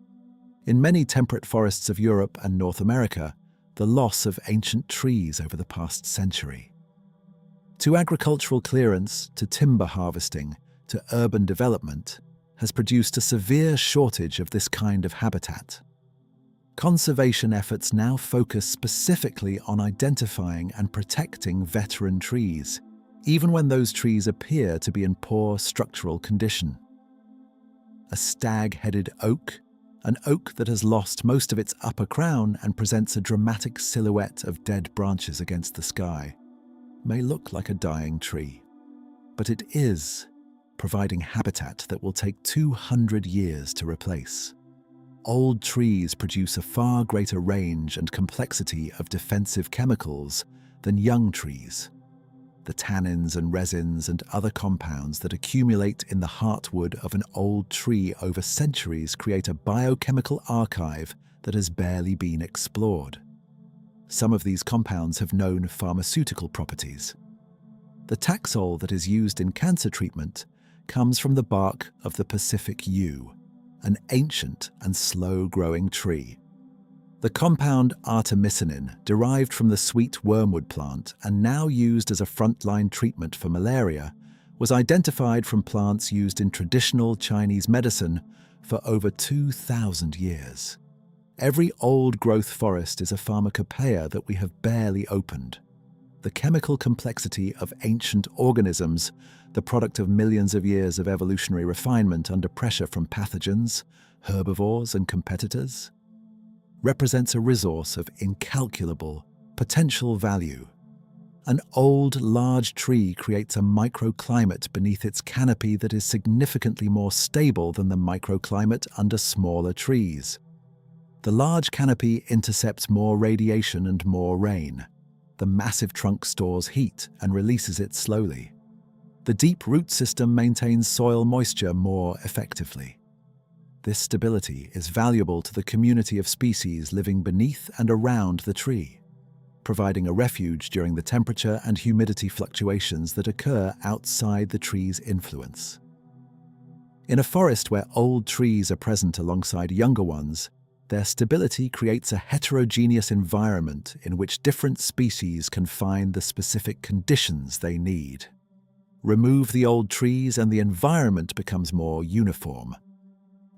In many temperate forests of Europe and North America, the loss of ancient trees over the past century. To agricultural clearance, to timber harvesting, to urban development, has produced a severe shortage of this kind of habitat. Conservation efforts now focus specifically on identifying and protecting veteran trees, even when those trees appear to be in poor structural condition. A stag-headed oak, an oak that has lost most of its upper crown and presents a dramatic silhouette of dead branches against the sky, may look like a dying tree. But it is providing habitat that will take 200 years to replace. Old trees produce a far greater range and complexity of defensive chemicals than young trees. The tannins and resins and other compounds that accumulate in the heartwood of an old tree over centuries create a biochemical archive that has barely been explored. Some of these compounds have known pharmaceutical properties. The Taxol that is used in cancer treatment comes from the bark of the Pacific yew, an ancient and slow-growing tree. The compound artemisinin, derived from the sweet wormwood plant and now used as a frontline treatment for malaria, was identified from plants used in traditional Chinese medicine for over 2,000 years. Every old-growth forest is a pharmacopoeia that we have barely opened. The chemical complexity of ancient organisms, the product of millions of years of evolutionary refinement under pressure from pathogens, herbivores, and competitors, represents a resource of incalculable potential value. An old, large tree creates a microclimate beneath its canopy that is significantly more stable than the microclimate under smaller trees. The large canopy intercepts more radiation and more rain. The massive trunk stores heat and releases it slowly. The deep root system maintains soil moisture more effectively. This stability is valuable to the community of species living beneath and around the tree, providing a refuge during the temperature and humidity fluctuations that occur outside the tree's influence. In a forest where old trees are present alongside younger ones, their stability creates a heterogeneous environment in which different species can find the specific conditions they need. Remove the old trees and the environment becomes more uniform,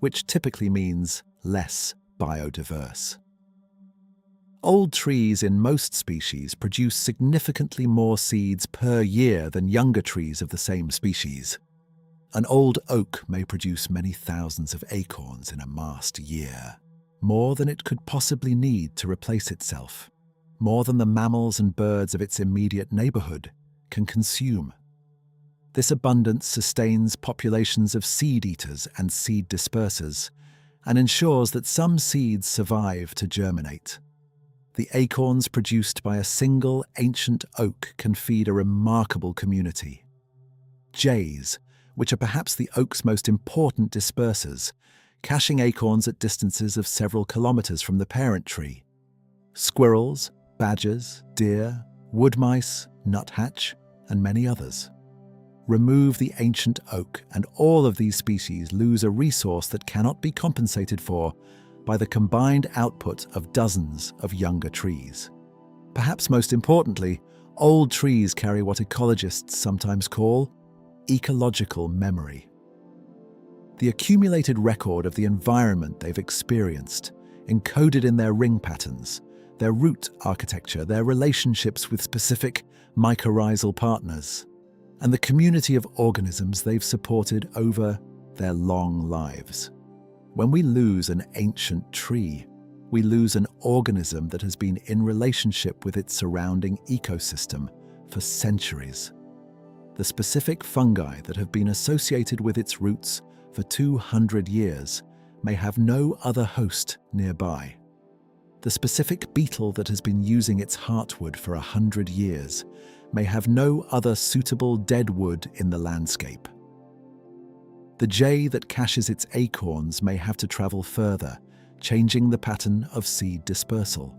which typically means less biodiverse. Old trees in most species produce significantly more seeds per year than younger trees of the same species. An old oak may produce many thousands of acorns in a mast year, more than it could possibly need to replace itself, more than the mammals and birds of its immediate neighborhood can consume. This abundance sustains populations of seed eaters and seed dispersers and ensures that some seeds survive to germinate. The acorns produced by a single ancient oak can feed a remarkable community. Jays, which are perhaps the oak's most important dispersers, caching acorns at distances of several kilometers from the parent tree. Squirrels, badgers, deer, wood mice, nuthatch, and many others. Remove the ancient oak, and all of these species lose a resource that cannot be compensated for by the combined output of dozens of younger trees. Perhaps most importantly, old trees carry what ecologists sometimes call ecological memory. The accumulated record of the environment they've experienced, encoded in their ring patterns, their root architecture, their relationships with specific mycorrhizal partners, and the community of organisms they've supported over their long lives. When we lose an ancient tree, we lose an organism that has been in relationship with its surrounding ecosystem for centuries. The specific fungi that have been associated with its roots for 200 years may have no other host nearby. The specific beetle that has been using its heartwood for 100 years may have no other suitable dead wood in the landscape. The jay that caches its acorns may have to travel further, changing the pattern of seed dispersal.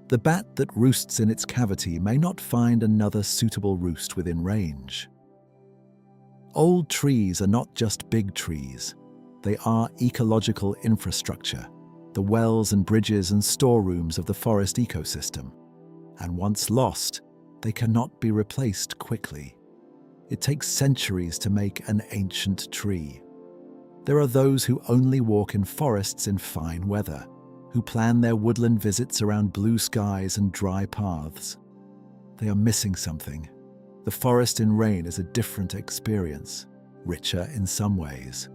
The bat that roosts in its cavity may not find another suitable roost within range. Old trees are not just big trees. They are ecological infrastructure, the wells and bridges and storerooms of the forest ecosystem. And once lost, they cannot be replaced quickly. It takes centuries to make an ancient tree. There are those who only walk in forests in fine weather, who plan their woodland visits around blue skies and dry paths. They are missing something. The forest in rain is a different experience, richer in some ways,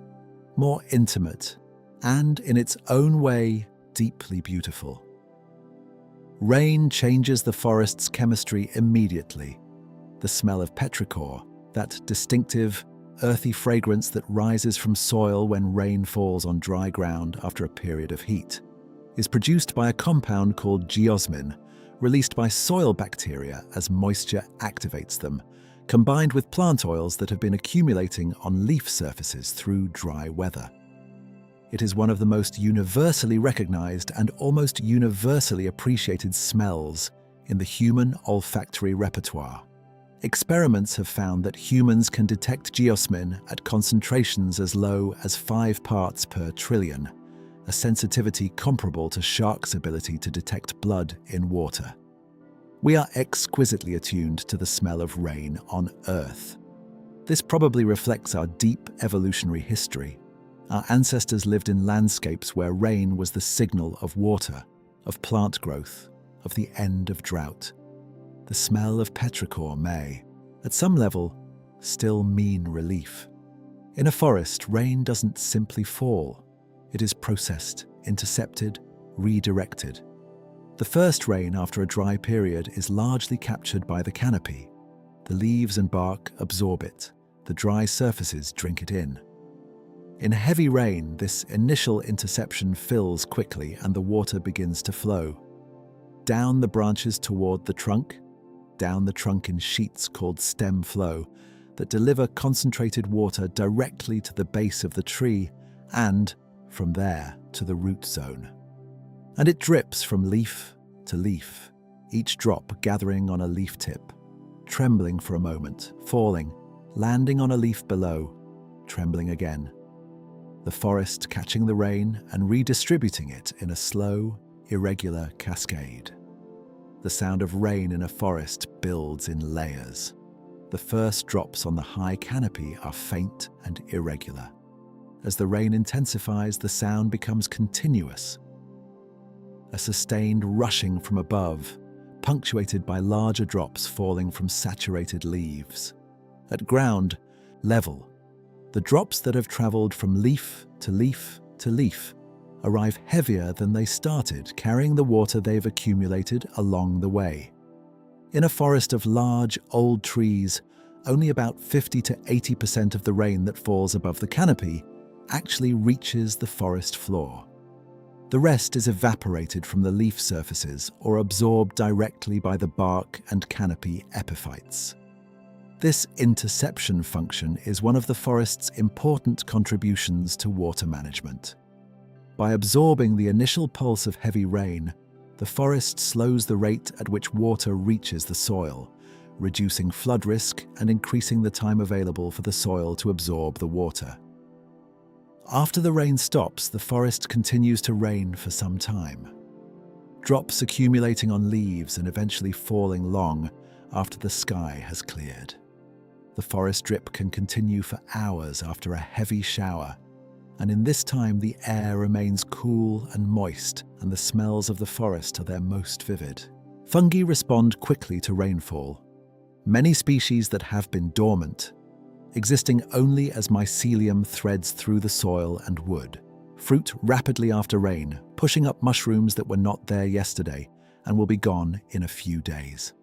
more intimate, and in its own way, deeply beautiful. Rain changes the forest's chemistry immediately. The smell of petrichor, that distinctive, earthy fragrance that rises from soil when rain falls on dry ground after a period of heat, is produced by a compound called geosmin, released by soil bacteria as moisture activates them, combined with plant oils that have been accumulating on leaf surfaces through dry weather. It is one of the most universally recognized and almost universally appreciated smells in the human olfactory repertoire. Experiments have found that humans can detect geosmin at concentrations as low as 5 parts per trillion, a sensitivity comparable to sharks' ability to detect blood in water. We are exquisitely attuned to the smell of rain on Earth. This probably reflects our deep evolutionary history. Our ancestors lived in landscapes where rain was the signal of water, of plant growth, of the end of drought. The smell of petrichor may, at some level, still mean relief. In a forest, rain doesn't simply fall. It is processed, intercepted, redirected. The first rain after a dry period is largely captured by the canopy. The leaves and bark absorb it. The dry surfaces drink it in. In heavy rain, this initial interception fills quickly and the water begins to flow. down the branches toward the trunk, down the trunk in sheets called stem flow that deliver concentrated water directly to the base of the tree and, from there, to the root zone. And it drips from leaf to leaf, each drop gathering on a leaf tip, trembling for a moment, falling, landing on a leaf below, trembling again. The forest catching the rain and redistributing it in a slow, irregular cascade. The sound of rain in a forest builds in layers. The first drops on the high canopy are faint and irregular. As the rain intensifies, the sound becomes continuous. A sustained rushing from above, punctuated by larger drops falling from saturated leaves. At ground level, the drops that have traveled from leaf to leaf to leaf arrive heavier than they started, carrying the water they've accumulated along the way. In a forest of large, old trees, only about 50 to 80% of the rain that falls above the canopy actually reaches the forest floor. The rest is evaporated from the leaf surfaces or absorbed directly by the bark and canopy epiphytes. This interception function is one of the forest's important contributions to water management. By absorbing the initial pulse of heavy rain, the forest slows the rate at which water reaches the soil, reducing flood risk and increasing the time available for the soil to absorb the water. After the rain stops, the forest continues to rain for some time. Drops accumulating on leaves and eventually falling long after the sky has cleared. The forest drip can continue for hours after a heavy shower, and in this time the air remains cool and moist and the smells of the forest are their most vivid. Fungi respond quickly to rainfall. Many species that have been dormant, existing only as mycelium threads through the soil and wood, fruit rapidly after rain, pushing up mushrooms that were not there yesterday and will be gone in a few days.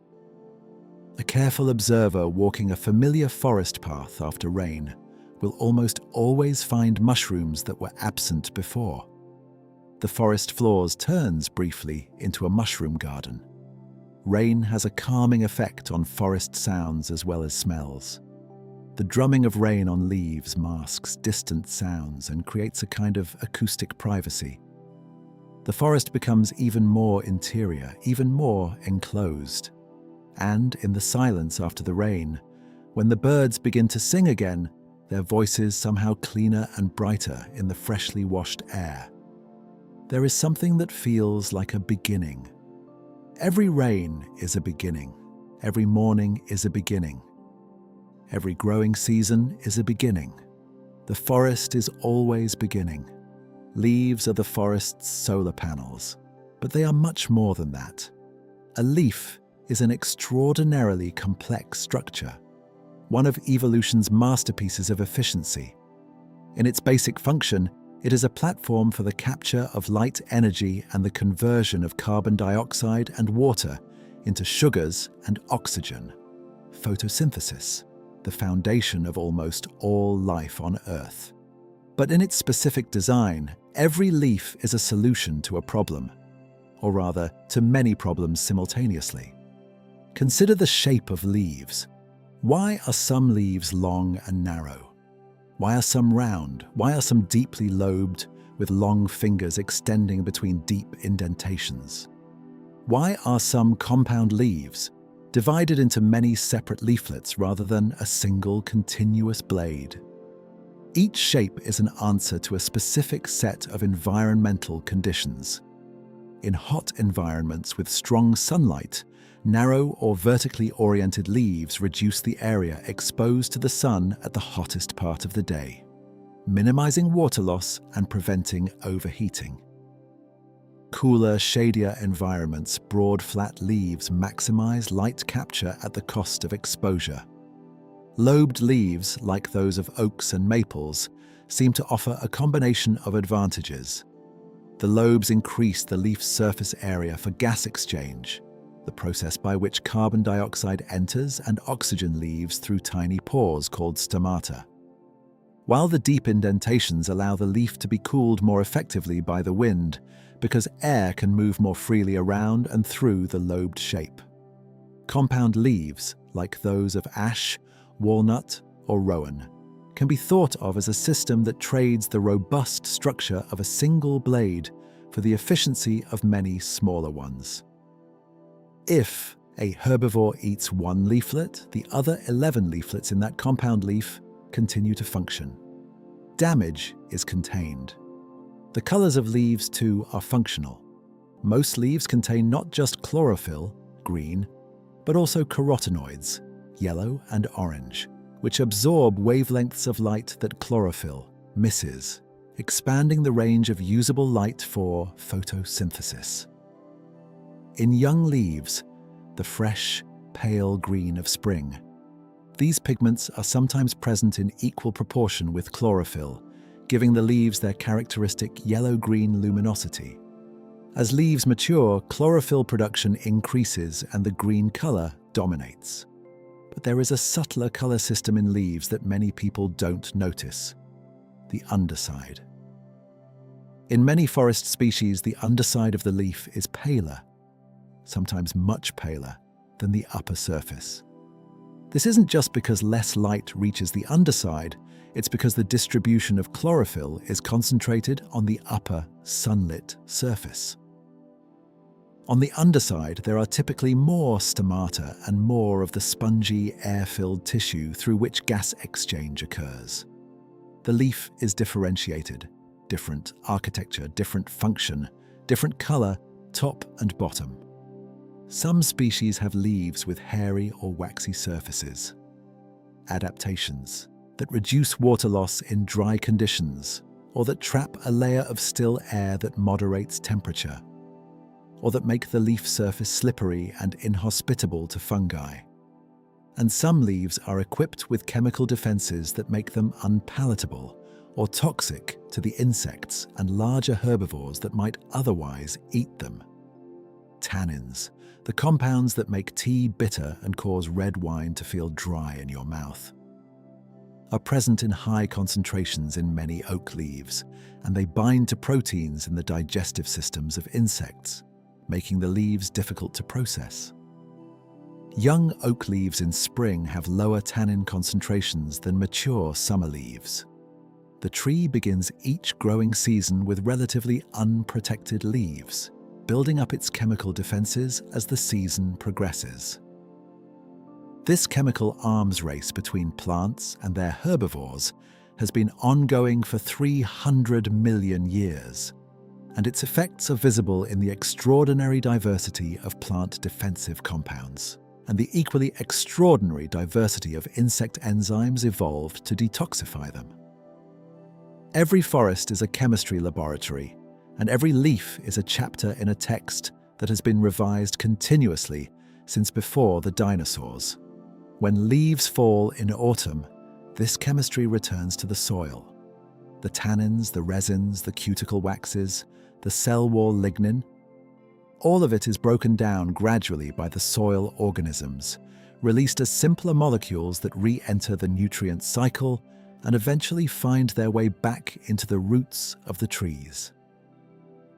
A careful observer walking a familiar forest path after rain will almost always find mushrooms that were absent before. The forest floor turns briefly into a mushroom garden. Rain has a calming effect on forest sounds as well as smells. The drumming of rain on leaves masks distant sounds and creates a kind of acoustic privacy. The forest becomes even more interior, even more enclosed. And in the silence after the rain, when the birds begin to sing again, their voices somehow cleaner and brighter in the freshly washed air. There is something that feels like a beginning. Every rain is a beginning. Every morning is a beginning. Every growing season is a beginning. The forest is always beginning. Leaves are the forest's solar panels, but they are much more than that. A leaf is an extraordinarily complex structure, one of evolution's masterpieces of efficiency. In its basic function, it is a platform for the capture of light energy and the conversion of carbon dioxide and water into sugars and oxygen. Photosynthesis, the foundation of almost all life on Earth. But in its specific design, every leaf is a solution to a problem, or rather, to many problems simultaneously. Consider the shape of leaves. Why are some leaves long and narrow? Why are some round? Why are some deeply lobed, with long fingers extending between deep indentations? Why are some compound leaves, divided into many separate leaflets rather than a single continuous blade? Each shape is an answer to a specific set of environmental conditions. In hot environments with strong sunlight, narrow or vertically oriented leaves reduce the area exposed to the sun at the hottest part of the day, minimizing water loss and preventing overheating. Cooler, shadier environments, broad, flat leaves maximize light capture at the cost of exposure. Lobed leaves, like those of oaks and maples, seem to offer a combination of advantages. The lobes increase the leaf's surface area for gas exchange, the process by which carbon dioxide enters and oxygen leaves through tiny pores called stomata. While the deep indentations allow the leaf to be cooled more effectively by the wind, because air can move more freely around and through the lobed shape. Compound leaves, like those of ash, walnut, or rowan, can be thought of as a system that trades the robust structure of a single blade for the efficiency of many smaller ones. If a herbivore eats one leaflet, the other 11 leaflets in that compound leaf continue to function. Damage is contained. The colors of leaves, too, are functional. Most leaves contain not just chlorophyll, green, but also carotenoids, yellow and orange, which absorb wavelengths of light that chlorophyll misses, expanding the range of usable light for photosynthesis. In young leaves, the fresh, pale green of spring, these pigments are sometimes present in equal proportion with chlorophyll, giving the leaves their characteristic yellow-green luminosity. As leaves mature, chlorophyll production increases and the green color dominates. But there is a subtler color system in leaves that many people don't notice: the underside. In many forest species, the underside of the leaf is paler, sometimes much paler, than the upper surface. This isn't just because less light reaches the underside, it's because the distribution of chlorophyll is concentrated on the upper, sunlit surface. On the underside, there are typically more stomata and more of the spongy, air-filled tissue through which gas exchange occurs. The leaf is differentiated: different architecture, different function, different color, top and bottom. Some species have leaves with hairy or waxy surfaces. Adaptations that reduce water loss in dry conditions, or that trap a layer of still air that moderates temperature, or that make the leaf surface slippery and inhospitable to fungi. And some leaves are equipped with chemical defenses that make them unpalatable or toxic to the insects and larger herbivores that might otherwise eat them. Tannins, the compounds that make tea bitter and cause red wine to feel dry in your mouth, are present in high concentrations in many oak leaves, and they bind to proteins in the digestive systems of insects, making the leaves difficult to process. Young oak leaves in spring have lower tannin concentrations than mature summer leaves. The tree begins each growing season with relatively unprotected leaves, building up its chemical defenses as the season progresses. This chemical arms race between plants and their herbivores has been ongoing for 300 million years, and its effects are visible in the extraordinary diversity of plant defensive compounds and the equally extraordinary diversity of insect enzymes evolved to detoxify them. Every forest is a chemistry laboratory, and every leaf is a chapter in a text that has been revised continuously since before the dinosaurs. When leaves fall in autumn, this chemistry returns to the soil. The tannins, the resins, the cuticle waxes, the cell wall lignin, all of it is broken down gradually by the soil organisms, released as simpler molecules that re-enter the nutrient cycle and eventually find their way back into the roots of the trees.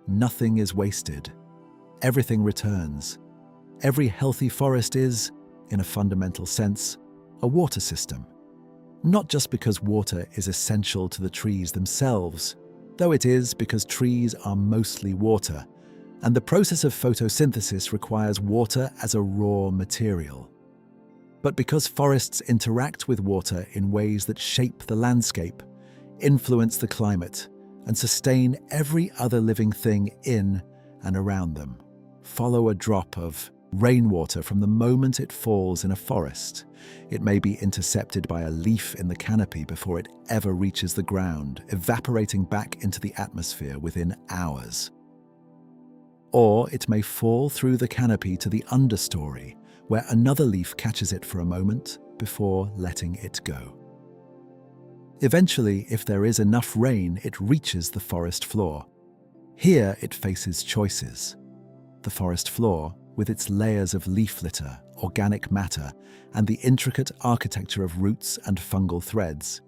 Nothing is wasted. Everything returns. Every healthy forest is, in a fundamental sense, a water system. Not just because water is essential to the trees themselves, though it is because trees are mostly water, and the process of photosynthesis requires water as a raw material. But because forests interact with water in ways that shape the landscape, influence the climate, and sustain every other living thing in and around them. Follow a drop of rainwater from the moment it falls in a forest. It may be intercepted by a leaf in the canopy before it ever reaches the ground, evaporating back into the atmosphere within hours. Or it may fall through the canopy to the understory, where another leaf catches it for a moment before letting it go. Eventually, if there is enough rain, it reaches the forest floor. Here it faces choices. The forest floor, with its layers of leaf litter, organic matter, and the intricate architecture of roots and fungal threads,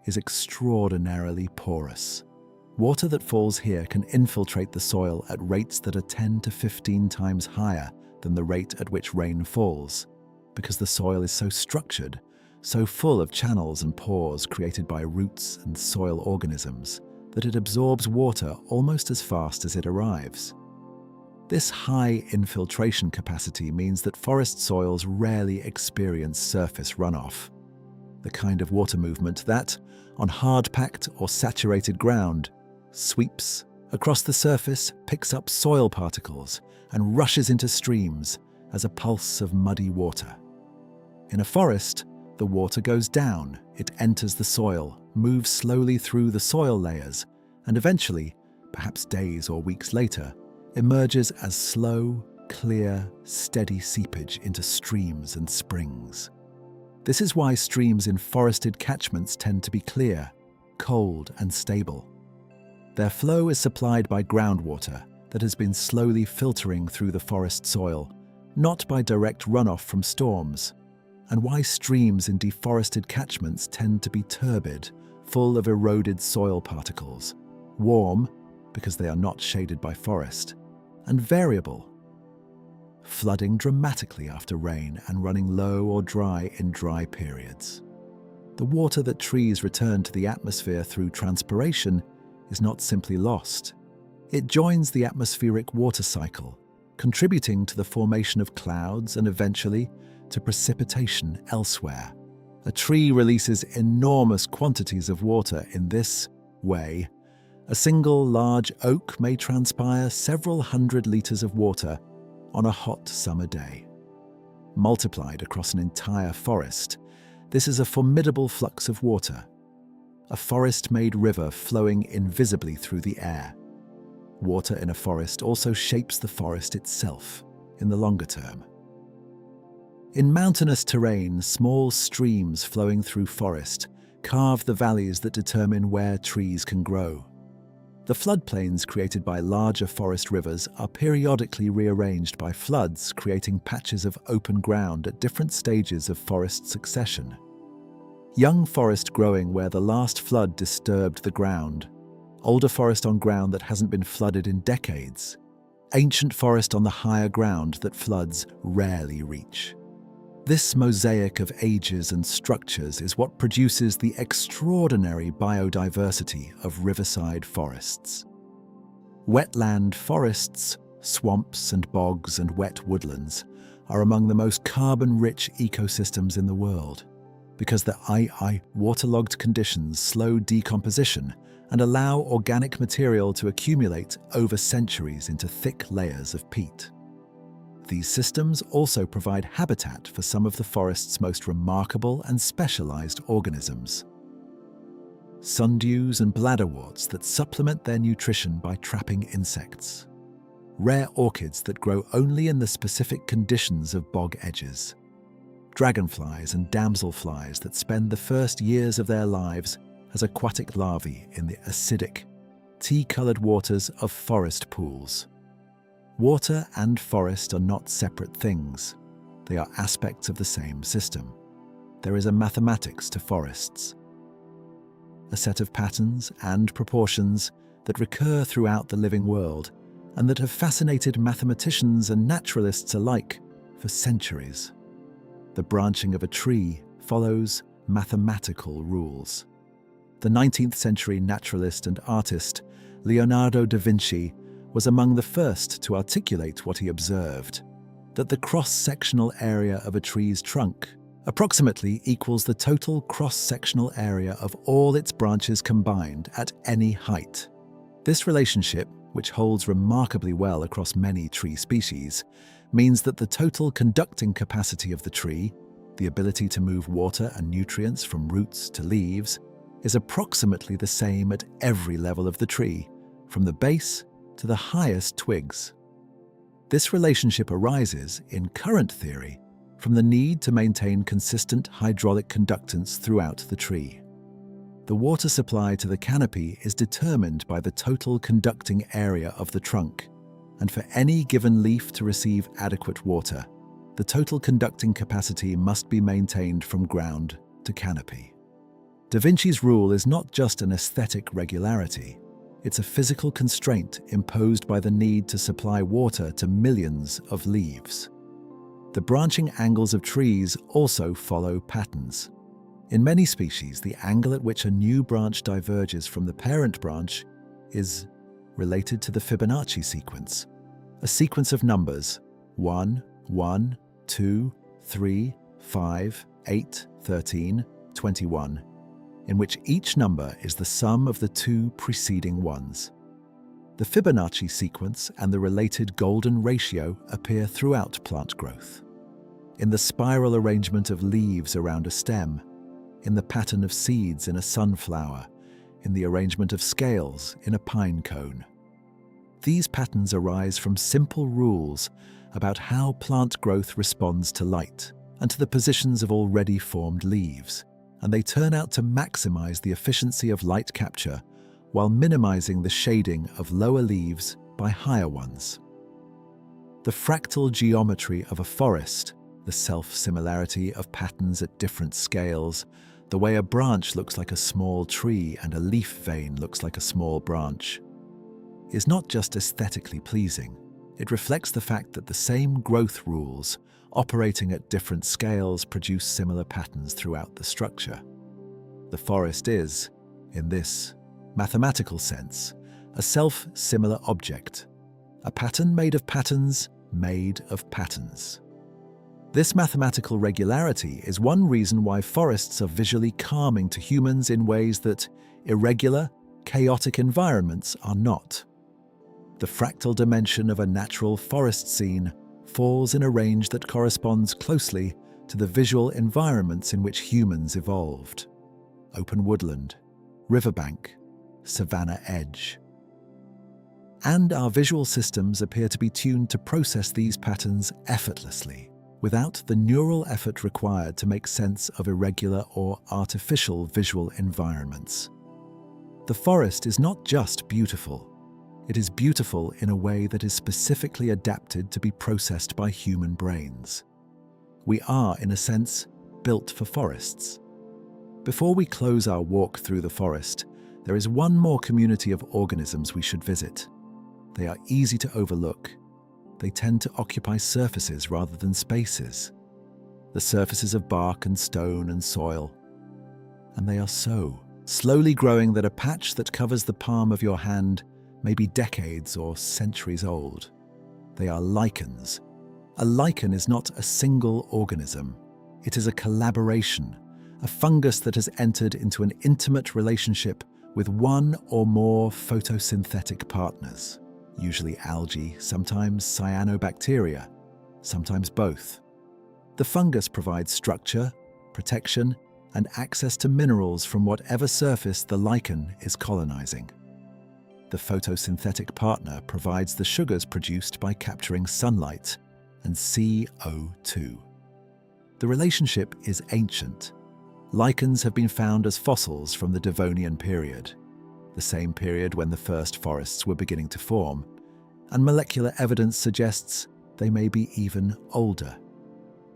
is extraordinarily porous, Water that falls here can infiltrate the soil at rates that are 10 to 15 times higher than the rate at which rain falls, because the soil is so structured, so full of channels and pores created by roots and soil organisms, that it absorbs water almost as fast as it arrives. This high infiltration capacity means that forest soils rarely experience surface runoff, the kind of water movement that, on hard-packed or saturated ground, sweeps across the surface, picks up soil particles, and rushes into streams as a pulse of muddy water. In a forest, the water goes down, it enters the soil, moves slowly through the soil layers, and eventually, perhaps days or weeks later, emerges as slow, clear, steady seepage into streams and springs. This is why streams in forested catchments tend to be clear, cold, and stable. Their flow is supplied by groundwater that has been slowly filtering through the forest soil, not by direct runoff from storms, and why streams in deforested catchments tend to be turbid, full of eroded soil particles, warm, because they are not shaded by forest, and variable, flooding dramatically after rain and running low or dry in dry periods. The water that trees return to the atmosphere through transpiration is not simply lost. It joins the atmospheric water cycle, contributing to the formation of clouds and eventually to precipitation elsewhere. A tree releases enormous quantities of water in this way. A single large oak may transpire several hundred liters of water on a hot summer day. Multiplied across an entire forest, this is a formidable flux of water, a forest-made river flowing invisibly through the air. Water in a forest also shapes the forest itself in the longer term. In mountainous terrain, small streams flowing through forest carve the valleys that determine where trees can grow. The floodplains created by larger forest rivers are periodically rearranged by floods, creating patches of open ground at different stages of forest succession. Young forest growing where the last flood disturbed the ground, older forest on ground that hasn't been flooded in decades, ancient forest on the higher ground that floods rarely reach. This mosaic of ages and structures is what produces the extraordinary biodiversity of riverside forests. Wetland forests, swamps and bogs and wet woodlands are among the most carbon-rich ecosystems in the world because the waterlogged conditions slow decomposition and allow organic material to accumulate over centuries into thick layers of peat. These systems also provide habitat for some of the forest's most remarkable and specialized organisms. Sundews and bladderworts that supplement their nutrition by trapping insects. Rare orchids that grow only in the specific conditions of bog edges. Dragonflies and damselflies that spend the first years of their lives as aquatic larvae in the acidic, tea-colored waters of forest pools. Water and forest are not separate things. They are aspects of the same system. There is a mathematics to forests, a set of patterns and proportions that recur throughout the living world and that have fascinated mathematicians and naturalists alike for centuries. The branching of a tree follows mathematical rules. The 19th century naturalist and artist Leonardo da Vinci was among the first to articulate what he observed, that the cross-sectional area of a tree's trunk approximately equals the total cross-sectional area of all its branches combined at any height. This relationship, which holds remarkably well across many tree species, means that the total conducting capacity of the tree, the ability to move water and nutrients from roots to leaves, is approximately the same at every level of the tree, from the base to the highest twigs. This relationship arises, in current theory, from the need to maintain consistent hydraulic conductance throughout the tree. The water supply to the canopy is determined by the total conducting area of the trunk, and for any given leaf to receive adequate water, the total conducting capacity must be maintained from ground to canopy. Da Vinci's rule is not just an aesthetic regularity, It's a physical constraint imposed by the need to supply water to millions of leaves. The branching angles of trees also follow patterns. In many species, the angle at which a new branch diverges from the parent branch is related to the Fibonacci sequence, a sequence of numbers 1, 1, 2, 3, 5, 8, 13, 21, in which each number is the sum of the two preceding ones. The Fibonacci sequence and the related golden ratio appear throughout plant growth. In the spiral arrangement of leaves around a stem, in the pattern of seeds in a sunflower, in the arrangement of scales in a pine cone. These patterns arise from simple rules about how plant growth responds to light and to the positions of already formed leaves, and they turn out to maximize the efficiency of light capture while minimizing the shading of lower leaves by higher ones. The fractal geometry of a forest, the self-similarity of patterns at different scales, the way a branch looks like a small tree and a leaf vein looks like a small branch, is not just aesthetically pleasing. It reflects the fact that the same growth rules, operating at different scales, produce similar patterns throughout the structure. The forest is, in this mathematical sense, a self-similar object, a pattern made of patterns made of patterns. This mathematical regularity is one reason why forests are visually calming to humans in ways that irregular, chaotic environments are not. The fractal dimension of a natural forest scene falls in a range that corresponds closely to the visual environments in which humans evolved: open woodland, riverbank, savanna edge. And our visual systems appear to be tuned to process these patterns effortlessly, without the neural effort required to make sense of irregular or artificial visual environments. The forest is not just beautiful. It is beautiful in a way that is specifically adapted to be processed by human brains. We are, in a sense, built for forests. Before we close our walk through the forest, there is one more community of organisms we should visit. They are easy to overlook. They tend to occupy surfaces rather than spaces. The surfaces of bark and stone and soil. And they are so slowly growing that a patch that covers the palm of your hand may be decades or centuries old. They are lichens. A lichen is not a single organism. It is a collaboration, a fungus that has entered into an intimate relationship with one or more photosynthetic partners, usually algae, sometimes cyanobacteria, sometimes both. The fungus provides structure, protection, and access to minerals from whatever surface the lichen is colonizing. The photosynthetic partner provides the sugars produced by capturing sunlight and CO2. The relationship is ancient. Lichens have been found as fossils from the Devonian period, the same period when the first forests were beginning to form, and molecular evidence suggests they may be even older.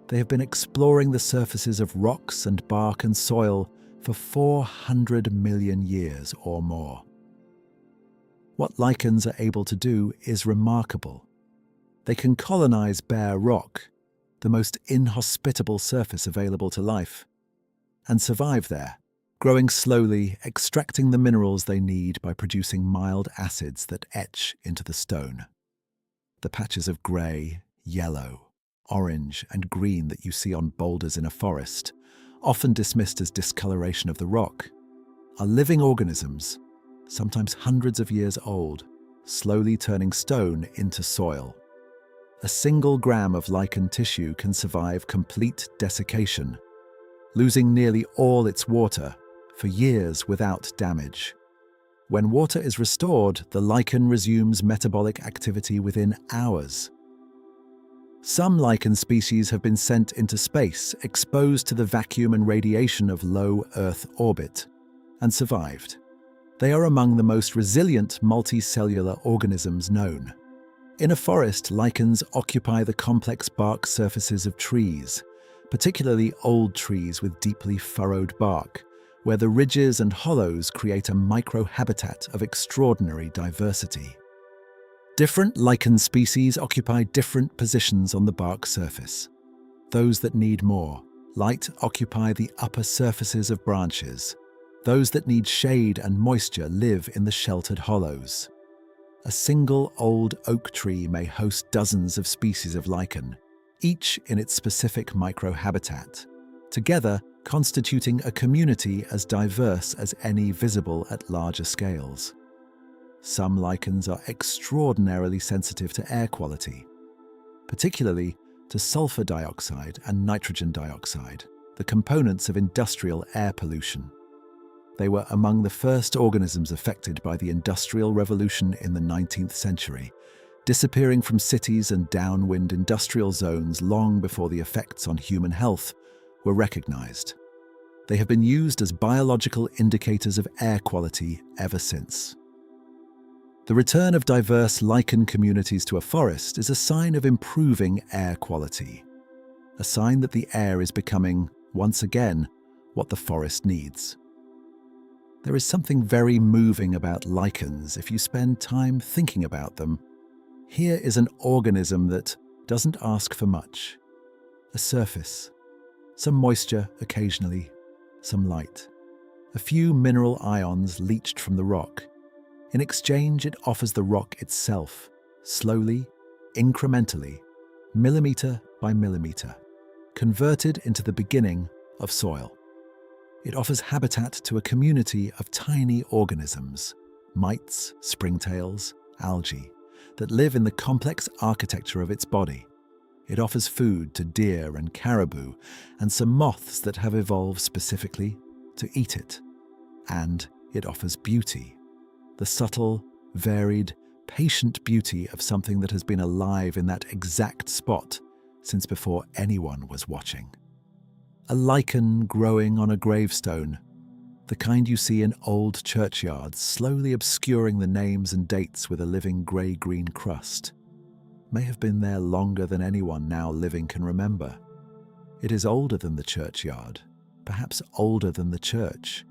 They have been exploring the surfaces of rocks and bark and soil for 400 million years or more. What lichens are able to do is remarkable. They can colonize bare rock, the most inhospitable surface available to life, and survive there, growing slowly, extracting the minerals they need by producing mild acids that etch into the stone. The patches of grey, yellow, orange, and green that you see on boulders in a forest, often dismissed as discoloration of the rock, are living organisms, sometimes hundreds of years old, slowly turning stone into soil. A single gram of lichen tissue can survive complete desiccation, losing nearly all its water for years without damage. When water is restored, the lichen resumes metabolic activity within hours. Some lichen species have been sent into space, exposed to the vacuum and radiation of low Earth orbit, and survived. They are among the most resilient multicellular organisms known. In a forest, lichens occupy the complex bark surfaces of trees, particularly old trees with deeply furrowed bark, where the ridges and hollows create a microhabitat of extraordinary diversity. Different lichen species occupy different positions on the bark surface. Those that need more light occupy the upper surfaces of branches. Those that need shade and moisture live in the sheltered hollows. A single old oak tree may host dozens of species of lichen, each in its specific microhabitat, together constituting a community as diverse as any visible at larger scales. Some lichens are extraordinarily sensitive to air quality, particularly to sulfur dioxide and nitrogen dioxide, the components of industrial air pollution. They were among the first organisms affected by the Industrial Revolution in the 19th century, disappearing from cities and downwind industrial zones long before the effects on human health were recognized. They have been used as biological indicators of air quality ever since. The return of diverse lichen communities to a forest is a sign of improving air quality, a sign that the air is becoming, once again, what the forest needs. There is something very moving about lichens if you spend time thinking about them. Here is an organism that doesn't ask for much. A surface, some moisture occasionally, some light, a few mineral ions leached from the rock. In exchange, it offers the rock itself, slowly, incrementally, millimeter by millimeter, converted into the beginning of soil. It offers habitat to a community of tiny organisms, mites, springtails, algae, that live in the complex architecture of its body. It offers food to deer and caribou and some moths that have evolved specifically to eat it. And it offers beauty, the subtle, varied, patient beauty of something that has been alive in that exact spot since before anyone was watching. A lichen growing on a gravestone, the kind you see in old churchyards, slowly obscuring the names and dates with a living grey-green crust, may have been there longer than anyone now living can remember. It is older than the churchyard, perhaps older than the church.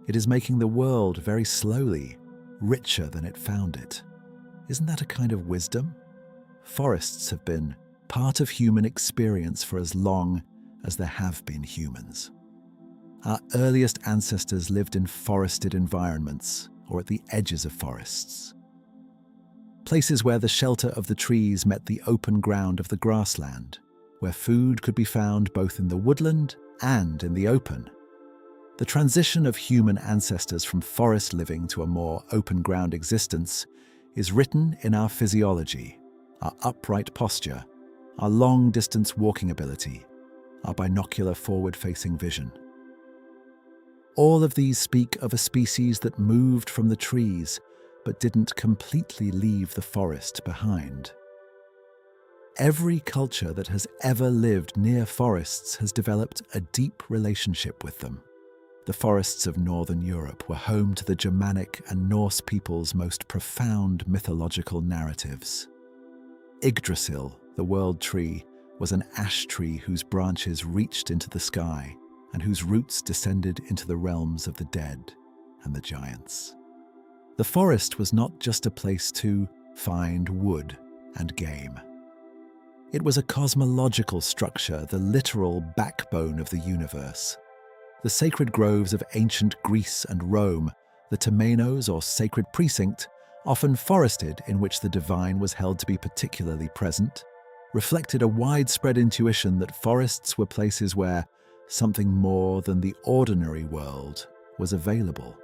It is making the world very slowly richer than it found it. Isn't that a kind of wisdom? Forests have been part of human experience for as long as there have been humans. Our earliest ancestors lived in forested environments or at the edges of forests. Places where the shelter of the trees met the open ground of the grassland, where food could be found both in the woodland and in the open. The transition of human ancestors from forest living to a more open ground existence is written in our physiology, our upright posture, our long-distance walking ability, our binocular forward-facing vision. All of these speak of a species that moved from the trees but didn't completely leave the forest behind. Every culture that has ever lived near forests has developed a deep relationship with them. The forests of northern Europe were home to the Germanic and Norse peoples' most profound mythological narratives. Yggdrasil, the world tree, was an ash tree whose branches reached into the sky and whose roots descended into the realms of the dead and the giants. The forest was not just a place to find wood and game. It was a cosmological structure, the literal backbone of the universe. The sacred groves of ancient Greece and Rome, the temenos or sacred precinct, often forested in which the divine was held to be particularly present, reflected a widespread intuition that forests were places where something more than the ordinary world was available.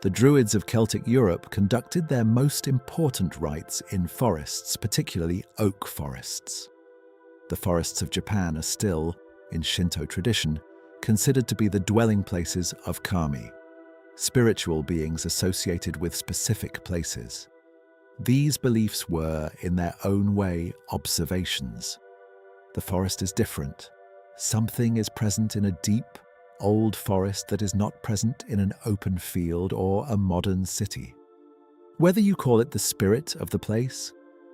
The Druids of Celtic Europe conducted their most important rites in forests, particularly oak forests. The forests of Japan are still, in Shinto tradition, considered to be the dwelling places of kami, spiritual beings associated with specific places. These beliefs were, in their own way, observations. The forest is different. Something is present in a deep, old forest that is not present in an open field or a modern city. Whether you call it the spirit of the place,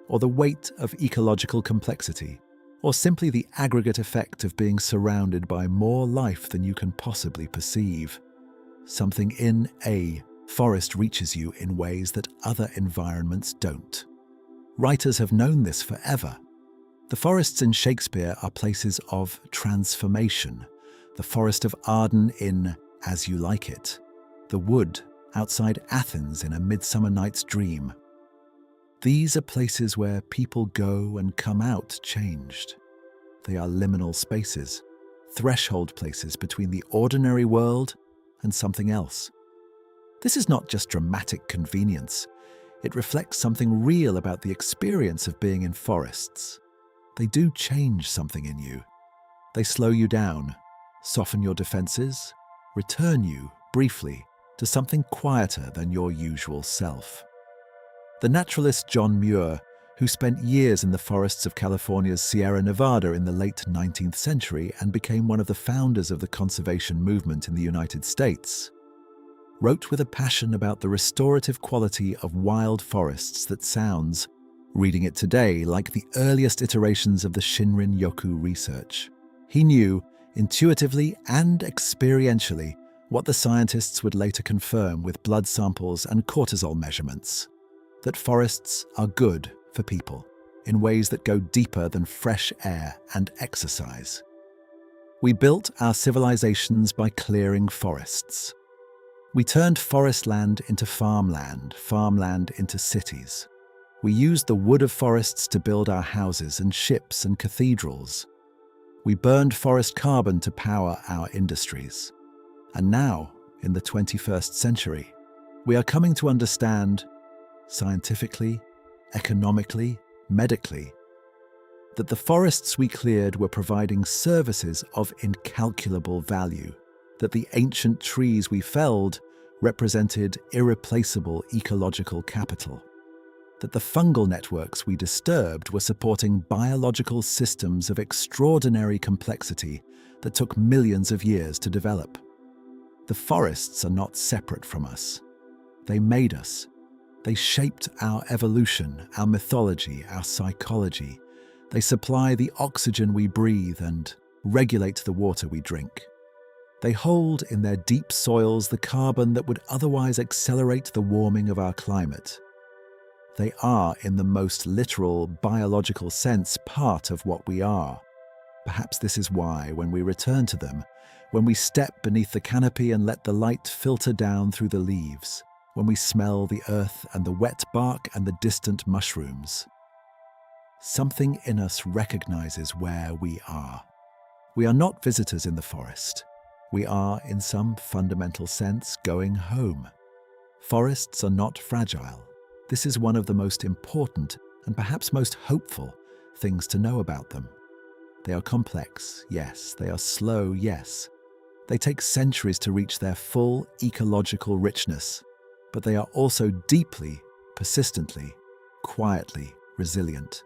or the weight of ecological complexity, or simply the aggregate effect of being surrounded by more life than you can possibly perceive. Something in a forest reaches you in ways that other environments don't. Writers have known this forever. The forests in Shakespeare are places of transformation. The Forest of Arden in As You Like It. The wood outside Athens in A Midsummer Night's Dream. These are places where people go and come out changed. They are liminal spaces, threshold places between the ordinary world and something else. This is not just dramatic convenience. It reflects something real about the experience of being in forests. They do change something in you. They slow you down, soften your defenses, return you, briefly, to something quieter than your usual self. The naturalist John Muir, who spent years in the forests of California's Sierra Nevada in the late 19th century and became one of the founders of the conservation movement in the United States, wrote with a passion about the restorative quality of wild forests that sounds, reading it today, like the earliest iterations of the Shinrin-yoku research. He knew, intuitively and experientially, what the scientists would later confirm with blood samples and cortisol measurements: that forests are good for people in ways that go deeper than fresh air and exercise. We built our civilizations by clearing forests. We turned forest land into farmland, farmland into cities. We used the wood of forests to build our houses and ships and cathedrals. We burned forest carbon to power our industries. And now, in the 21st century, we are coming to understand, scientifically, economically, medically, that the forests we cleared were providing services of incalculable value, that the ancient trees we felled represented irreplaceable ecological capital, that the fungal networks we disturbed were supporting biological systems of extraordinary complexity that took millions of years to develop. The forests are not separate from us. They made us. They shaped our evolution, our mythology, our psychology. They supply the oxygen we breathe and regulate the water we drink. They hold in their deep soils the carbon that would otherwise accelerate the warming of our climate. They are, in the most literal, biological sense, part of what we are. Perhaps this is why, when we return to them, when we step beneath the canopy and let the light filter down through the leaves, when we smell the earth and the wet bark and the distant mushrooms, something in us recognizes where we are. We are not visitors in the forest. We are, in some fundamental sense, going home. Forests are not fragile. This is one of the most important and perhaps most hopeful things to know about them. They are complex, yes. They are slow, yes. They take centuries to reach their full ecological richness, but they are also deeply, persistently, quietly resilient.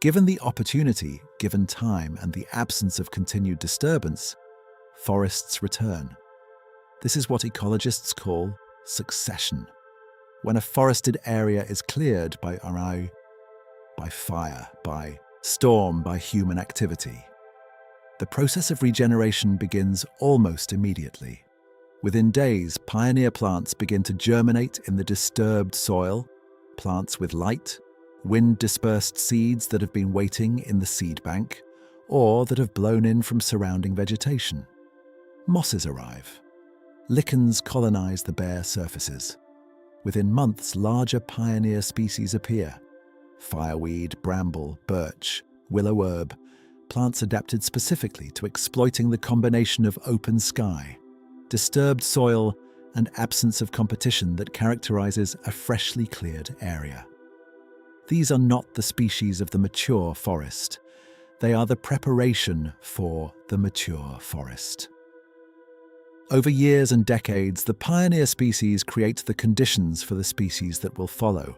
Given the opportunity, given time, and the absence of continued disturbance, forests return. This is what ecologists call succession. When a forested area is cleared by fire, by storm, by human activity, the process of regeneration begins almost immediately. Within days, pioneer plants begin to germinate in the disturbed soil, plants with light, wind-dispersed seeds that have been waiting in the seed bank, or that have blown in from surrounding vegetation. Mosses arrive. Lichens colonize the bare surfaces. Within months, larger pioneer species appear. Fireweed, bramble, birch, willow herb, plants adapted specifically to exploiting the combination of open sky, disturbed soil, and absence of competition that characterizes a freshly cleared area. These are not the species of the mature forest. They are the preparation for the mature forest. Over years and decades, the pioneer species create the conditions for the species that will follow.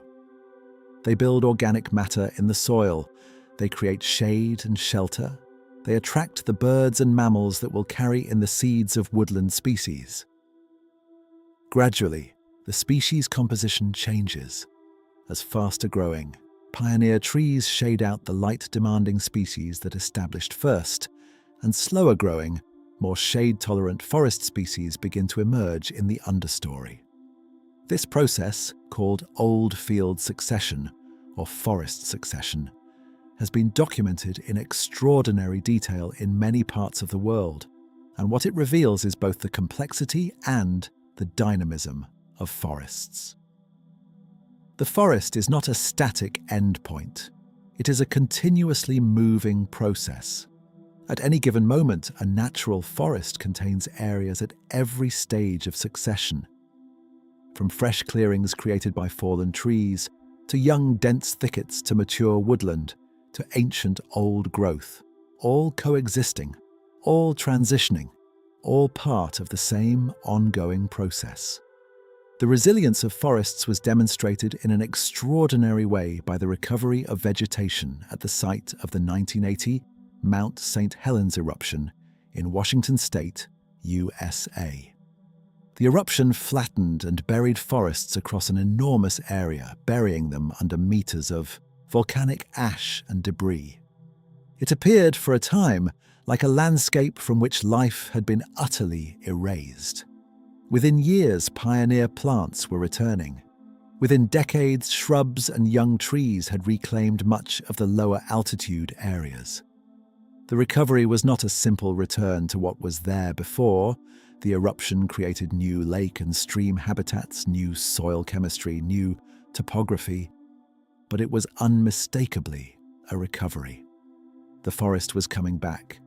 They build organic matter in the soil. They create shade and shelter. They attract the birds and mammals that will carry in the seeds of woodland species. Gradually, the species composition changes. As faster growing, Pioneer trees shade out the light-demanding species that established first, and slower-growing, more shade-tolerant forest species begin to emerge in the understory. This process, called old field succession or forest succession, has been documented in extraordinary detail in many parts of the world, and what it reveals is both the complexity and the dynamism of forests. The forest is not a static endpoint. It is a continuously moving process. At any given moment, a natural forest contains areas at every stage of succession, from fresh clearings created by fallen trees, to young dense thickets, to mature woodland, to ancient old growth, all coexisting, all transitioning, all part of the same ongoing process. The resilience of forests was demonstrated in an extraordinary way by the recovery of vegetation at the site of the 1980 Mount St. Helens eruption in Washington State, USA. The eruption flattened and buried forests across an enormous area, burying them under meters of volcanic ash and debris. It appeared for a time like a landscape from which life had been utterly erased. Within years, pioneer plants were returning. Within decades, shrubs and young trees had reclaimed much of the lower altitude areas. The recovery was not a simple return to what was there before. The eruption created new lake and stream habitats, new soil chemistry, new topography, but it was unmistakably a recovery. The forest was coming back.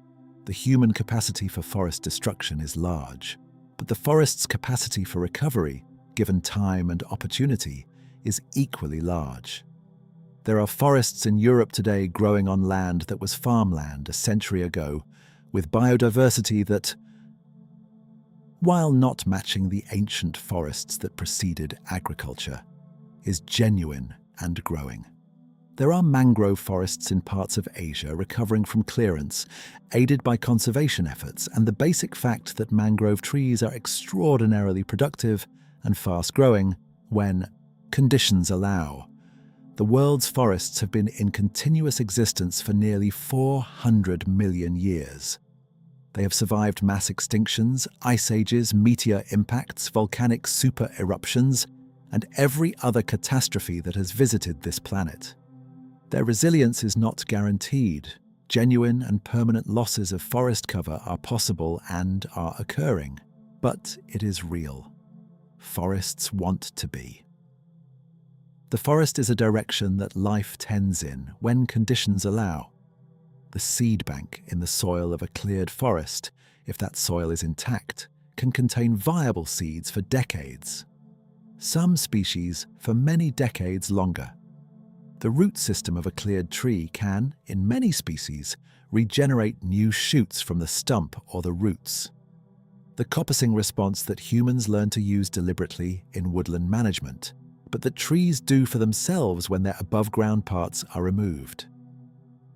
The human capacity for forest destruction is large, but the forest's capacity for recovery, given time and opportunity, is equally large. There are forests in Europe today growing on land that was farmland a century ago, with biodiversity that, while not matching the ancient forests that preceded agriculture, is genuine and growing. There are mangrove forests in parts of Asia recovering from clearance, aided by conservation efforts, and the basic fact that mangrove trees are extraordinarily productive and fast-growing when conditions allow. The world's forests have been in continuous existence for nearly 400 million years. They have survived mass extinctions, ice ages, meteor impacts, volcanic super-eruptions, and every other catastrophe that has visited this planet. Their resilience is not guaranteed. Genuine and permanent losses of forest cover are possible and are occurring, but it is real. Forests want to be. The forest is a direction that life tends in when conditions allow. The seed bank in the soil of a cleared forest, if that soil is intact, can contain viable seeds for decades. Some species for many decades longer. The root system of a cleared tree can, in many species, regenerate new shoots from the stump or the roots. The coppicing response that humans learn to use deliberately in woodland management, but that trees do for themselves when their above-ground parts are removed.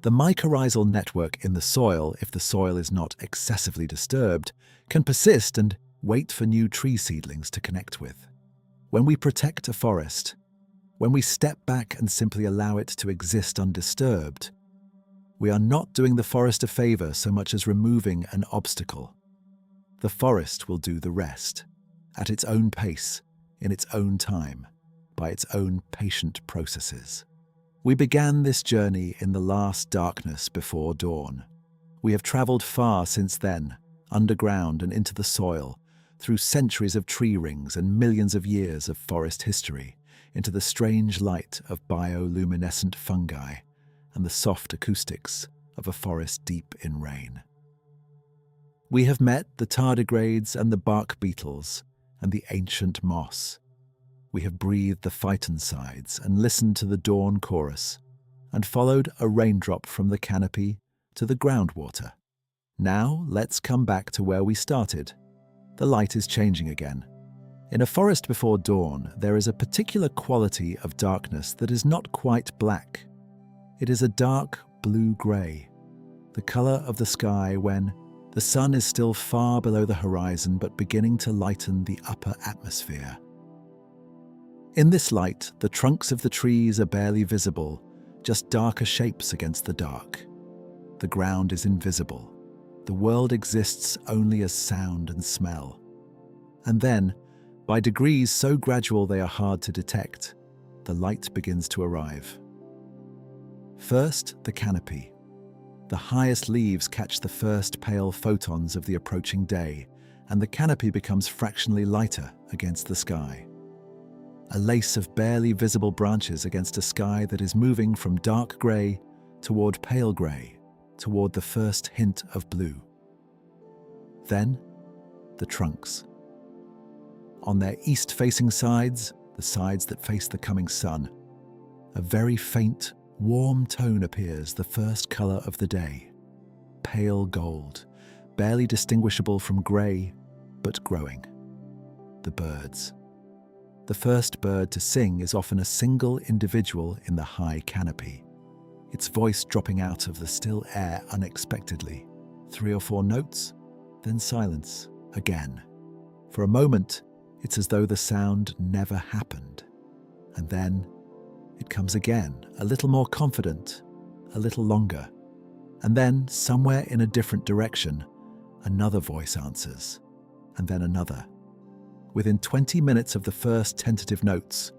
The mycorrhizal network in the soil, if the soil is not excessively disturbed, can persist and wait for new tree seedlings to connect with. When we protect a forest, when we step back and simply allow it to exist undisturbed, we are not doing the forest a favor so much as removing an obstacle. The forest will do the rest, at its own pace, in its own time, by its own patient processes. We began this journey in the last darkness before dawn. We have traveled far since then, underground and into the soil, through centuries of tree rings and millions of years of forest history, into the strange light of bioluminescent fungi and the soft acoustics of a forest deep in rain. We have met the tardigrades and the bark beetles and the ancient moss. We have breathed the phytoncides and listened to the dawn chorus and followed a raindrop from the canopy to the groundwater. Now let's come back to where we started. The light is changing again. In a forest before dawn, there is a particular quality of darkness that is not quite black. It is a dark blue-grey, the colour of the sky when the sun is still far below the horizon but beginning to lighten the upper atmosphere. In this light, the trunks of the trees are barely visible, just darker shapes against the dark. The ground is invisible. The world exists only as sound and smell. And then, by degrees so gradual they are hard to detect, the light begins to arrive. First, the canopy. The highest leaves catch the first pale photons of the approaching day, and the canopy becomes fractionally lighter against the sky. A lace of barely visible branches against a sky that is moving from dark grey toward pale grey, toward the first hint of blue. Then, the trunks. On their east-facing sides, the sides that face the coming sun, a very faint, warm tone appears, the first colour of the day. Pale gold, barely distinguishable from grey, but growing. The birds. The first bird to sing is often a single individual in the high canopy, its voice dropping out of the still air unexpectedly. 3 or 4 notes, then silence again. For a moment, it's as though the sound never happened. And then it comes again, a little more confident, a little longer. And then, somewhere in a different direction, another voice answers, and then another. Within 20 minutes of the first tentative notes,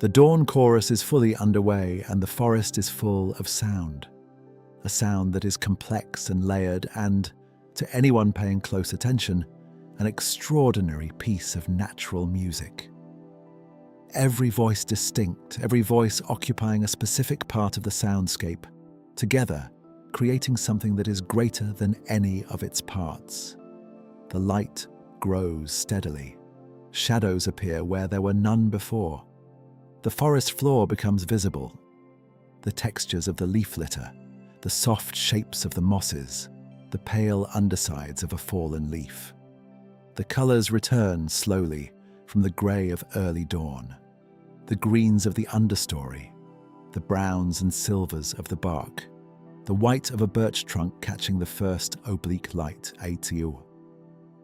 the dawn chorus is fully underway and the forest is full of sound. A sound that is complex and layered and, to anyone paying close attention, an extraordinary piece of natural music. Every voice distinct, every voice occupying a specific part of the soundscape, together creating something that is greater than any of its parts. The light grows steadily. Shadows appear where there were none before. The forest floor becomes visible. The textures of the leaf litter, the soft shapes of the mosses, the pale undersides of a fallen leaf. The colours return slowly from the grey of early dawn. The greens of the understory, the browns and silvers of the bark, the white of a birch trunk catching the first oblique light, ATU.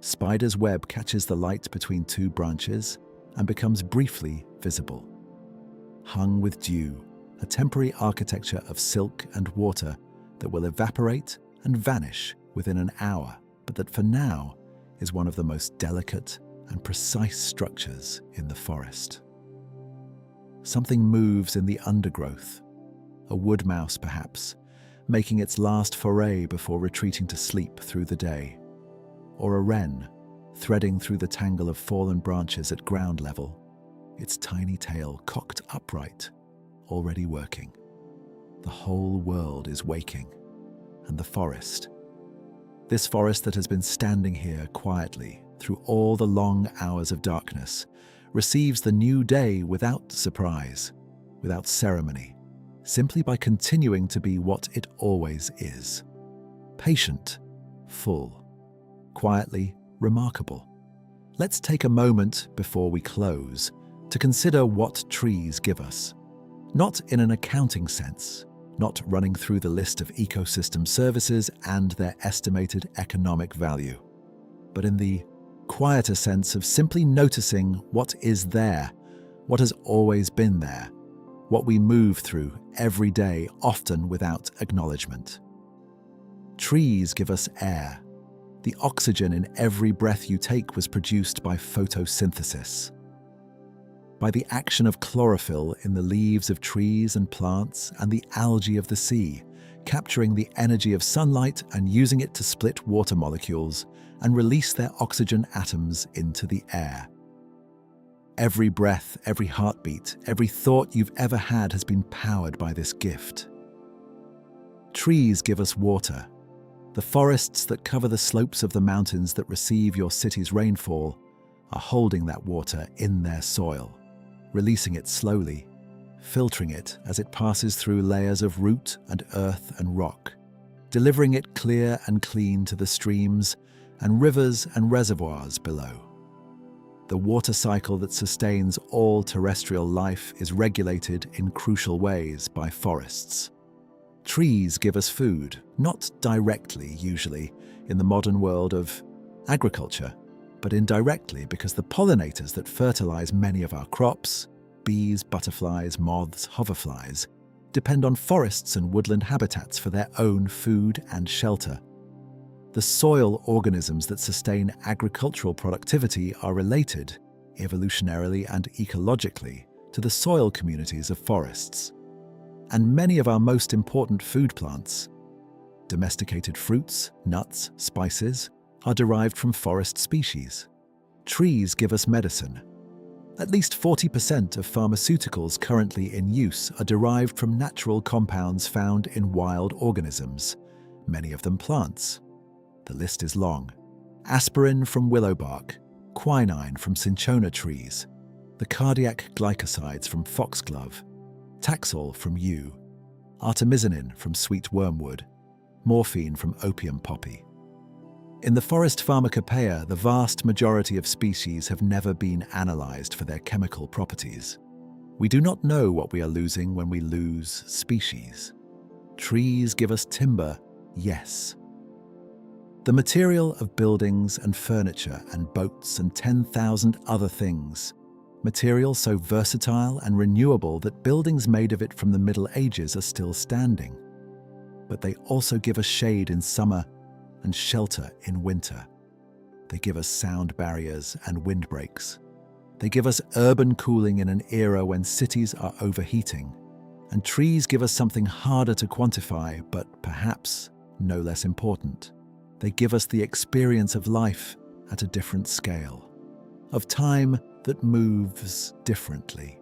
Spider's web catches the light between 2 branches and becomes briefly visible. Hung with dew, a temporary architecture of silk and water that will evaporate and vanish within an hour, but that for now is one of the most delicate and precise structures in the forest. Something moves in the undergrowth, a wood mouse perhaps, making its last foray before retreating to sleep through the day. Or a wren, threading through the tangle of fallen branches at ground level, its tiny tail cocked upright, already working. The whole world is waking, and the forest. This forest that has been standing here quietly through all the long hours of darkness receives the new day without surprise, without ceremony, simply by continuing to be what it always is. Patient, full, quietly remarkable. Let's take a moment before we close to consider what trees give us. Not in an accounting sense, not running through the list of ecosystem services and their estimated economic value, but in the quieter sense of simply noticing what is there, what has always been there, what we move through every day, often without acknowledgement. Trees give us air. The oxygen in every breath you take was produced by photosynthesis. By the action of chlorophyll in the leaves of trees and plants and the algae of the sea, capturing the energy of sunlight and using it to split water molecules and release their oxygen atoms into the air. Every breath, every heartbeat, every thought you've ever had has been powered by this gift. Trees give us water. The forests that cover the slopes of the mountains that receive your city's rainfall are holding that water in their soil, releasing it slowly, filtering it as it passes through layers of root and earth and rock, delivering it clear and clean to the streams and rivers and reservoirs below. The water cycle that sustains all terrestrial life is regulated in crucial ways by forests. Trees give us food, not directly usually in the modern world of agriculture, but indirectly because the pollinators that fertilize many of our crops, bees, butterflies, moths, hoverflies, depend on forests and woodland habitats for their own food and shelter. The soil organisms that sustain agricultural productivity are related, evolutionarily and ecologically, to the soil communities of forests. And many of our most important food plants, domesticated fruits, nuts, spices, are derived from forest species. Trees give us medicine. At least 40% of pharmaceuticals currently in use are derived from natural compounds found in wild organisms, many of them plants. The list is long. Aspirin from willow bark, quinine from cinchona trees, the cardiac glycosides from foxglove, Taxol from yew, artemisinin from sweet wormwood, morphine from opium poppy. In the forest pharmacopoeia, the vast majority of species have never been analysed for their chemical properties. We do not know what we are losing when we lose species. Trees give us timber, yes. The material of buildings and furniture and boats and 10,000 other things. Material so versatile and renewable that buildings made of it from the Middle Ages are still standing. But they also give us shade in summer and shelter in winter. They give us sound barriers and windbreaks. They give us urban cooling in an era when cities are overheating. And trees give us something harder to quantify, but perhaps no less important. They give us the experience of life at a different scale, of time that moves differently,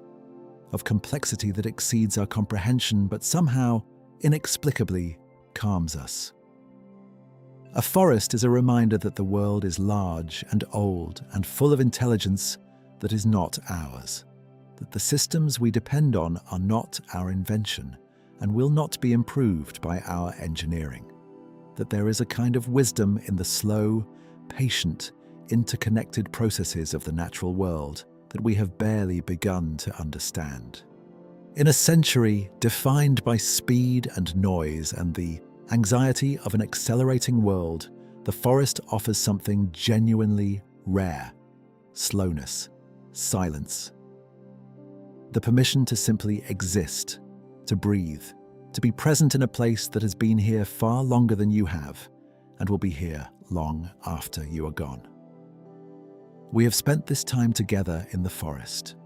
of complexity that exceeds our comprehension but somehow, inexplicably, calms us. A forest is a reminder that the world is large and old and full of intelligence that is not ours, that the systems we depend on are not our invention and will not be improved by our engineering, that there is a kind of wisdom in the slow, patient, interconnected processes of the natural world that we have barely begun to understand. In a century defined by speed and noise and the anxiety of an accelerating world, the forest offers something genuinely rare: slowness, silence. The permission to simply exist, to breathe, to be present in a place that has been here far longer than you have and will be here long after you are gone. We have spent this time together in the forest.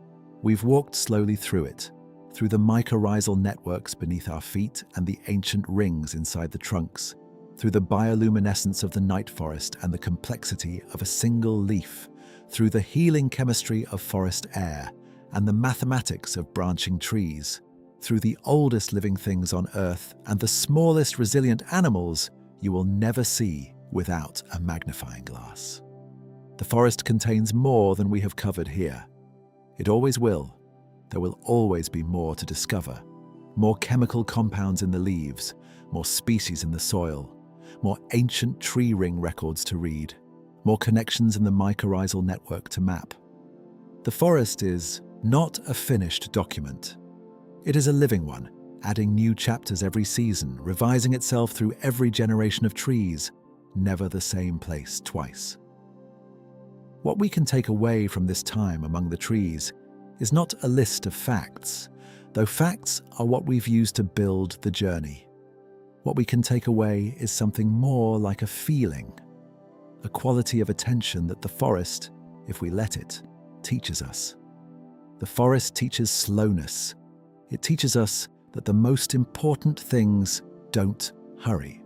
We've walked slowly through it, through the mycorrhizal networks beneath our feet and the ancient rings inside the trunks, through the bioluminescence of the night forest and the complexity of a single leaf, through the healing chemistry of forest air and the mathematics of branching trees, through the oldest living things on Earth and the smallest resilient animals you will never see without a magnifying glass. The forest contains more than we have covered here. It always will. There will always be more to discover. More chemical compounds in the leaves, more species in the soil, more ancient tree ring records to read, more connections in the mycorrhizal network to map. The forest is not a finished document. It is a living one, adding new chapters every season, revising itself through every generation of trees, never the same place twice. What we can take away from this time among the trees is not a list of facts, though facts are what we've used to build the journey. What we can take away is something more like a feeling, a quality of attention that the forest, if we let it, teaches us. The forest teaches slowness. It teaches us that the most important things don't hurry.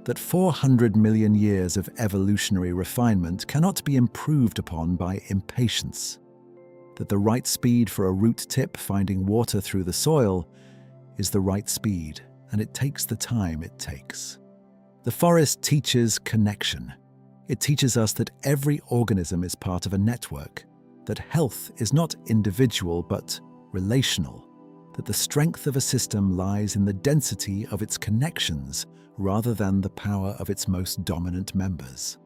That 400 million years of evolutionary refinement cannot be improved upon by impatience. That the right speed for a root tip finding water through the soil is the right speed, and it takes the time it takes. The forest teaches connection. It teaches us that every organism is part of a network, that health is not individual but relational, that the strength of a system lies in the density of its connections rather than the power of its most dominant members.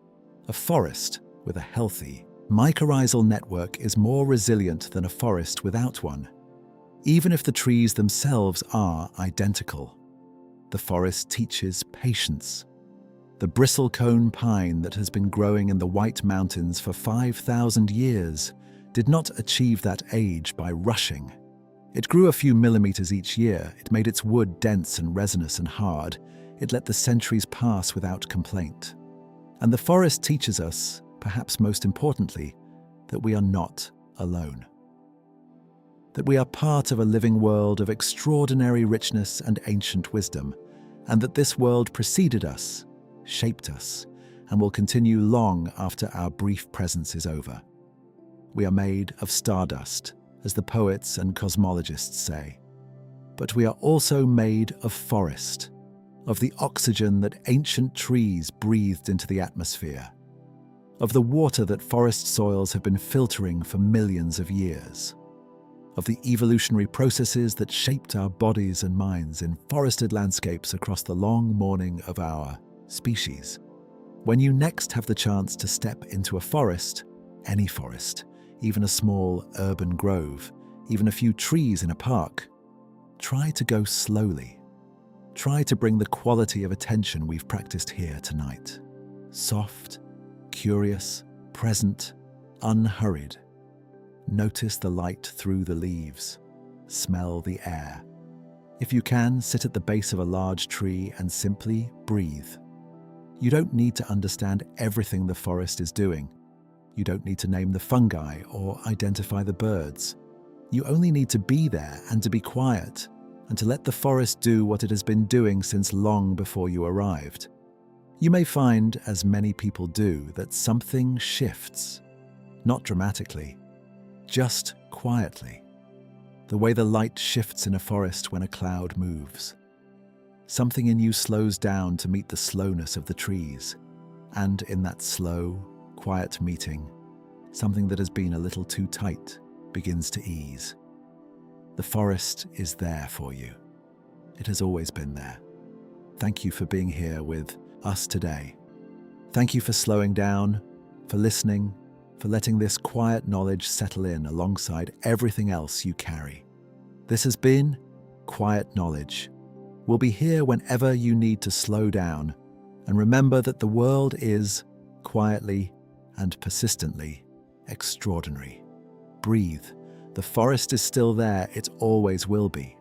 A forest with a healthy, mycorrhizal network is more resilient than a forest without one, even if the trees themselves are identical. The forest teaches patience. The bristlecone pine that has been growing in the White Mountains for 5,000 years did not achieve that age by rushing. It grew a few millimeters each year. It made its wood dense and resinous and hard. It let the centuries pass without complaint. And the forest teaches us, perhaps most importantly, that we are not alone. That we are part of a living world of extraordinary richness and ancient wisdom, and that this world preceded us, shaped us, and will continue long after our brief presence is over. We are made of stardust, as the poets and cosmologists say. But we are also made of forest, of the oxygen that ancient trees breathed into the atmosphere, of the water that forest soils have been filtering for millions of years, of the evolutionary processes that shaped our bodies and minds in forested landscapes across the long morning of our species. When you next have the chance to step into a forest, any forest, even a small urban grove, even a few trees in a park, try to go slowly. Try to bring the quality of attention we've practiced here tonight. Soft, curious, present, unhurried. Notice the light through the leaves. Smell the air. If you can, sit at the base of a large tree and simply breathe. You don't need to understand everything the forest is doing. You don't need to name the fungi or identify the birds. You only need to be there and to be quiet, and to let the forest do what it has been doing since long before you arrived. You may find, as many people do, that something shifts. Not dramatically, just quietly. The way the light shifts in a forest when a cloud moves. Something in you slows down to meet the slowness of the trees. And in that slow, quiet meeting, something that has been a little too tight begins to ease. The forest is there for you. It has always been there. Thank you for being here with us today. Thank you for slowing down, for listening, for letting this quiet knowledge settle in alongside everything else you carry. This has been Quiet Knowledge. We'll be here whenever you need to slow down, and remember that the world is, quietly and persistently, extraordinary. Breathe. The forest is still there. It always will be.